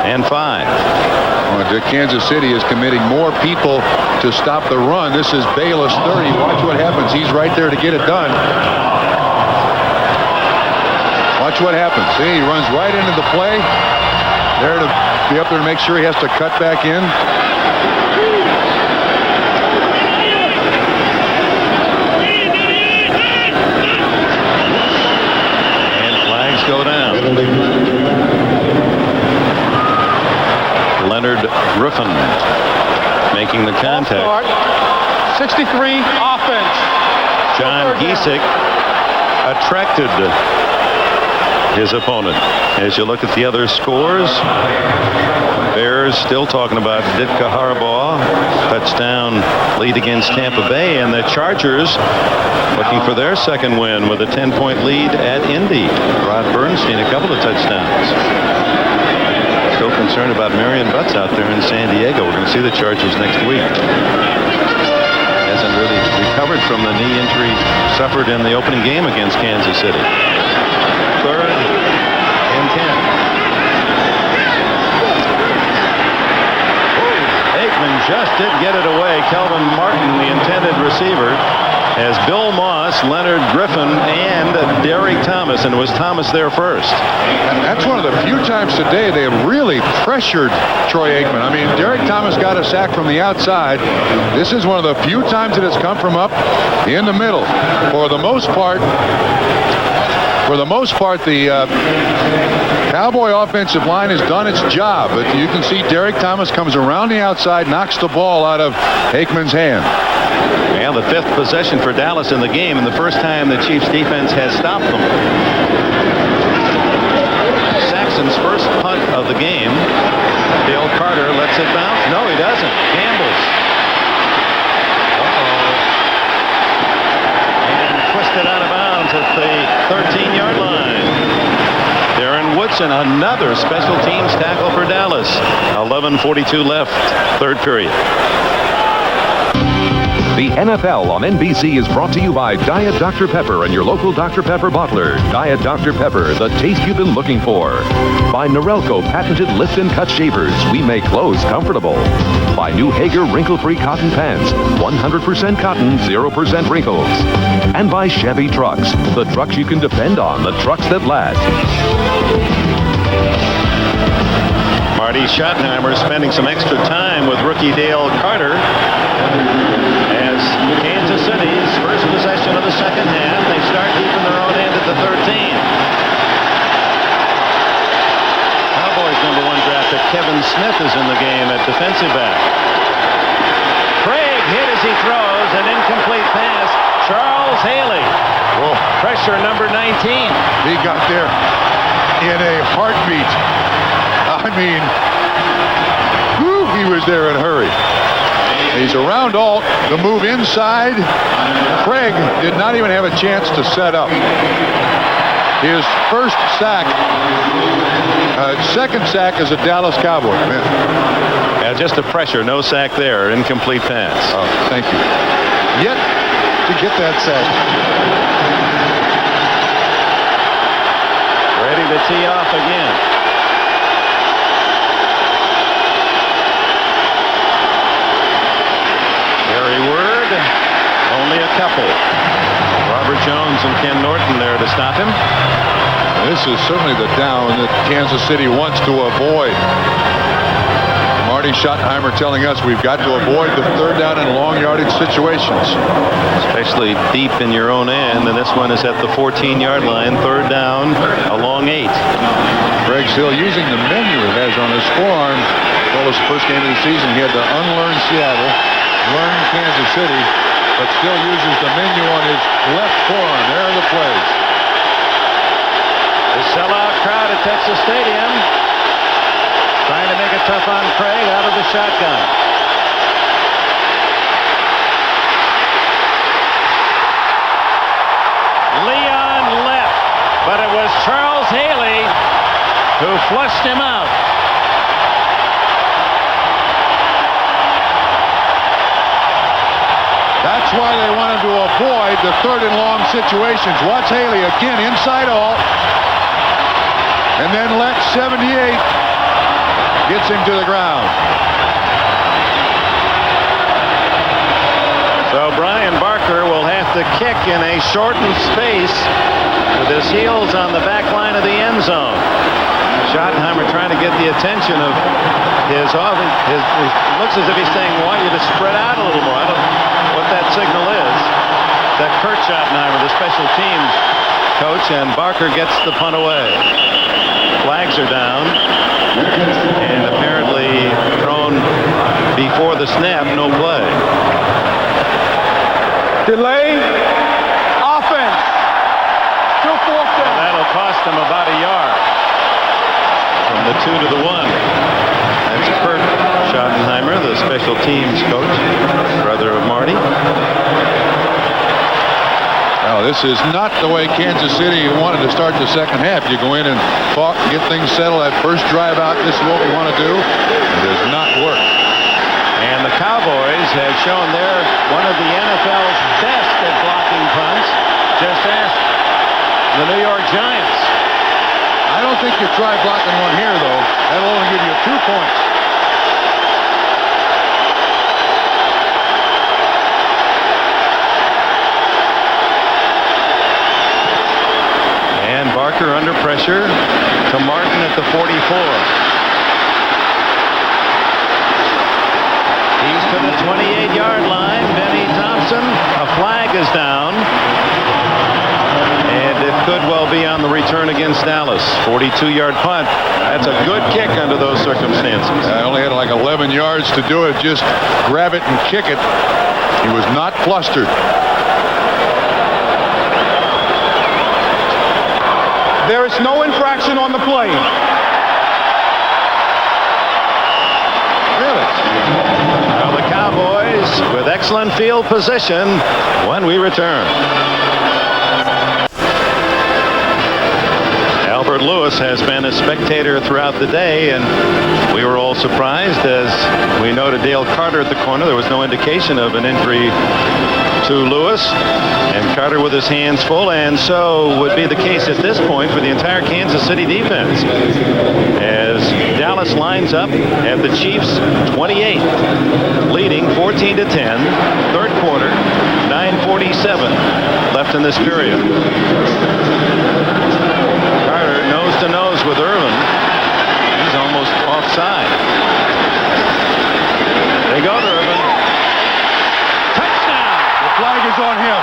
and 5. Well, Kansas City is committing more people to stop the run. This is Bayless 30. Watch what happens. He's right there to get it done. Watch what happens. See, he runs right into the play. There to be up there to make sure he has to cut back in. Go down. Leonard Griffin making the contact. 63 offense. John Giesick attracted his opponent. As you look at the other scores, Bears still talking about Ditka Harbaugh touchdown lead against Tampa Bay, and the Chargers looking for their second win with a 10-point lead at Indy. Rod Bernstein a couple of touchdowns. Still concerned about Marion Butts out there in San Diego. We're going to see the Chargers next week. Hasn't really recovered from the knee injury suffered in the opening game against Kansas City. 3rd and 10. Aikman just did get it away. Kelvin Martin, the intended receiver, as Bill Moss, Leonard Griffin, and Derek Thomas, and it was Thomas there first. And that's one of the few times today they have really pressured Troy Aikman. I mean, Derek Thomas got a sack from the outside. This is one of the few times that it's come from up in the middle. For the most part, the Cowboy offensive line has done its job, but you can see Derek Thomas comes around the outside, knocks the ball out of Aikman's hand. And the 5th possession for Dallas in the game, and the first time the Chiefs defense has stopped them. Saxon's first punt of the game. Dale Carter lets it bounce. No, he doesn't. Campbell's. And twisted out of bounds at the 13-yard line. Darren Woodson, another special teams tackle for Dallas. 11:42 left, 3rd period. The NFL on NBC is brought to you by Diet Dr. Pepper and your local Dr. Pepper bottler. Diet Dr. Pepper, the taste you've been looking for. By Norelco patented lift and cut shavers, we make clothes comfortable. By New Hager wrinkle-free cotton pants, 100% cotton, 0% wrinkles. And by Chevy Trucks, the trucks you can depend on, the trucks that last. Marty Schottenheimer spending some extra time with rookie Dale Carter. As Kansas City's first possession of the second half, they start deep in their own end at the 13. Cowboys #1 draft pick Kevin Smith is in the game at defensive back. Craig hit as he throws, an incomplete pass. Charles Haley. Whoa. Pressure number 19. He got there in a heartbeat. I mean, he was there in a hurry. He's around Alt. The move inside. Craig did not even have a chance to set up. His first sack, second sack as a Dallas Cowboy. Man. Yeah, just a pressure, no sack there, incomplete pass. Oh, thank you. Yet to get that sack. Ready to tee off again. Word, only a couple. Robert Jones and Ken Norton there to stop him. This is certainly the down that Kansas City wants to avoid. Marty Schottenheimer telling us we've got to avoid the 3rd down and long yardage situations. Especially deep in your own end, and this one is at the 14-yard line, 3rd down, a long 8. Greg Hill using the menu he has on his forearm. Well, it's the first game of the season. He had to unlearn Seattle, learn Kansas City, but still uses the menu on his left forearm. There are the plays. The sellout crowd at Texas Stadium trying to make it tough on Craig out of the shotgun. Leon left, but but it was Charles Haley who flushed him out. That's why they wanted to avoid the third and long situations. Watch Haley again, inside all. And then let 78 gets him to the ground. So Brian Barker will have to kick in a shortened space with his heels on the back line of the end zone. Schottenheimer trying to get the attention of his offense. It looks as if he's saying, "I want you to spread out a little more." I don't know what that signal is. That Kurt Schottenheimer, the special teams coach, and Barker gets the punt away. Flags are down, and apparently thrown before the snap, no play. Delay. Offense. Still fourth down. That'll cost them about a yard. From the 2 to the 1. That's Kurt Schottenheimer, the special teams coach, brother of Marty. Now, this is not the way Kansas City wanted to start the second half. You go in and talk, get things settled. That first drive out, this is what we want to do. It does not work. And the Cowboys have shown they're one of the NFL's best at blocking punts. Just ask the New York Giants. I don't think you try blocking one here, though. That'll only give you 2 points. And Barker under pressure to Martin at the 44. He's to the 28-yard line. Benny Thompson, a flag is down. And it could well be on the return against Dallas. 42-yard punt. That's a good kick under those circumstances. I only had like 11 yards to do it. Just grab it and kick it. He was not flustered. There is no infraction on the play. Really? Now the Cowboys with excellent field position when we return. Albert Lewis has been a spectator throughout the day, and we were all surprised as we noted Dale Carter at the corner. There was no indication of an injury to Lewis, and Carter with his hands full, and so would be the case at this point for the entire Kansas City defense as Dallas lines up at the Chiefs 28, leading 14-10, third quarter, 9:47 left in this period. Carter nose to nose with Irvin. He's almost offside. They go to Irvin. Touchdown! The flag is on him.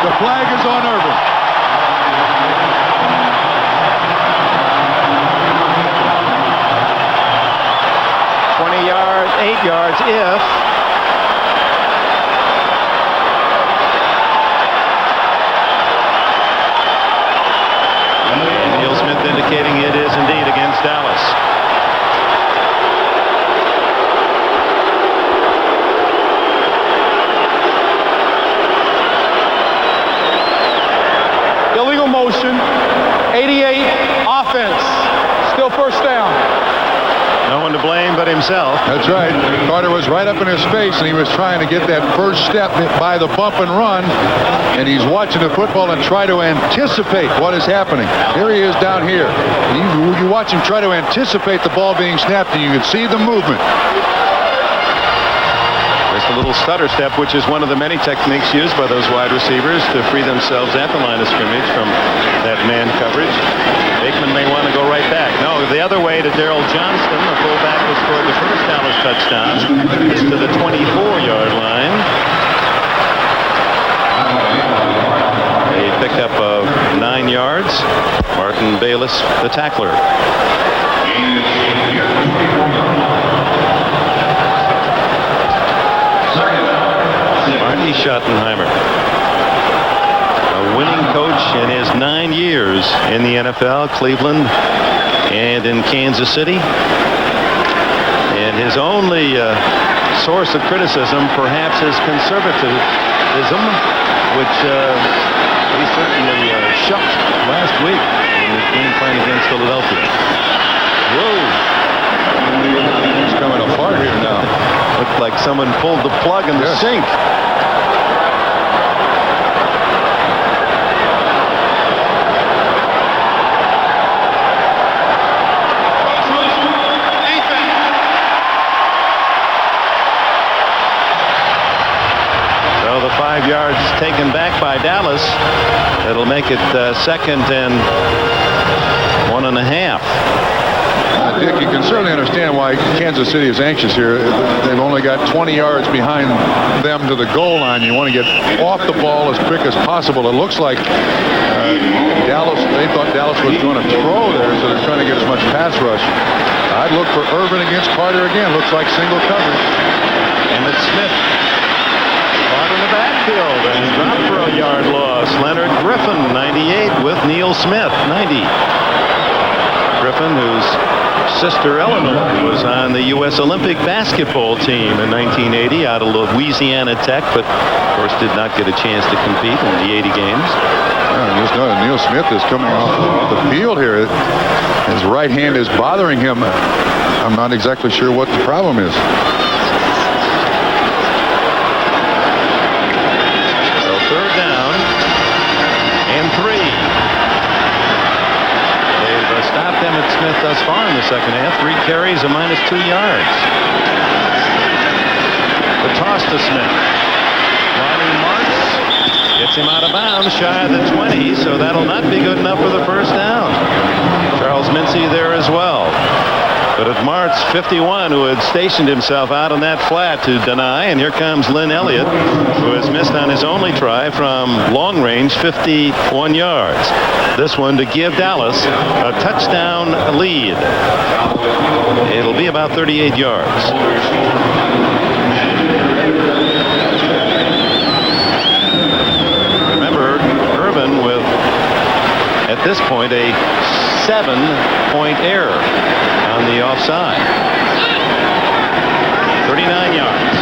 The flag is on Irvin. yards, 8 yards if. And Neil Smith indicating it is indeed against Dallas. Illegal motion, 88, offense, still first down. No one to blame but himself. That's right. Carter was right up in his face, and he was trying to get that first step by the bump and run, and he's watching the football and try to anticipate what is happening. Here he is down here. You watch him try to anticipate the ball being snapped, and you can see the movement. Just a little stutter step, which is one of the many techniques used by those wide receivers to free themselves at the line of scrimmage from that man coverage. Aikman may want to go right back. No, the other way to Darrell Johnston, the fullback who scored the first Dallas touchdown, is to the 24-yard line. A pickup of 9 yards. Martin Bayless, the tackler. Marty Schottenheimer, a winning coach in his 9 years in the NFL, Cleveland and in Kansas City. And his only source of criticism perhaps is conservatism, which he certainly shucked last week in the game plan against Philadelphia. Whoa. It's coming apart here now. Looked like someone pulled the plug in the sink. So the 5 yards taken back by Dallas. It'll make it 2nd and 1.5. Dick, you can certainly understand why Kansas City is anxious here. They've only got 20 yards behind them to the goal line. You want to get off the ball as quick as possible. It looks like they thought Dallas was going to throw there, so they're trying to get as much pass rush. I'd look for Irvin against Carter again. Looks like single coverage. Emmett Smith caught in the backfield and dropped for a yard loss. Leonard Griffin, 98, with Neil Smith, 90. Griffin, whose sister Eleanor was on the U.S. Olympic basketball team in 1980 out of Louisiana Tech, but of course did not get a chance to compete in the 80 games. Neil Smith is coming off the field here. His right hand is bothering him. I'm not exactly sure what the problem is. So 3rd down and 3. Stopped Emmett Smith thus far in the second half. 3 carries, a -2 yards. The toss to Smith. Lonnie Marks gets him out of bounds, shy of the 20, so that'll not be good enough for the 1st down. Charles Mincy there as well. But it's Martz, 51, who had stationed himself out on that flat to deny. And here comes Lynn Elliott, who has missed on his only try from long range, 51 yards. This one to give Dallas a touchdown lead. It'll be about 38 yards. Remember, Irvin with, at this point, a 7-point error on the offside. 39 yards.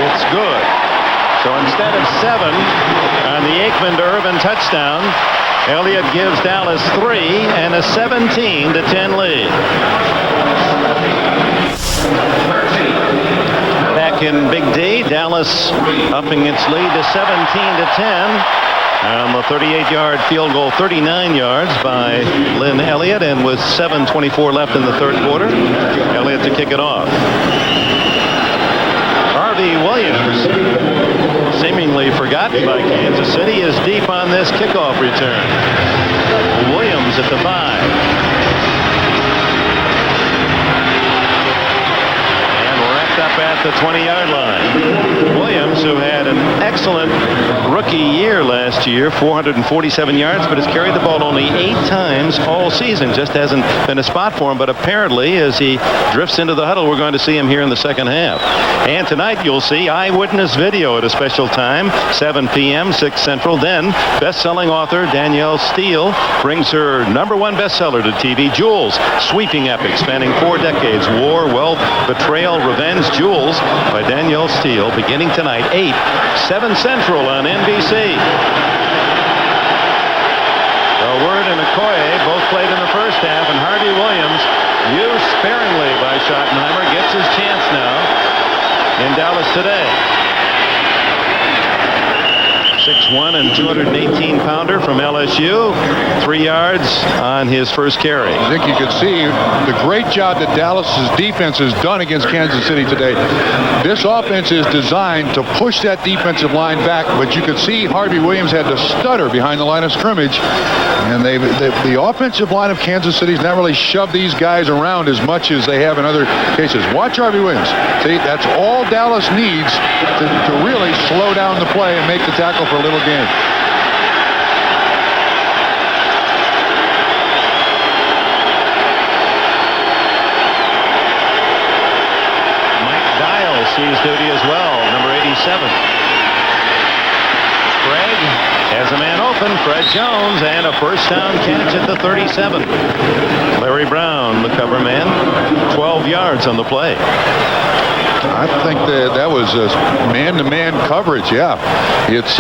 It's good. So instead of 7 on the Aikman to Irvin touchdown, Elliott gives Dallas 3 and a 17-10 lead. Back in Big D, Dallas upping its lead to 17-10. On the 38-yard field goal, 39 yards by Lynn Elliott, and with 7:24 left in the 3rd quarter, Elliott to kick it off. Harvey Williams, seemingly forgotten by Kansas City, is deep on this kickoff return. Williams at the 5. Up at the 20-yard line. Williams, who had an excellent rookie year last year, 447 yards, but has carried the ball only 8 times all season. Just hasn't been a spot for him, but apparently as he drifts into the huddle, we're going to see him here in the second half. And tonight you'll see eyewitness video at a special time, 7 p.m., 6 Central. Then best-selling author Danielle Steele brings her #1 bestseller to TV, Jules, sweeping epic spanning 4 decades, war, wealth, betrayal, revenge, Jules by Danielle Steele, beginning tonight, 8, 7 Central on NBC. So Word and Okoye both played in the first half, and Harvey Williams, used sparingly by Schottenheimer, gets his chance now in Dallas today. 6'1" and 218-pounder from LSU. 3 yards on his first carry. I think you could see the great job that Dallas's defense has done against Kansas City today. This offense is designed to push that defensive line back, but you could see Harvey Williams had to stutter behind the line of scrimmage. And the offensive line of Kansas City's not really shoved these guys around as much as they have in other cases. Watch Harvey Williams. See, that's all Dallas needs to really slow down the play and make the tackle for a little gain. Mike Dial sees duty as well, number 87. Craig has a man open, Fred Jones, and a first down catch at the 37. Larry Brown, the cover man, 12 yards on the play. I think that was man-to-man coverage. Yeah, it's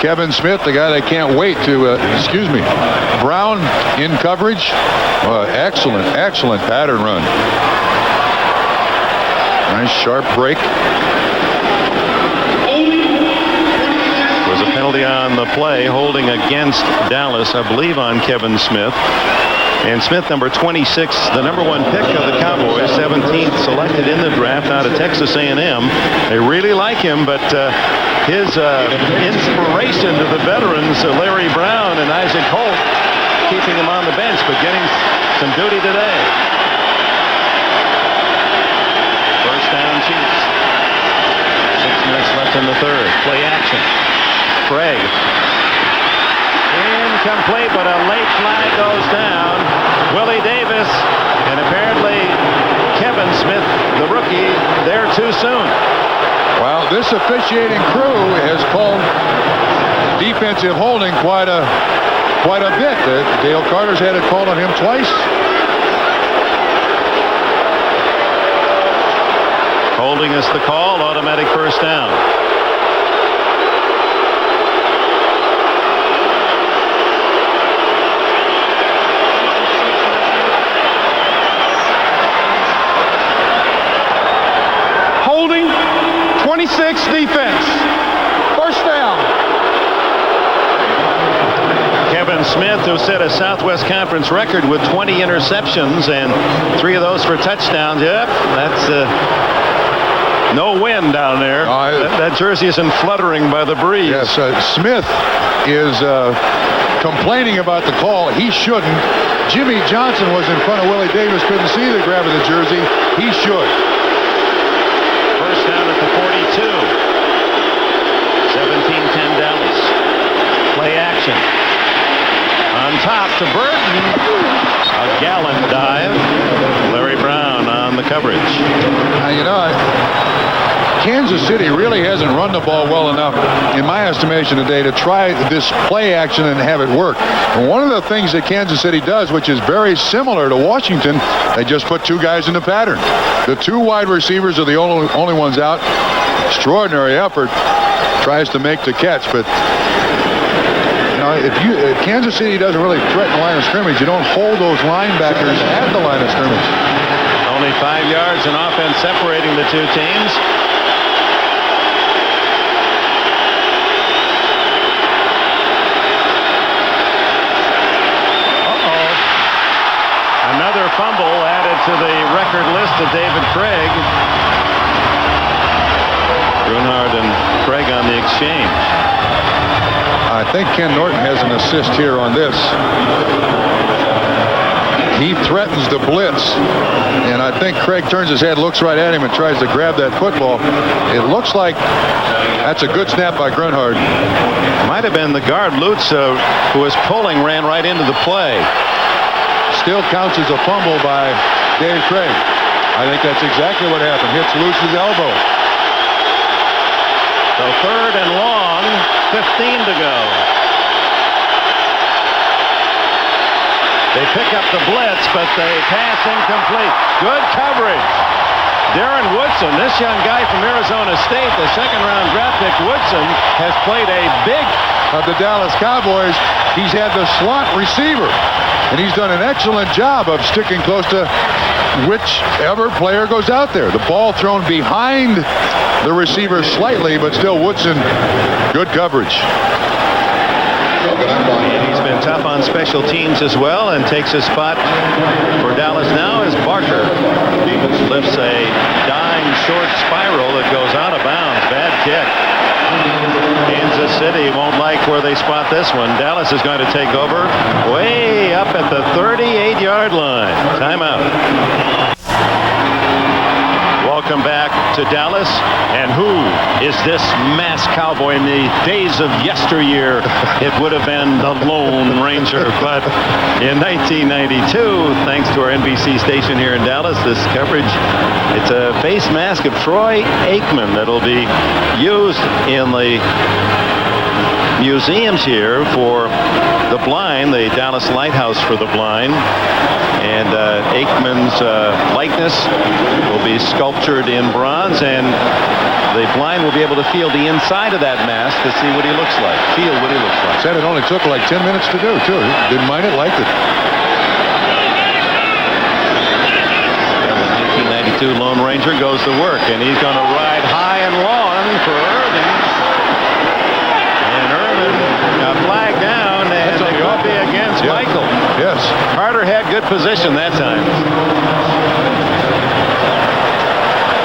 Kevin Smith, the guy they can't wait to, Brown in coverage. Excellent pattern run. Nice sharp break. Was a penalty on the play, holding against Dallas, I believe, on Kevin Smith. And Smith, number 26, the number 1 pick of the Cowboys, 17th selected in the draft out of Texas A&M. They really like him, but his inspiration to the veterans, Larry Brown and Isaac Holt, keeping him on the bench, but getting some duty today. First down, Chiefs. 6 minutes left in the third. Play action. Craig. Incomplete, but a late flag goes down. Willie Davis, and apparently Kevin Smith, the rookie, there too soon. Well, this officiating crew has called defensive holding quite a bit. Dale Carter's had it called on him twice. Holding is the call, automatic first down. Holding, 26 defense. First down. Kevin Smith, who set a Southwest Conference record with 20 interceptions and 3 of those for touchdowns. Yep, that's no wind down there. That jersey isn't fluttering by the breeze. Yes, Smith is complaining about the call. He shouldn't. Jimmy Johnson was in front of Willie Davis, couldn't see the grab of the jersey. He should. First down at the 42. 17-10 Dallas. Play action. On top to Burton. A gallant dive. Larry Brown on the coverage. Kansas City really hasn't run the ball well enough, in my estimation today, to try this play action and have it work. And one of the things that Kansas City does, which is very similar to Washington, they just put 2 guys in the pattern. The 2 wide receivers are the only ones out. Extraordinary effort. Tries to make the catch, but if Kansas City doesn't really threaten the line of scrimmage, you don't hold those linebackers at the line of scrimmage. Only 5 yards in offense separating the 2 teams. Another fumble added to the record list of David Craig. Grunhard and Craig on the exchange. I think Ken Norton has an assist here on this. He threatens the blitz, and I think Craig turns his head, looks right at him, and tries to grab that football. It looks like that's a good snap by Grunhard. Might have been the guard, Lutz, who was pulling, ran right into the play. Still counts as a fumble by Dave Craig. I think that's exactly what happened. Hits Lutz's elbow. So third and long, 15 to go. They pick up the blitz, but they pass incomplete. Good coverage. Darren Woodson, this young guy from Arizona State, the 2nd-round draft pick, Woodson, has played a big of the Dallas Cowboys. He's had the slot receiver, and he's done an excellent job of sticking close to whichever player goes out there. The ball thrown behind the receiver slightly, but still Woodson, good coverage. He's been tough on special teams as well, and takes his spot for Dallas now as Barker lifts a dying short spiral that goes out of bounds. Bad kick. Kansas City won't like where they spot this one. Dallas is going to take over way up at the 38-yard line. Timeout. Welcome back to Dallas. And who is this masked cowboy? In the days of yesteryear, it would have been the Lone Ranger. But in 1992, thanks to our NBC station here in Dallas, this coverage, it's a face mask of Troy Aikman that'll be used in the museums here for the blind, the Dallas Lighthouse for the blind. And Aikman's likeness will be sculptured in bronze, and the blind will be able to feel the inside of that mask to see what he looks like, feel what he looks like. Said it only took like 10 minutes to do, too. Didn't mind it, liked it. The 1992 Lone Ranger goes to work, and he's going to ride high and long for Irvin. And Irvin got flagged down, and it will be against Michael. Yes. Carter had good position that time.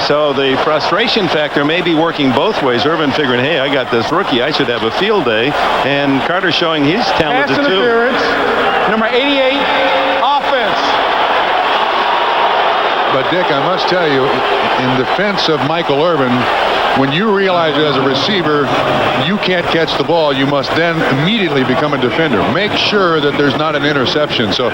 So the frustration factor may be working both ways. Irvin figuring, hey, I got this rookie, I should have a field day. And Carter showing he's talented Pass too. interference, number 88, offense. But, Dick, I must tell you, in defense of Michael Irvin, when you realize as a receiver you can't catch the ball, you must then immediately become a defender. Make sure that there's not an interception. So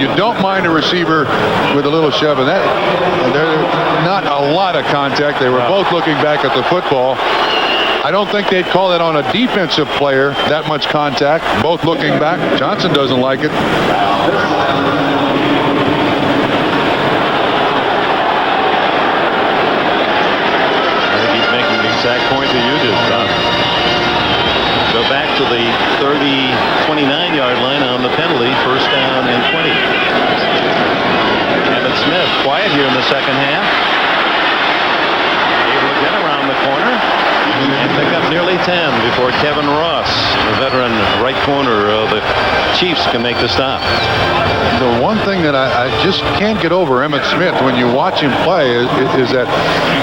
you don't mind a receiver with a little shove. And there's not a lot of contact. They were both looking back at the football. I don't think they'd call that on a defensive player, that much contact. Both looking back. Johnson doesn't like it. Exact point that you just done. Go back to the 29-yard line on the penalty, first down and 20. Emmett Smith quiet here in the second half. Able to get around the corner and pick up nearly 10 before Kevin Ross, the veteran right corner of the Chiefs, can make the stop. The one thing that I just can't get over Emmett Smith when you watch him play is that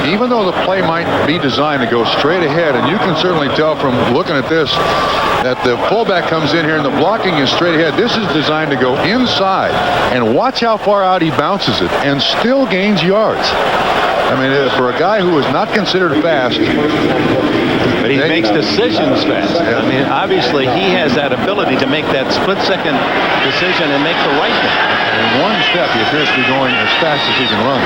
even though the play might be designed to go straight ahead, and you can certainly tell from looking at this that the fullback comes in here and the blocking is straight ahead. This is designed to go inside, and watch how far out he bounces it and still gains yards. I mean, for a guy who is not considered fast. But he makes decisions fast. I mean, obviously, he has that ability to make that split-second decision and make the right thing. In one step, he appears to be going as fast as he can run.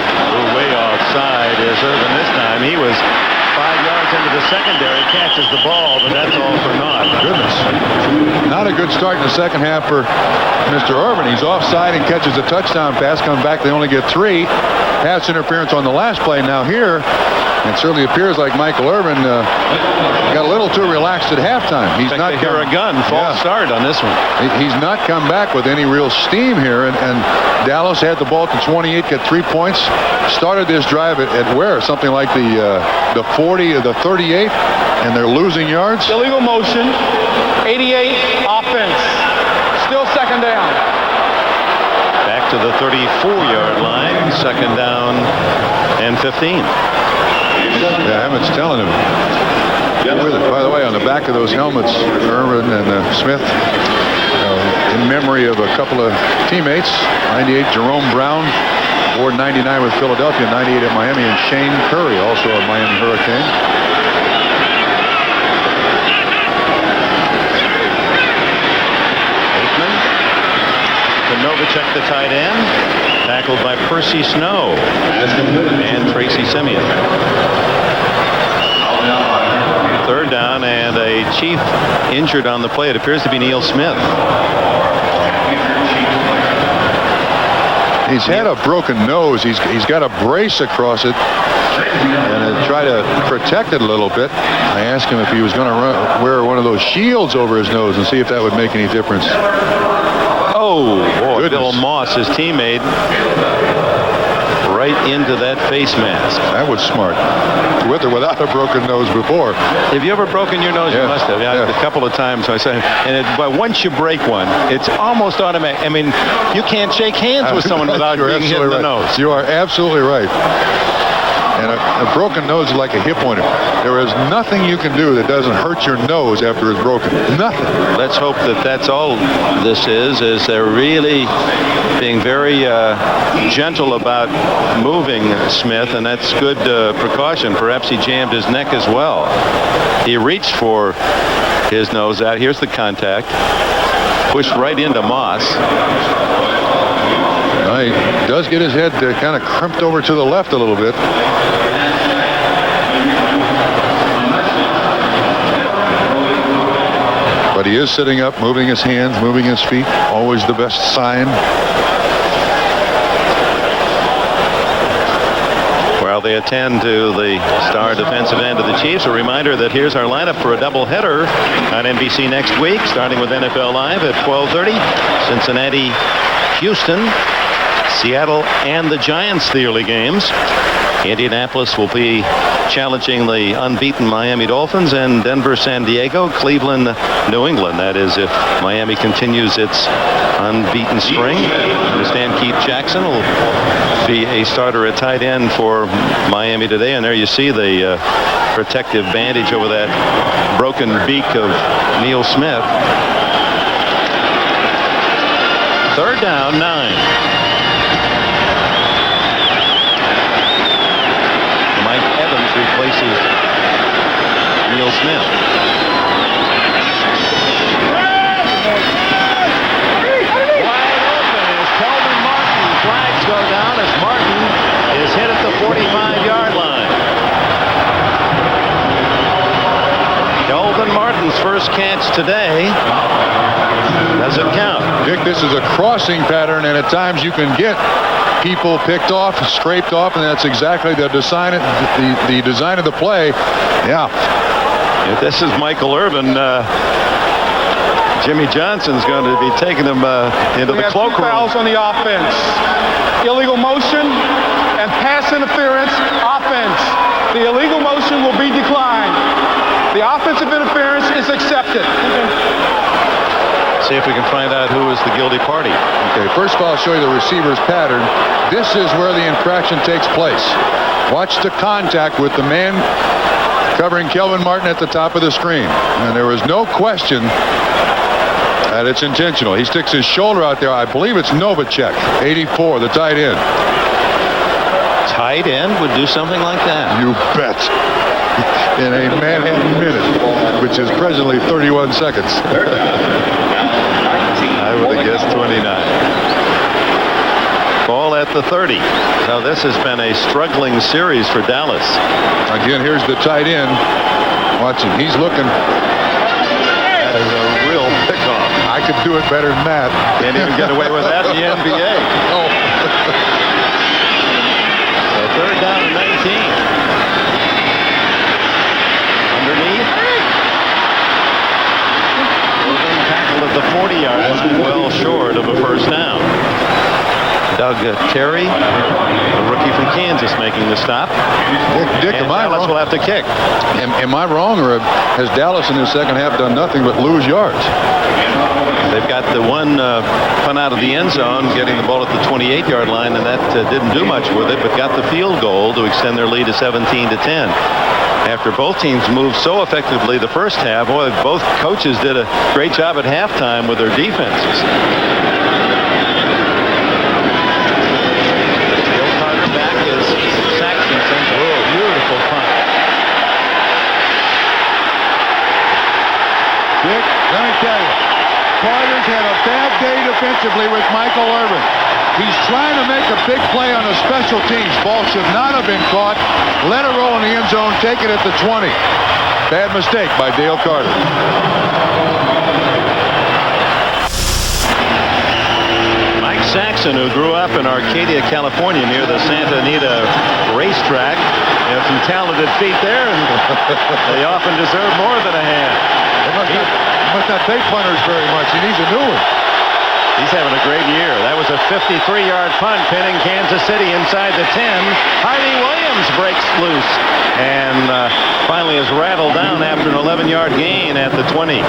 Way offside is Irvin this time. He was 5 yards into the secondary, catches the ball, but that's all for naught. Goodness. Not a good start in the second half for Mr. Irvin. He's offside and catches a touchdown pass. Come back, they only get 3. Pass interference on the last play. Now here, it certainly appears like Michael Irvin got a little too relaxed at halftime. He's not to hear a gun, false start on this one. He's not come back with any real steam here, and Dallas had the ball at the 28, got 3 points. Started this drive at where? Something like the 40 or the 38, and they're losing yards. Illegal motion, 88, offense. Still second down. Back to the 34-yard line, second down and 15. Yeah, Emmett's telling him. Get with it. By the way, on the back of those helmets, Irvin and Smith, in memory of a couple of teammates, 98 Jerome Brown, wore 99 with Philadelphia, 98 at Miami, and Shane Curry, also a Miami Hurricane. Aikman to Novacek, the tight end, tackled by Percy Snow and Tracy Simeon. Third down, and a Chief injured on the play. It appears to be Neil Smith. He's had a broken nose. He's got a brace across it, and to try to protect it a little bit, I asked him if he was going to wear one of those shields over his nose and see if that would make any difference. Oh, boy, Goodness. Bill Moss, his teammate, right into that face mask. That was smart. With or without a broken nose before. Have you ever broken your nose? Yeah. You must have. Yeah. A couple of times. I said, but once you break one, it's almost automatic. I mean, you can't shake hands with someone without You're being hit in the absolutely right. nose. You are absolutely right. And a broken nose is like a hip pointer. There is nothing you can do that doesn't hurt your nose after it's broken. Nothing. Let's hope that that's all this is they're really being very gentle about moving Smith, and that's good precaution. Perhaps he jammed his neck as well. He reached for his nose out. Here's the contact. Pushed right into Moss. He does get his head kind of crimped over to the left a little bit. But he is sitting up, moving his hands, moving his feet. Always the best sign. While they attend to the star defensive end of the Chiefs, a reminder that here's our lineup for a doubleheader on NBC next week, starting with NFL Live at 12:30. Cincinnati, Houston, Seattle, and the Giants, the early games. Indianapolis will be challenging the unbeaten Miami Dolphins, and Denver, San Diego, Cleveland, New England. That is, if Miami continues its unbeaten string. I understand Keith Jackson will be a starter at tight end for Miami today, and there you see the protective bandage over that broken beak of Neil Smith. Third down, 9. Mike Evans replaces Neil Smith. Wide open is Kelvin Martin. Flags go down as Martin is hit at the 45-yard line. Kelvin Martin's first catch today. Does it count? Dick, this is a crossing pattern, and at times you can get people picked off, scraped off, and that's exactly the design of the play. Yeah. If this is Michael Irvin, Jimmy Johnson's going to be taking him into the cloakroom. We have 2 fouls on the offense. Illegal motion and pass interference offense. The illegal motion will be declined. The offensive interference is accepted. See if we can find out who is the guilty party. Okay, first of all, I'll show you the receiver's pattern. This is where the infraction takes place. Watch the contact with the man covering Kelvin Martin at the top of the screen. And there was no question that it's intentional. He sticks his shoulder out there. I believe it's Novacek, 84, the tight end. Tight end would do something like that. You bet. In a Manhattan minute, which is presently 31 seconds. I would have guessed 29. Ball at the 30. Now this has been a struggling series for Dallas. Again, here's the tight end. Watch him. He's looking. That is a real pickoff. I could do it better than that. Can't even get away with that in the NBA. Oh. So third down and 19. Underneath. Irvin tackled at the 40-yard line, well short of a first down. Doug Terry, a rookie from Kansas, making the stop. Dick, and am I Dallas wrong? will have to kick. Am I wrong, or has Dallas in the second half done nothing but lose yards? They've got the one punt out of the end zone, getting the ball at the 28-yard line, and that didn't do much with it, but got the field goal to extend their lead to 17-10. After both teams moved so effectively the first half, boy, both coaches did a great job at halftime with their defenses. Dale Carter back is Saxon sends a beautiful punt. Dick, let me tell you, Carter's had a bad day defensively with Michael Irvin. He's trying to make a big play on the special teams. Ball should not have been caught. Let it roll in the end zone. Take it at the 20. Bad mistake by Dale Carter. Mike Saxon, who grew up in Arcadia, California, near the Santa Anita racetrack, has some talented feet there, and they often deserve more than a hand. He must not take punters very much. He needs a new one. He's having a great year. That was a 53-yard punt pinning Kansas City inside the 10. Harvey Williams breaks loose and finally is rattled down after an 11-yard gain at the 20.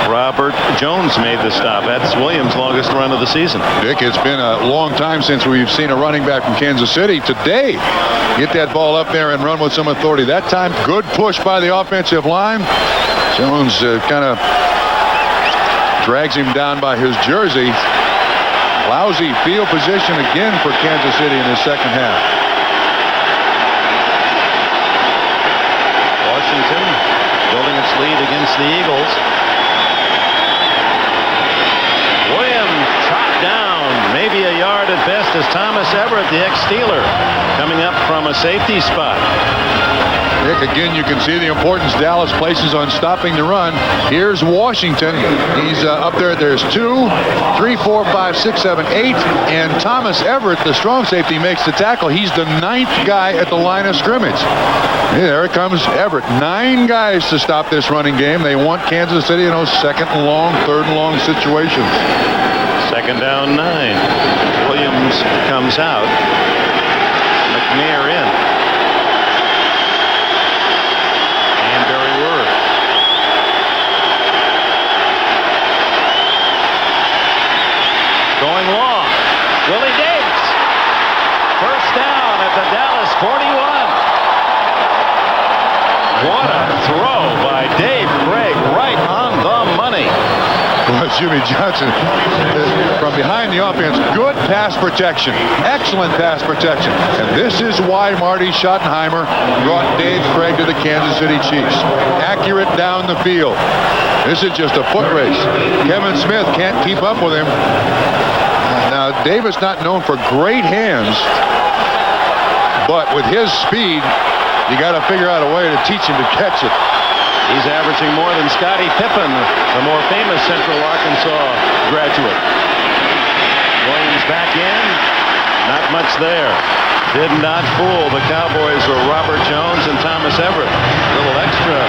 Robert Jones made the stop. That's Williams' longest run of the season. Dick, it's been a long time since we've seen a running back from Kansas City. Today, get that ball up there and run with some authority. That time, good push by the offensive line. Jones kind of drags him down by his jersey. Lousy field position again for Kansas City in the second half. Washington building its lead against the Eagles. Williams chopped down, maybe a yard at best, as Thomas Everett, the ex-Steeler, coming up from a safety spot. Nick, again, you can see the importance Dallas places on stopping the run. Here's Washington. He's up there. There's 2, 3, 4, 5, 6, 7, 8. And Thomas Everett, the strong safety, makes the tackle. He's the 9th guy at the line of scrimmage. There it comes Everett. 9 guys to stop this running game. They want Kansas City in those 2nd and long, 3rd and long situations. 2nd down 9. Williams comes out. McNair in. Going long. Willie Davis. First down at the Dallas 41. What a throw by Dave Craig, right on the money. Well, Jimmy Johnson, from behind the offense, good pass protection. Excellent pass protection. And this is why Marty Schottenheimer brought Dave Craig to the Kansas City Chiefs. Accurate down the field. This is just a foot race. Kevin Smith can't keep up with him. Now, Davis not known for great hands, but with his speed, you got to figure out a way to teach him to catch it. He's averaging more than Scottie Pippen, the more famous Central Arkansas graduate. Williams back in. Not much there. Did not fool the Cowboys or Robert Jones and Thomas Everett. A little extra.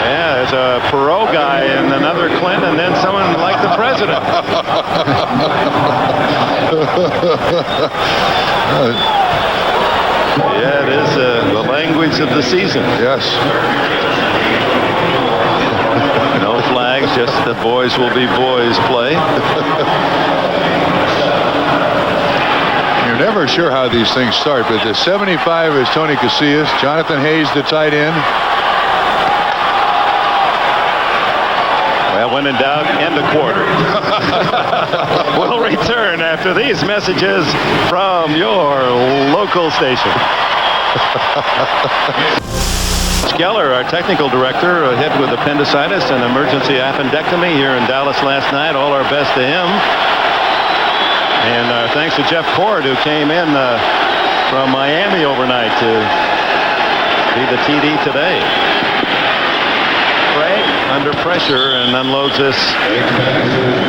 Yeah, there's a Perot guy and another Clint and then someone like the president. Yeah, it is the language of the season. Yes. No flags, just the boys will be boys play. You're never sure how these things start, but the 75 is Tony Casillas. Jonathan Hayes, the tight end. Well, when in doubt, end a quarter. We'll return after these messages from your local station. Skeller, our technical director, hit with appendicitis and emergency appendectomy here in Dallas last night. All our best to him. And thanks to Jeff Cord, who came in from Miami overnight to be the TD today. Craig under pressure and unloads this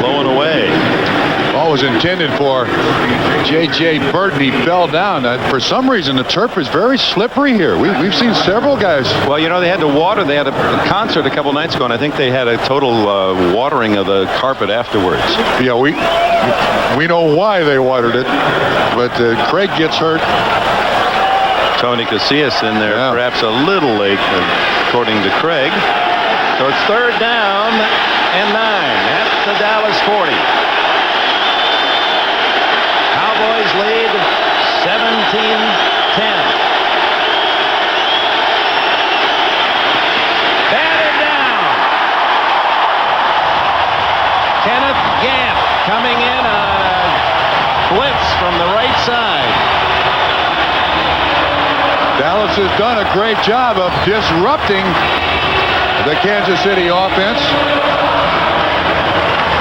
low and away. Ball was intended for J.J. Burton. He fell down. For some reason, the turf is very slippery here. We've seen several guys. Well, you know, they had to water. They had a concert a couple nights ago, and I think they had a total watering of the carpet afterwards. Yeah, we know why they watered it, but Craig gets hurt. Tony Casillas in there, perhaps a little late, according to Craig. So it's 3rd down and 9 at the Dallas 40. Cowboys lead 17-10. Batted down. Kenneth Gant coming in on a blitz from the right side. Dallas has done a great job of disrupting the Kansas City offense.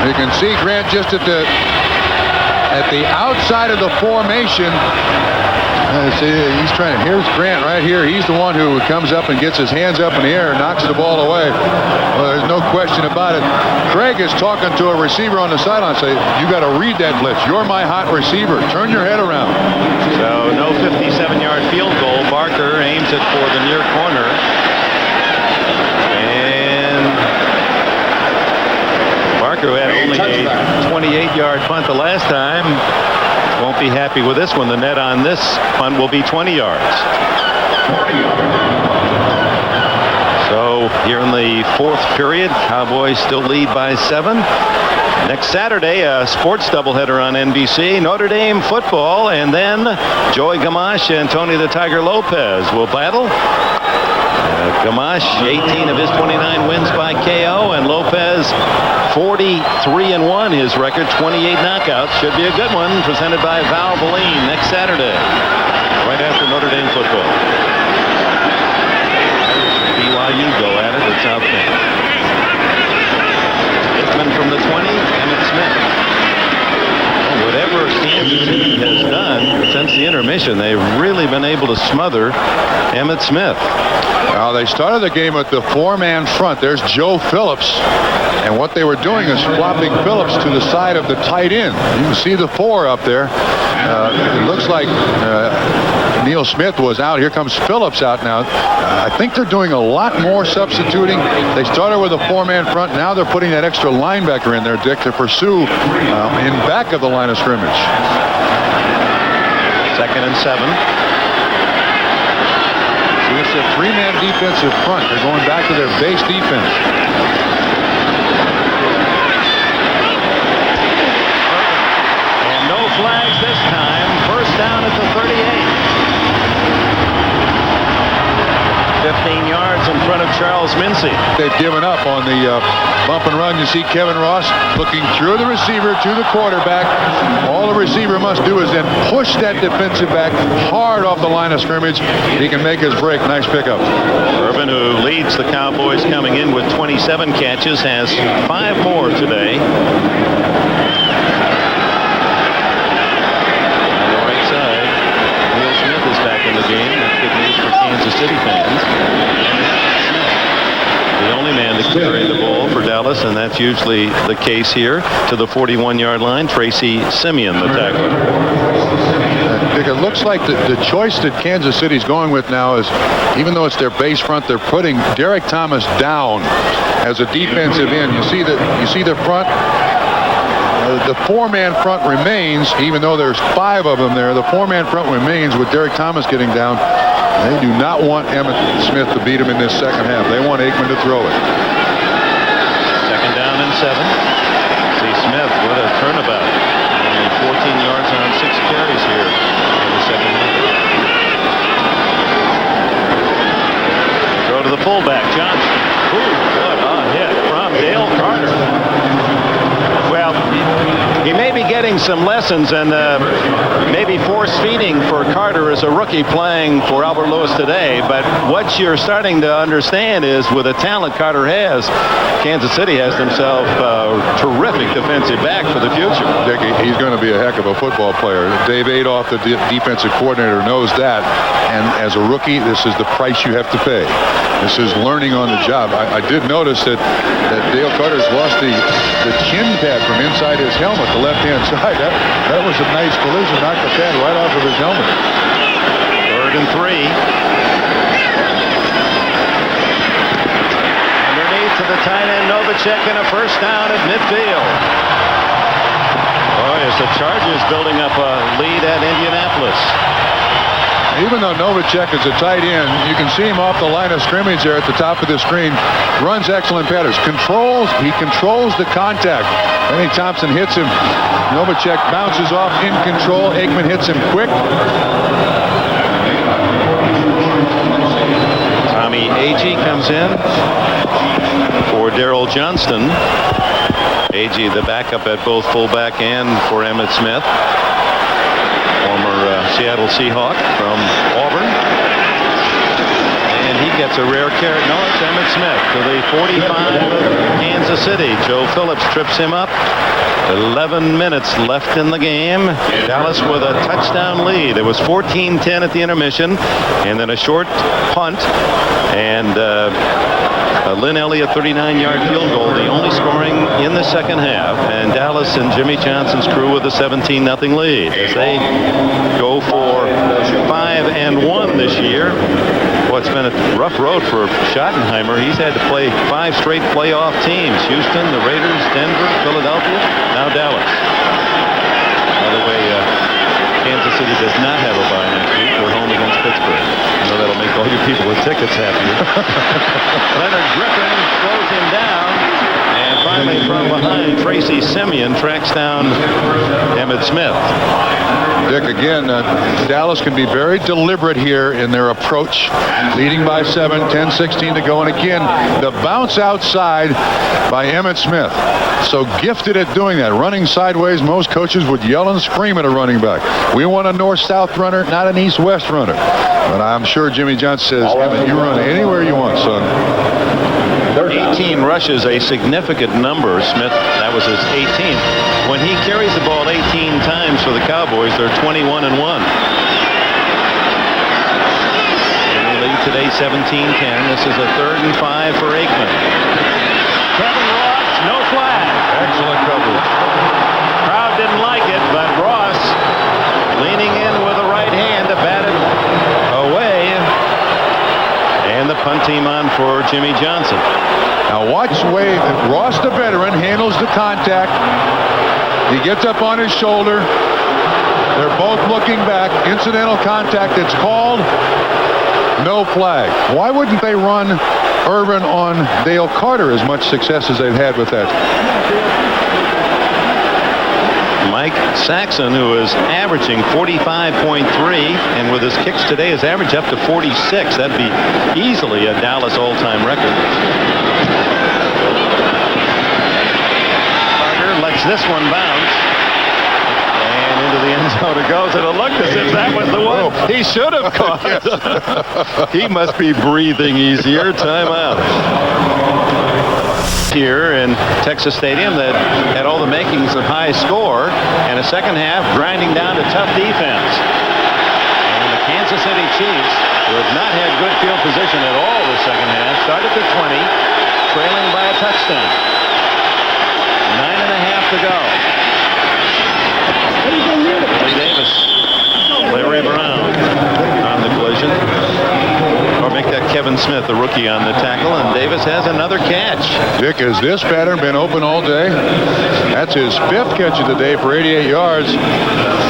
You can see Grant just at the outside of the formation. See, he's trying to. Here's Grant right here. He's the one who comes up and gets his hands up in the air and knocks the ball away. Well, there's no question about it. Craig is talking to a receiver on the sideline. Say, you got to read that blitz. You're my hot receiver. Turn your head around. So no 57-yard field goal. Barker aims it for the near corner. Barker, who had only a 28-yard punt the last time, won't be happy with this one. The net on this punt will be 20 yards. So here in the 4th period, Cowboys still lead by 7. Next Saturday, a sports doubleheader on NBC, Notre Dame football, and then Joey Gamache and Tony the Tiger Lopez will battle. Gamache, 18 of his 29 wins by KO, and Lopez, 43-1, his record, 28 knockouts. Should be a good one, presented by Valvoline next Saturday, right after Notre Dame football. BYU go at it at South Bend. Hickman from the 20, Emmett Smith. Whatever Kansas City has done since the intermission, they've really been able to smother Emmitt Smith. Now, they started the game with the 4-man front. There's Joe Phillips. And what they were doing is flopping Phillips to the side of the tight end. You can see the 4 up there. It looks like Neil Smith was out. Here comes Phillips out now. I think they're doing a lot more substituting. They started with a 4-man front. Now they're putting that extra linebacker in there, Dick, to pursue in back of the line of scrimmage. 2nd and 7. See, it's a 3-man defensive front. They're going back to their base defense. And no flags this time. First down at the 38. 15 yards in front of Charles Mincy. They've given up on the bump and run. You see Kevin Ross looking through the receiver to the quarterback. All the receiver must do is then push that defensive back hard off the line of scrimmage. He can make his break. Nice pickup. Irvin, who leads the Cowboys coming in with 27 catches, has 5 more today. On the right side, Neil Smith is back in the game. That's good news for Kansas City fans. The only man to carry the ball for Dallas, and that's usually the case here, to the 41-yard line. Tracy Simeon, the tackler. It looks like the choice that Kansas City's going with now is, even though it's their base front, they're putting Derek Thomas down as a defensive end. You see the front. The 4-man front remains, even though there's 5 of them there. The 4-man front remains with Derek Thomas getting down. They do not want Emmitt Smith to beat him in this second half. They want Aikman to throw it. 2nd down and 7. See Smith with a turnabout. Only 14 yards on 6 carries here in the second half. Throw to the fullback, Johnson. Ooh, what a hit from Dale Carter. Well, he may be getting some lessons and maybe force feeding for Carter as a rookie playing for Albert Lewis today. But what you're starting to understand is, with the talent Carter has, Kansas City has themselves a terrific defensive back for the future. He's going to be a heck of a football player. Dave Adolph, the defensive coordinator, knows that. And as a rookie, this is the price you have to pay. This is learning on the job. I did notice that Dale Carter's lost the chin pad from inside his helmet, the left-hand side. That was a nice collision, knocked the pad right off of his helmet. 3rd and 3. Underneath to the tight end, Novacek, and a first down at midfield. Boy, as the Chargers building up a lead at Indianapolis. Even though Novacek is a tight end, you can see him off the line of scrimmage there at the top of the screen. Runs excellent patterns. He controls the contact. Benny Thompson hits him. Novacek bounces off in control. Aikman hits him quick. Tommy Agee comes in for Darrell Johnston. Agee, the backup at both fullback and for Emmitt Smith. Former Seattle Seahawk from Auburn. And he gets a rare carry. No, it's Emmitt Smith to the 45 of Kansas City. Joe Phillips trips him up. 11 minutes left in the game. Dallas with a touchdown lead. It was 14-10 at the intermission, and then a short punt, and Lynn Elliott 39-yard field goal, the only scoring in the second half, and Dallas and Jimmy Johnson's crew with a 17-0 lead as they go for 5-1 this year. Well, it's been a rough road for Schottenheimer. He's had to play 5 straight playoff teams: Houston, the Raiders, Denver, Philadelphia, now Dallas. By the way, Kansas City does not have a bye next week. We're home against Pittsburgh. I know that'll make all you people with tickets happy. Leonard Griffin slows him down. And finally, from behind, Tracy Simeon tracks down Emmitt Smith. Dick, again, Dallas can be very deliberate here in their approach. Leading by 7, 10-16 to go. And again, the bounce outside by Emmitt Smith. So gifted at doing that. Running sideways, most coaches would yell and scream at a running back. We want a north-south runner, not an east-west runner. But I'm sure Jimmy Johnson says, Emmitt, you run anywhere you want, son. 18 rushes, a significant number. Smith, that was his 18th. When he carries the ball 18 times for the Cowboys, they're 21-1. Today 17-10. This is a 3rd and 5 for Aikman. Kevin Ross, no flag. Excellent coverage. Crowd didn't like it, but Ross leaning in with the right hand to bat it away. And the punt team on for Jimmy Johnson. Now watch the way that Ross, the veteran, handles the contact. He gets up on his shoulder. They're both looking back. Incidental contact, it's called. No flag. Why wouldn't they run Irvin on Dale Carter as much success as they've had with that? Mike Saxon, who is averaging 45.3, and with his kicks today is average up to 46. That'd be easily a Dallas all-time record. Carter lets this one bounce. Into the end zone it goes, and it looked as if that was the one he should have caught. He must be breathing easier. Timeout. Here in Texas Stadium that had all the makings of high score, and a second half grinding down to tough defense. And the Kansas City Chiefs, who have not had good field position at all this second half, started to 20, trailing by a touchdown. 9.5 to go. Davis, Larry Brown on the collision. Or make that Kevin Smith, the rookie, on the tackle, and Davis has another catch. Dick, has this pattern been open all day? That's his 5th catch of the day for 88 yards.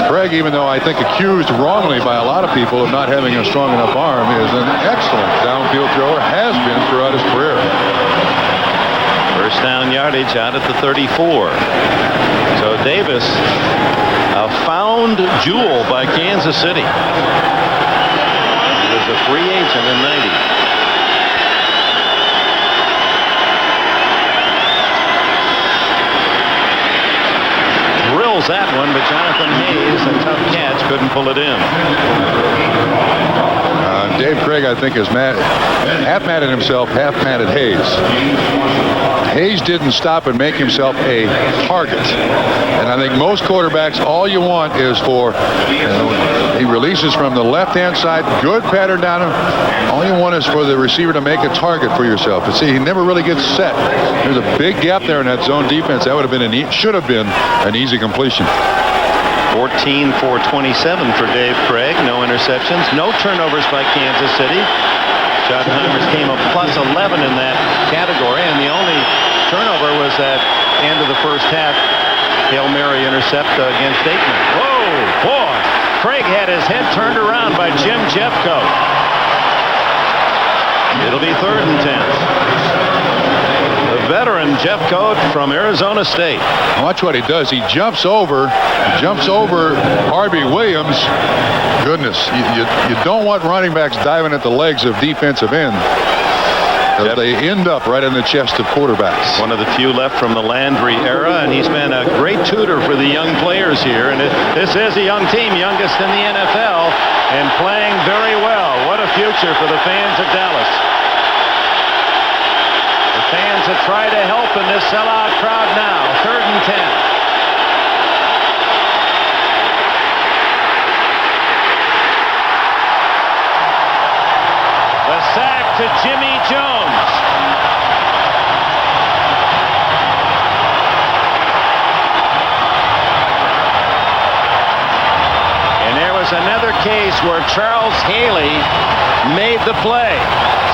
Craig, even though I think accused wrongly by a lot of people of not having a strong enough arm, is an excellent downfield thrower, has been throughout his career. First down yardage out at the 34. So Davis, a found jewel by Kansas City. He was a free agent in 90. Drills that one, but Jonathan Hayes, a tough catch, couldn't pull it in. Dave Craig, I think, is half mad at himself, half mad at Hayes. Hayes didn't stop and make himself a target. And I think most quarterbacks, all you want is for, he releases from the left-hand side, good pattern down him. All you want is for the receiver to make a target for yourself. But see, he never really gets set. There's a big gap there in that zone defense. That would have been should have been an easy completion. 14 for 27 for Dave Craig. No interceptions. No turnovers by Kansas City. Schottenheimer's came a plus 11 in that category, and the only turnover was at the end of the first half. Hail Mary intercept against Aikman. Whoa, boy. Craig had his head turned around by Jim Jeffcoat. It'll be 3rd and 10. The veteran Jeffcoat from Arizona State. Watch what he does. He jumps over Harvey Williams. Goodness, you don't want running backs diving at the legs of defensive end. They end up right in the chest of quarterbacks. One of the few left from the Landry era, and he's been a great tutor for the young players here. And this is a young team, youngest in the NFL, and playing very well. What a future for the fans of Dallas. The fans have tried to help in this sellout crowd now. 3rd and 10. The sack to Jimmy Jones. And there was another case where Charles Haley made the play.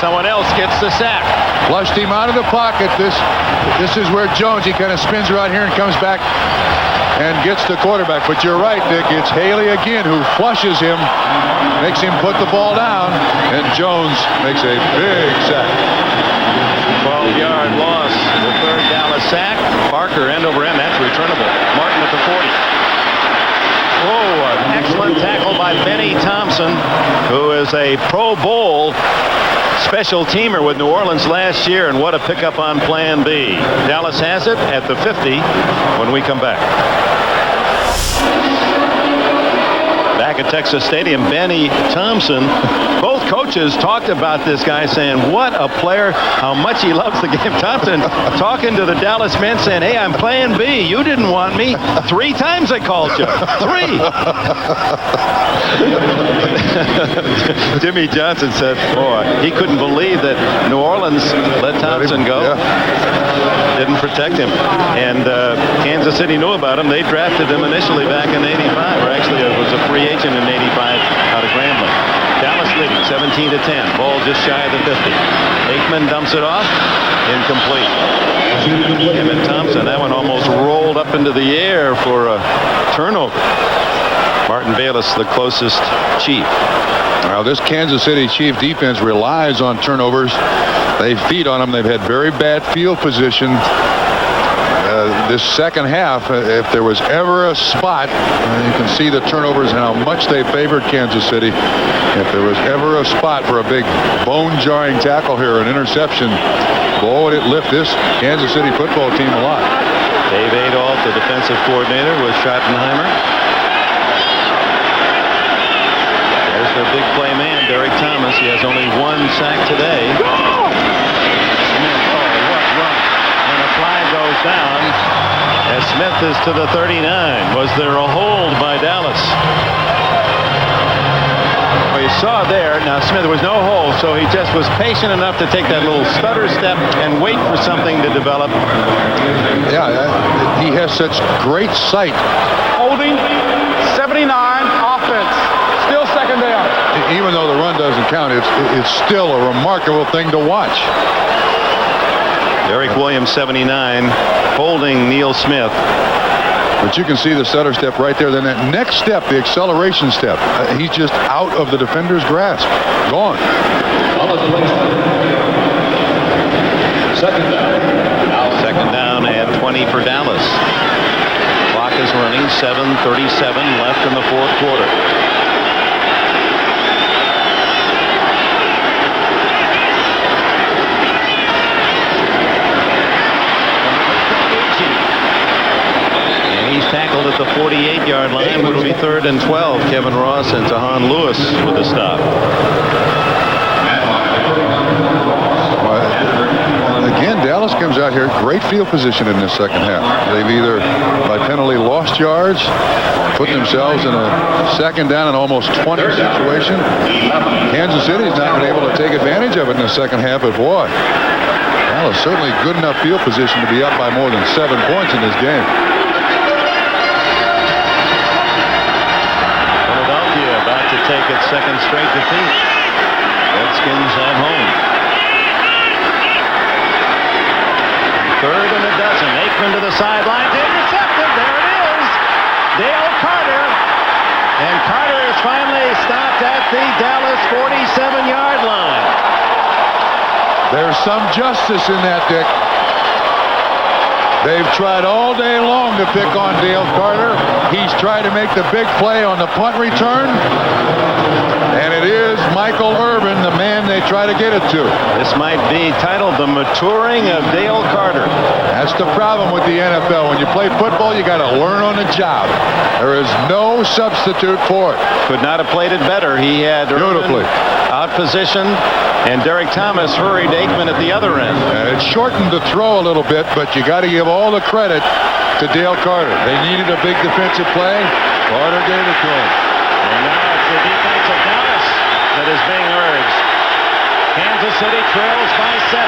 Someone else gets the sack. Flushed him out of the pocket. This is where Jones, he kind of spins right here and comes back and gets the quarterback. But you're right, Dick. It's Haley again who flushes him, makes him put the ball down, and Jones makes a big sack. 12-yard loss. The 3rd Dallas sack. Parker end over end. That's returnable. Martin at the 40. Oh, an excellent tackle by Benny Thompson, who is a Pro Bowl special teamer with New Orleans last year, and what a pickup on Plan B. Dallas has it at the 50 when we come back. Back at Texas Stadium, Benny Thompson, both coaches talked about this guy, saying what a player, how much he loves the game. Thompson talking to the Dallas men saying, hey, I'm playing B. You didn't want me. 3 times I called you. 3. Jimmy Johnson said, boy, he couldn't believe that New Orleans let Thompson go. Yeah. Didn't protect him. And Kansas City knew about him. They drafted him initially back in 85, or actually it was a free agent in 85 out of Grambling. Dallas leading 17-10. Ball just shy of the 50. Aikman dumps it off. Incomplete. Him and Thompson, that one almost rolled up into the air for a turnover. Martin Bayless, the closest Chief. Now, this Kansas City Chief defense relies on turnovers. They feed on them. They've had very bad field position. This second half, if there was ever a spot, you can see the turnovers and how much they favored Kansas City. If there was ever a spot for a big bone-jarring tackle here, an interception, boy, would it lift this Kansas City football team a lot. Dave Adolph, the defensive coordinator, with Schottenheimer. There's their big play man, Derek Thomas. He has only 1 sack today. Flag goes down as Smith is to the 39. Was there a hold by Dallas? Well, you saw there. Now Smith, there was no hold, so he just was patient enough to take that little stutter step and wait for something to develop. Yeah, he has such great sight. Holding 79 offense. Still second down. Even though the run doesn't count, it's still a remarkable thing to watch. Derek Williams, 79, holding Neil Smith. But you can see the stutter step right there. Then that next step, the acceleration step, he's just out of the defender's grasp. Gone. Second down and 20 for Dallas. Clock is running, 7:37 left in the 4th quarter. Tackled at the 48-yard line. It'll be 3rd and 12. Kevin Ross and Tahan Lewis with the stop. Again, Dallas comes out here, great field position in this second half. They've either, by penalty, lost yards, put themselves in a second down and almost 20 situation. Kansas City's not been able to take advantage of it in the second half, but boy, Dallas certainly good enough field position to be up by more than 7 points in this game. Take its 2nd straight defeat. Redskins at home. 3rd and a dozen. Aikman to the sidelines. Intercepted. There it is. Dale Carter. And Carter is finally stopped at the Dallas 47-yard line. There's some justice in that, Dick. They've tried all day long to pick on Dale Carter. He's tried to make the big play on the punt return. And it is Michael Irvin, the man they try to get it to. This might be titled The Maturing of Dale Carter. That's the problem with the NFL. When you play football, you got to learn on the job. There is no substitute for it. Could not have played it better. He had beautifully out positioned, and Derek Thomas hurried Aikman at the other end. And it shortened the throw a little bit, but you got to give all the credit to Dale Carter. They needed a big defensive play. Carter gave it to him. And now it's the defense of Dallas that is being urged. Kansas City trails by 7.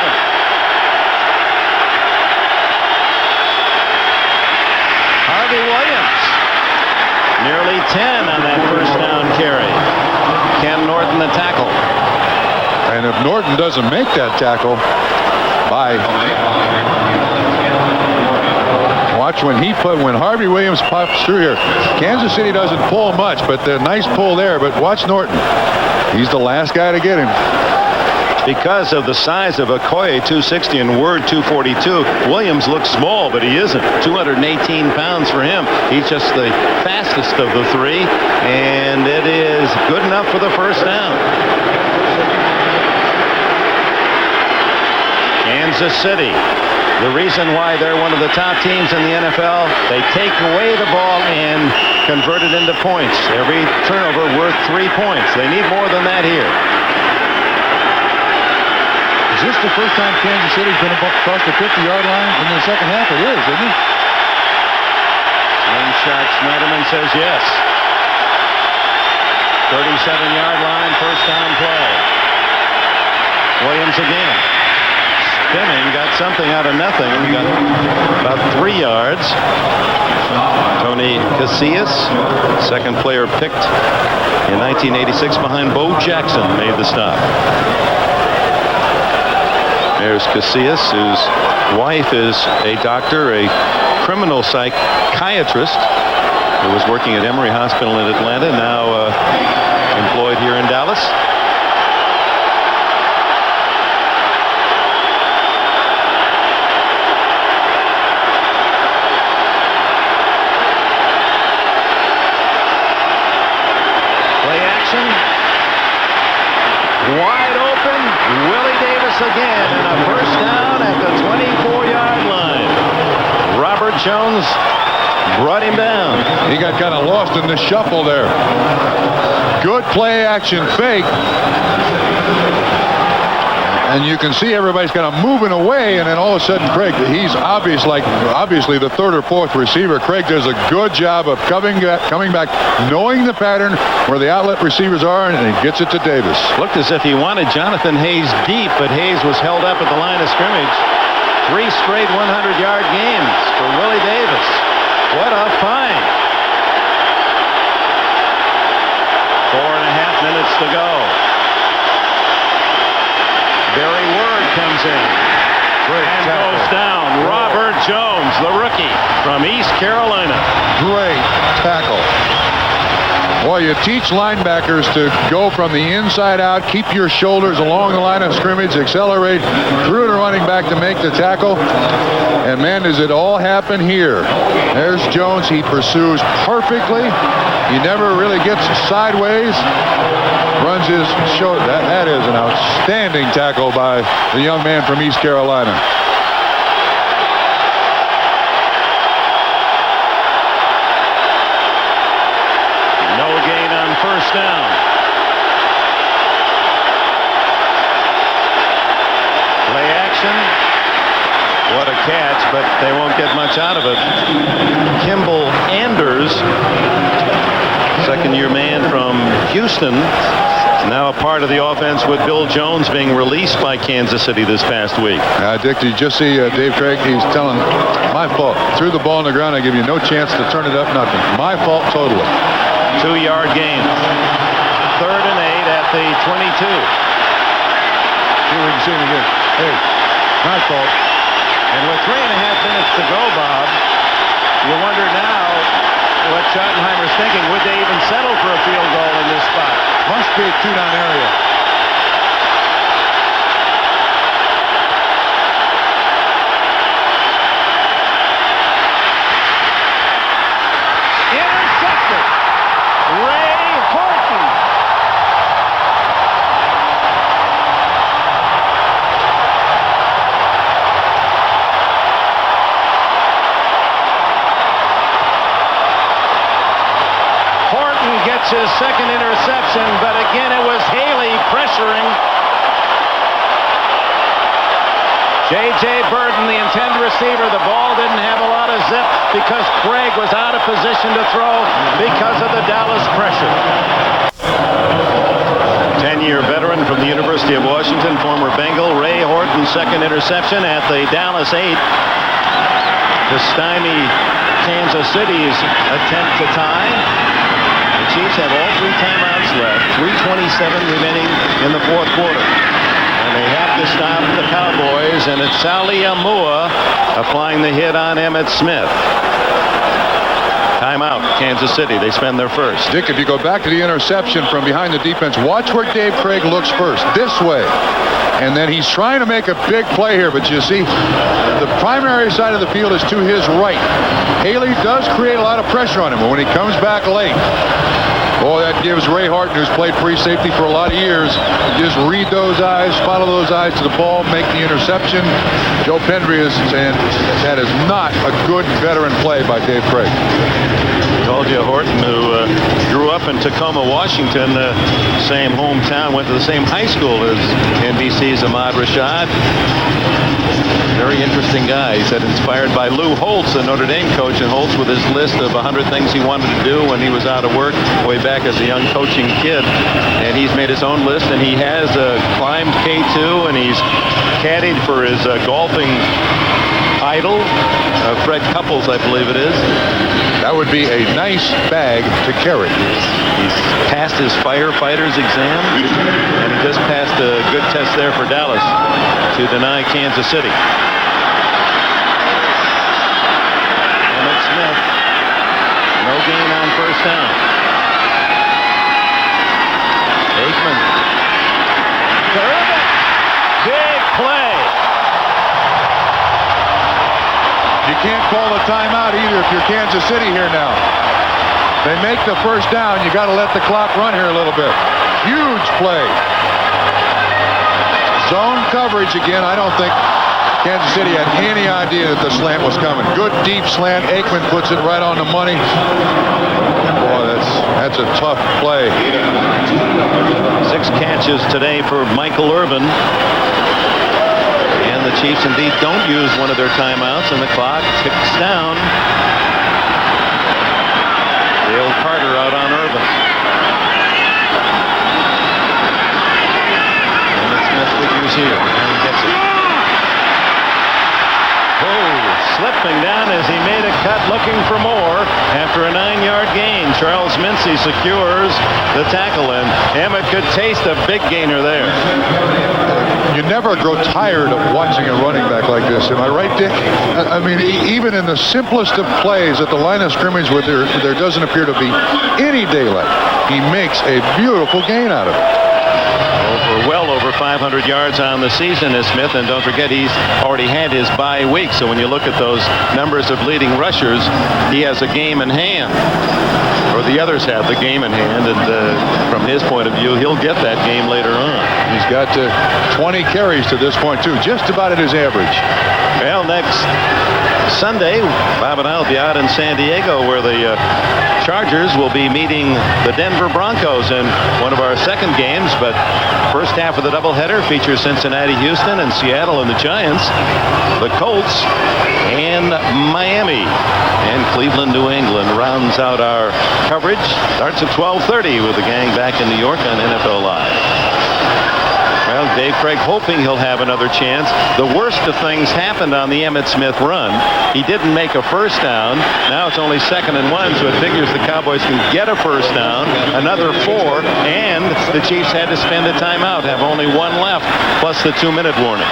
Harvey Williams, nearly 10 on that first down carry. Ken Norton the tackle. And if Norton doesn't make that tackle, watch when Harvey Williams pops through here. Kansas City doesn't pull much, but the nice pull there. But watch Norton. He's the last guy to get him. Because of the size of Okoye, 260, and Word, 242, Williams looks small, but he isn't. 218 pounds for him. He's just the fastest of the 3, and it is good enough for the first down. Kansas City, the reason why they're one of the top teams in the NFL, they take away the ball and convert it into points. Every turnover worth 3 points. They need more than that here. Is this the first time Kansas City's been across the 50-yard line in the second half? It is, isn't it? Slingshot Schneiderman says yes. 37-yard line, first down play. Williams again. Spinning, got something out of nothing. Got about 3 yards. Tony Casillas, second player picked in 1986 behind Bo Jackson, made the stop. There's Casillas, whose wife is a doctor, a criminal psychiatrist who was working at Emory Hospital in Atlanta, now employed here in Dallas. Play action. Wide open. Willie Davis again, and a first down at the 24-yard line. Robert Jones brought him down. He got kind of lost in the shuffle there. Good play action fake. And you can see everybody's kind of moving away, and then all of a sudden Craig, he's obviously the third or fourth receiver. Craig does a good job of coming back, knowing the pattern where the outlet receivers are, and he gets it to Davis. Looked as if he wanted Jonathan Hayes deep, but Hayes was held up at the line of scrimmage. 3 straight 100-yard games for Willie Davis. What a find. 4.5 minutes to go. Barry Word comes in and goes down. Robert Jones, the rookie from East Carolina. Great tackle. Boy, you teach linebackers to go from the inside out, keep your shoulders along the line of scrimmage, accelerate through the running back to make the tackle. And man, does it all happen here. There's Jones. He pursues perfectly. He never really gets sideways. Runs his shoulder. That is an outstanding tackle by the young man from East Carolina. No gain on first down. Play action. What a catch, but they won't get much out of it. Kimball Anders, second-year man from Houston, now a part of the offense with Bill Jones being released by Kansas City this past week. Dick, did you just see Dave Craig? He's telling, my fault. Threw the ball on the ground. I give you no chance to turn it up, nothing. My fault totally. 2-yard gain. 3rd and 8 at the 22. See what you see again. Hey, my fault. And with 3.5 minutes to go, Bob, you wonder now what Schottenheimer's thinking. Would they even settle for a field goal in this spot? Must be a 2-down area. Intercepted. Ray Horton. Horton gets his second interception, but again it was Haley pressuring. J.J. Burton, the intended receiver, the ball didn't have a lot of zip because Craig was out of position to throw because of the Dallas pressure. 10-year veteran from the University of Washington, former Bengal, Ray Horton, second interception at the Dallas 8 to stymie Kansas City's attempt to tie. The Chiefs have all 3 timeouts left, 3:27 remaining in the fourth quarter. And they have to stop the Cowboys, and it's Sally Amua applying the hit on Emmitt Smith. Timeout, Kansas City. They spend their first. Dick, if you go back to the interception from behind the defense, watch where Dave Craig looks first. This way. And then he's trying to make a big play here, but you see, the primary side of the field is to his right. Haley does create a lot of pressure on him, but when he comes back late, Boy, that gives Ray Horton, who's played free safety for a lot of years, just read those eyes, follow those eyes to the ball, make the interception. Joe Pendry is saying that is not a good veteran play by Dave Craig. Told you, Horton, who grew up in Tacoma, Washington, same hometown, went to the same high school as NBC's Ahmad Rashad. Very interesting guy. He said inspired by Lou Holtz, a Notre Dame coach, and Holtz with his list of 100 things he wanted to do when he was out of work way back as a young coaching kid. And he's made his own list, and he has climbed K2, and he's caddied for his golfing idol, Fred Couples, I believe it is. That would be a nice bag to carry. He's passed his firefighter's exam, and he just passed a good test there for Dallas to deny Kansas City. Emmett Smith, no gain on first down. Aikman. Terrific. Big play. You can't call a timeout either if you're Kansas City here now. They make the first down. You got to let the clock run here a little bit. Huge play. Zone coverage again. I don't think Kansas City had any idea that the slant was coming. Good deep slant. Aikman puts it right on the money. Boy, that's a tough play. 6 catches today for Michael Irvin. And the Chiefs indeed don't use one of their timeouts, and the clock ticks down. Dale Carter out on Irvin. Emmett Smith figures here. And he gets it. Oh, slipping down as he made a cut looking for more after a 9-yard gain. Charles Mincy secures the tackle, and Emmett could taste a big gainer there. You never grow tired of watching a running back like this. Am I right, Dick? I mean, even in the simplest of plays at the line of scrimmage where there doesn't appear to be any daylight, he makes a beautiful gain out of it. Well over 500 yards on the season is Smith, and don't forget he's already had his bye week, so when you look at those numbers of leading rushers, he has a game in hand, or the others have the game in hand, and from his point of view, he'll get that game later on. He's got 20 carries to this point too, just about at his average. Well, next Sunday, Bob and I will be out in San Diego, where the Chargers will be meeting the Denver Broncos in one of our second games, but first half of the doubleheader features Cincinnati, Houston, and Seattle and the Giants, the Colts, and Miami. And Cleveland, New England rounds out our coverage. Starts at 12:30 with the gang back in New York on NFL Live. Well, Dave Craig hoping he'll have another chance. The worst of things happened on the Emmitt Smith run. He didn't make a first down. Now it's only 2nd and 1, so it figures the Cowboys can get a first down, another 4, and the Chiefs had to spend a timeout, have only 1 left, plus the 2-minute warning.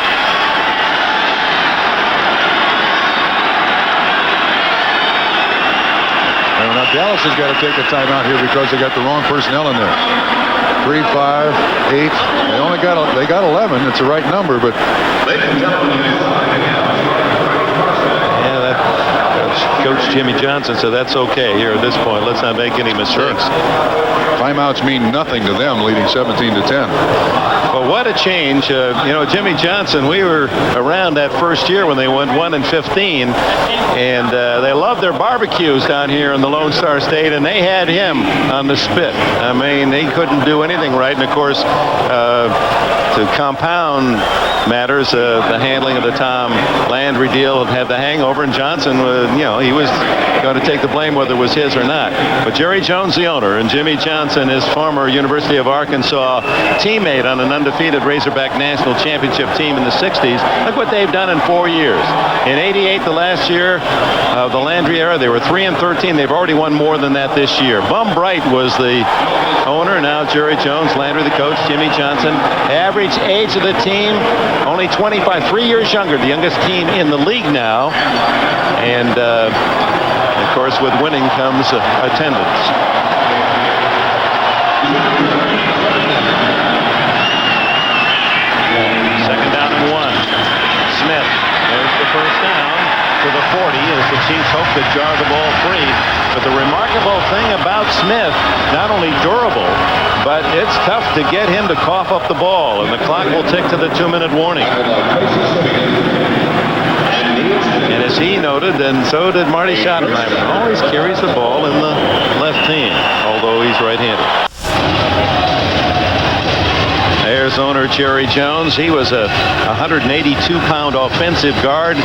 Now Dallas has got to take a timeout here because they got the wrong personnel in there. 3, 5, 8. They got 11. It's the right number, but yeah, that Coach Jimmy Johnson said that's okay here at this point. Let's not make any mistakes. Timeouts mean nothing to them, leading 17-10. But what a change. Jimmy Johnson, we were around that first year when they went 1-15, and they loved their barbecues down here in the Lone Star State, and they had him on the spit. I mean, he couldn't do anything right, and of course, to compound matters, the handling of the Tom Landry deal had the hangover, and Johnson, he was going to take the blame whether it was his or not. But Jerry Jones, the owner, and Jimmy Johnson, his former University of Arkansas teammate on an undefeated Razorback National Championship team in the 60s. Look what they've done in 4 years. In '88, the last year of the Landry era, they were 3-13. They've already won more than that this year. Bum Bright was the owner. Now Jerry Jones, Landry the coach, Jimmy Johnson. Average age of the team, only 25, 3 years younger, the youngest team in the league now. And, of course, with winning comes attendance. Second down and 1. Smith, there's the first down. to the 40 as the Chiefs hope to jar the ball free. But the remarkable thing about Smith, not only durable, but it's tough to get him to cough up the ball, and the clock will tick to the 2-minute warning. And as he noted, and so did Marty Schottenheimer, always carries the ball in the left hand, although he's right-handed. There's owner Jerry Jones. He was a 182-pound offensive guard.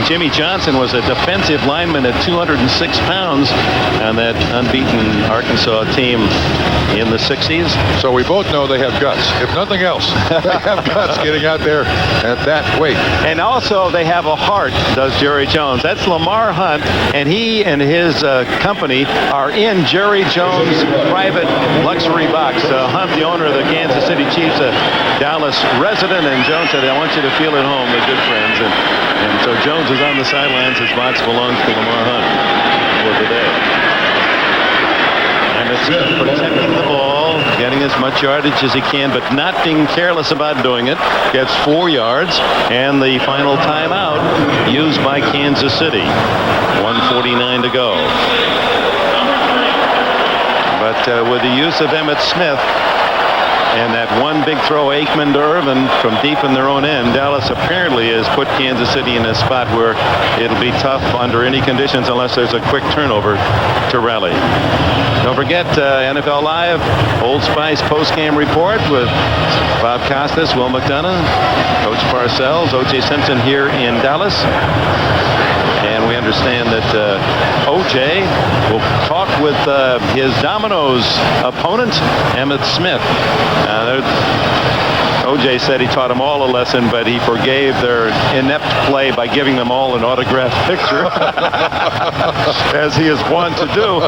Jimmy Johnson was a defensive lineman at 206 pounds on that unbeaten Arkansas team in the 60s. So we both know they have guts. If nothing else, they have guts getting out there at that weight. And also they have a heart, does Jerry Jones. That's Lamar Hunt, and he and his company are in Jerry Jones' private luxury box. Hunt, the owner of the Kansas City Chiefs, a Dallas resident, and Jones said, "I want you to feel at home. They're good friends." And so Jones is on the sidelines. His box belongs to Lamar Hunt for the day. And it's protecting the ball, getting as much yardage as he can, but not being careless about doing it. Gets 4 yards, and the final timeout used by Kansas City. 1:49 to go. But with the use of Emmitt Smith, and that one big throw, Aikman to Irvin from deep in their own end, Dallas apparently has put Kansas City in a spot where it'll be tough under any conditions unless there's a quick turnover to rally. Don't forget NFL Live, Old Spice post-game report with Bob Costas, Will McDonough, Coach Parcells, O.J. Simpson here in Dallas. And we understand that O.J. will talk with his Domino's opponent, Emmitt Smith. O.J. said he taught them all a lesson, but he forgave their inept play by giving them all an autographed picture, as he is wont to do.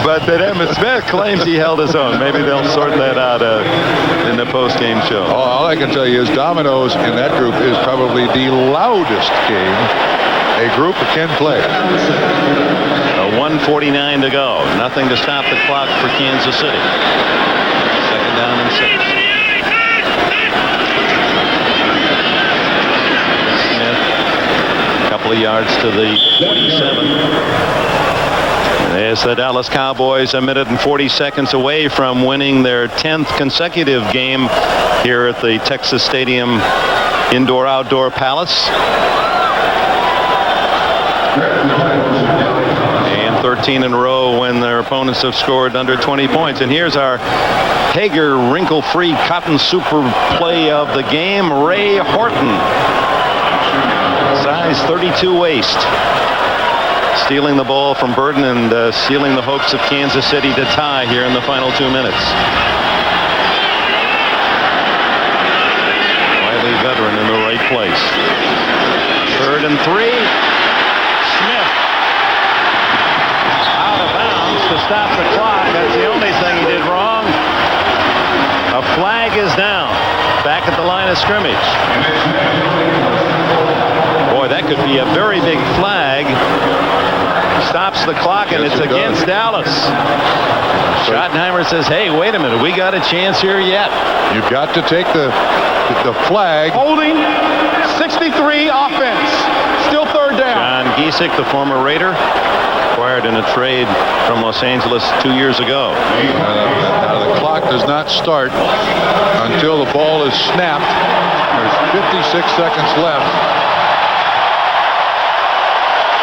But that Emmitt Smith claims he held his own. Maybe they'll sort that out in the post-game show. All I can tell you is Domino's in that group is probably the loudest game a group can play. 1:49 to go. Nothing to stop the clock for Kansas City. Second down and 6. Smith, a couple of yards to the 47. As the Dallas Cowboys, a minute and 40 seconds away from winning their 10th consecutive game here at the Texas Stadium Indoor-Outdoor Palace. And 13 in a row when their opponents have scored under 20 points. And here's our Hager wrinkle-free cotton super play of the game, Ray Horton. Size 32 waist. Stealing the ball from Burton and sealing the hopes of Kansas City to tie here in the final 2 minutes. Wily veteran in the right place. 3rd and 3. Smith out of bounds to stop the clock. That's the only thing he did wrong. A flag is down back at the line of scrimmage. Boy, that could be a very big flag. Stops the clock, and it's against Dallas. Schottenheimer says, "Hey, wait a minute, we got a chance here yet." You've got to take the flag. Holding 63 offense. Still 3rd down. John Giesick, the former Raider, acquired in a trade from Los Angeles 2 years ago. The clock does not start until the ball is snapped. There's 56 seconds left.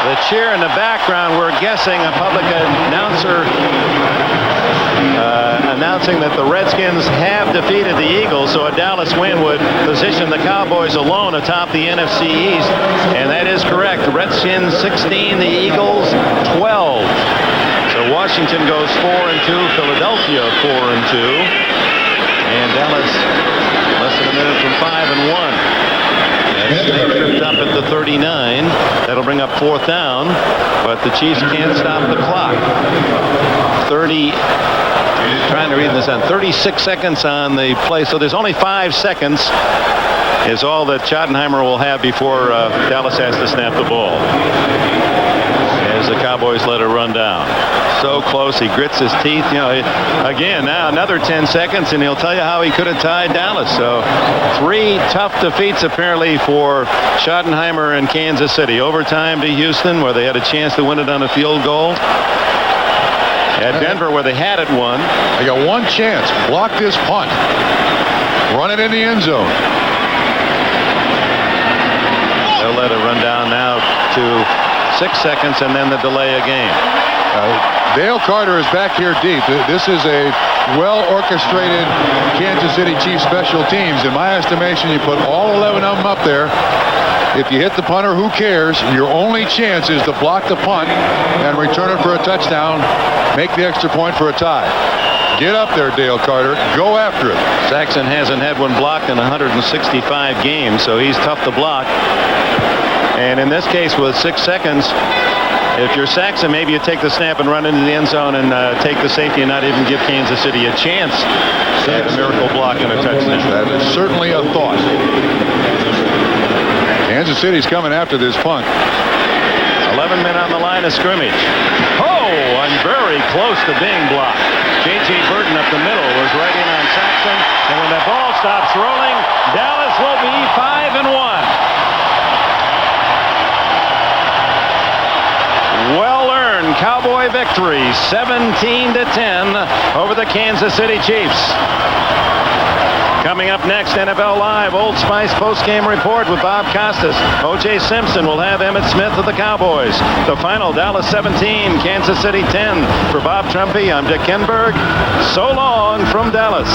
The cheer in the background, we're guessing a public announcer announcing that the Redskins have defeated the Eagles, so a Dallas win would position the Cowboys alone atop the NFC East, and that is correct. The Redskins 16, the Eagles 12. So Washington goes 4-2, Philadelphia 4-2, and Dallas less than a minute from 5-1. They tripped up at the 39. That'll bring up 4th down, but the Chiefs can't stop the clock. 36 seconds on the play, so there's only 5 seconds is all that Schottenheimer will have before Dallas has to snap the ball, as the Cowboys let it run down. So close. He grits his teeth. You know, again, now another 10 seconds, and he'll tell you how he could have tied Dallas. So 3 tough defeats apparently for Schottenheimer and Kansas City. Overtime to Houston, where they had a chance to win it on a field goal. At Denver, where they had it won. They got one chance. Block this punt. Run it in the end zone. They'll let it run down now to 6 seconds, and then the delay of game. Dale Carter is back here deep. This is a well-orchestrated Kansas City Chiefs special teams. In my estimation, you put all 11 of them up there. If you hit the punter, who cares? Your only chance is to block the punt and return it for a touchdown. Make the extra point for a tie. Get up there, Dale Carter. Go after it. Saxon hasn't had one blocked in 165 games, so he's tough to block. And in this case, with 6 seconds, if you're Saxon, maybe you take the snap and run into the end zone and take the safety and not even give Kansas City a chance to have a miracle block and a touchdown. That is certainly a thought. Kansas City's coming after this punt. 11 men on the line of scrimmage. Oh, and very close to being blocked. J.J. Burton up the middle was right in on Saxon. And when the ball stops rolling, Dallas will be 5-1. Well-earned Cowboy victory, 17-10 over the Kansas City Chiefs. Coming up next, NFL Live, Old Spice postgame report with Bob Costas. O.J. Simpson will have Emmitt Smith of the Cowboys. The final, Dallas 17, Kansas City 10. For Bob Trumpy, I'm Dick Kenberg. So long from Dallas.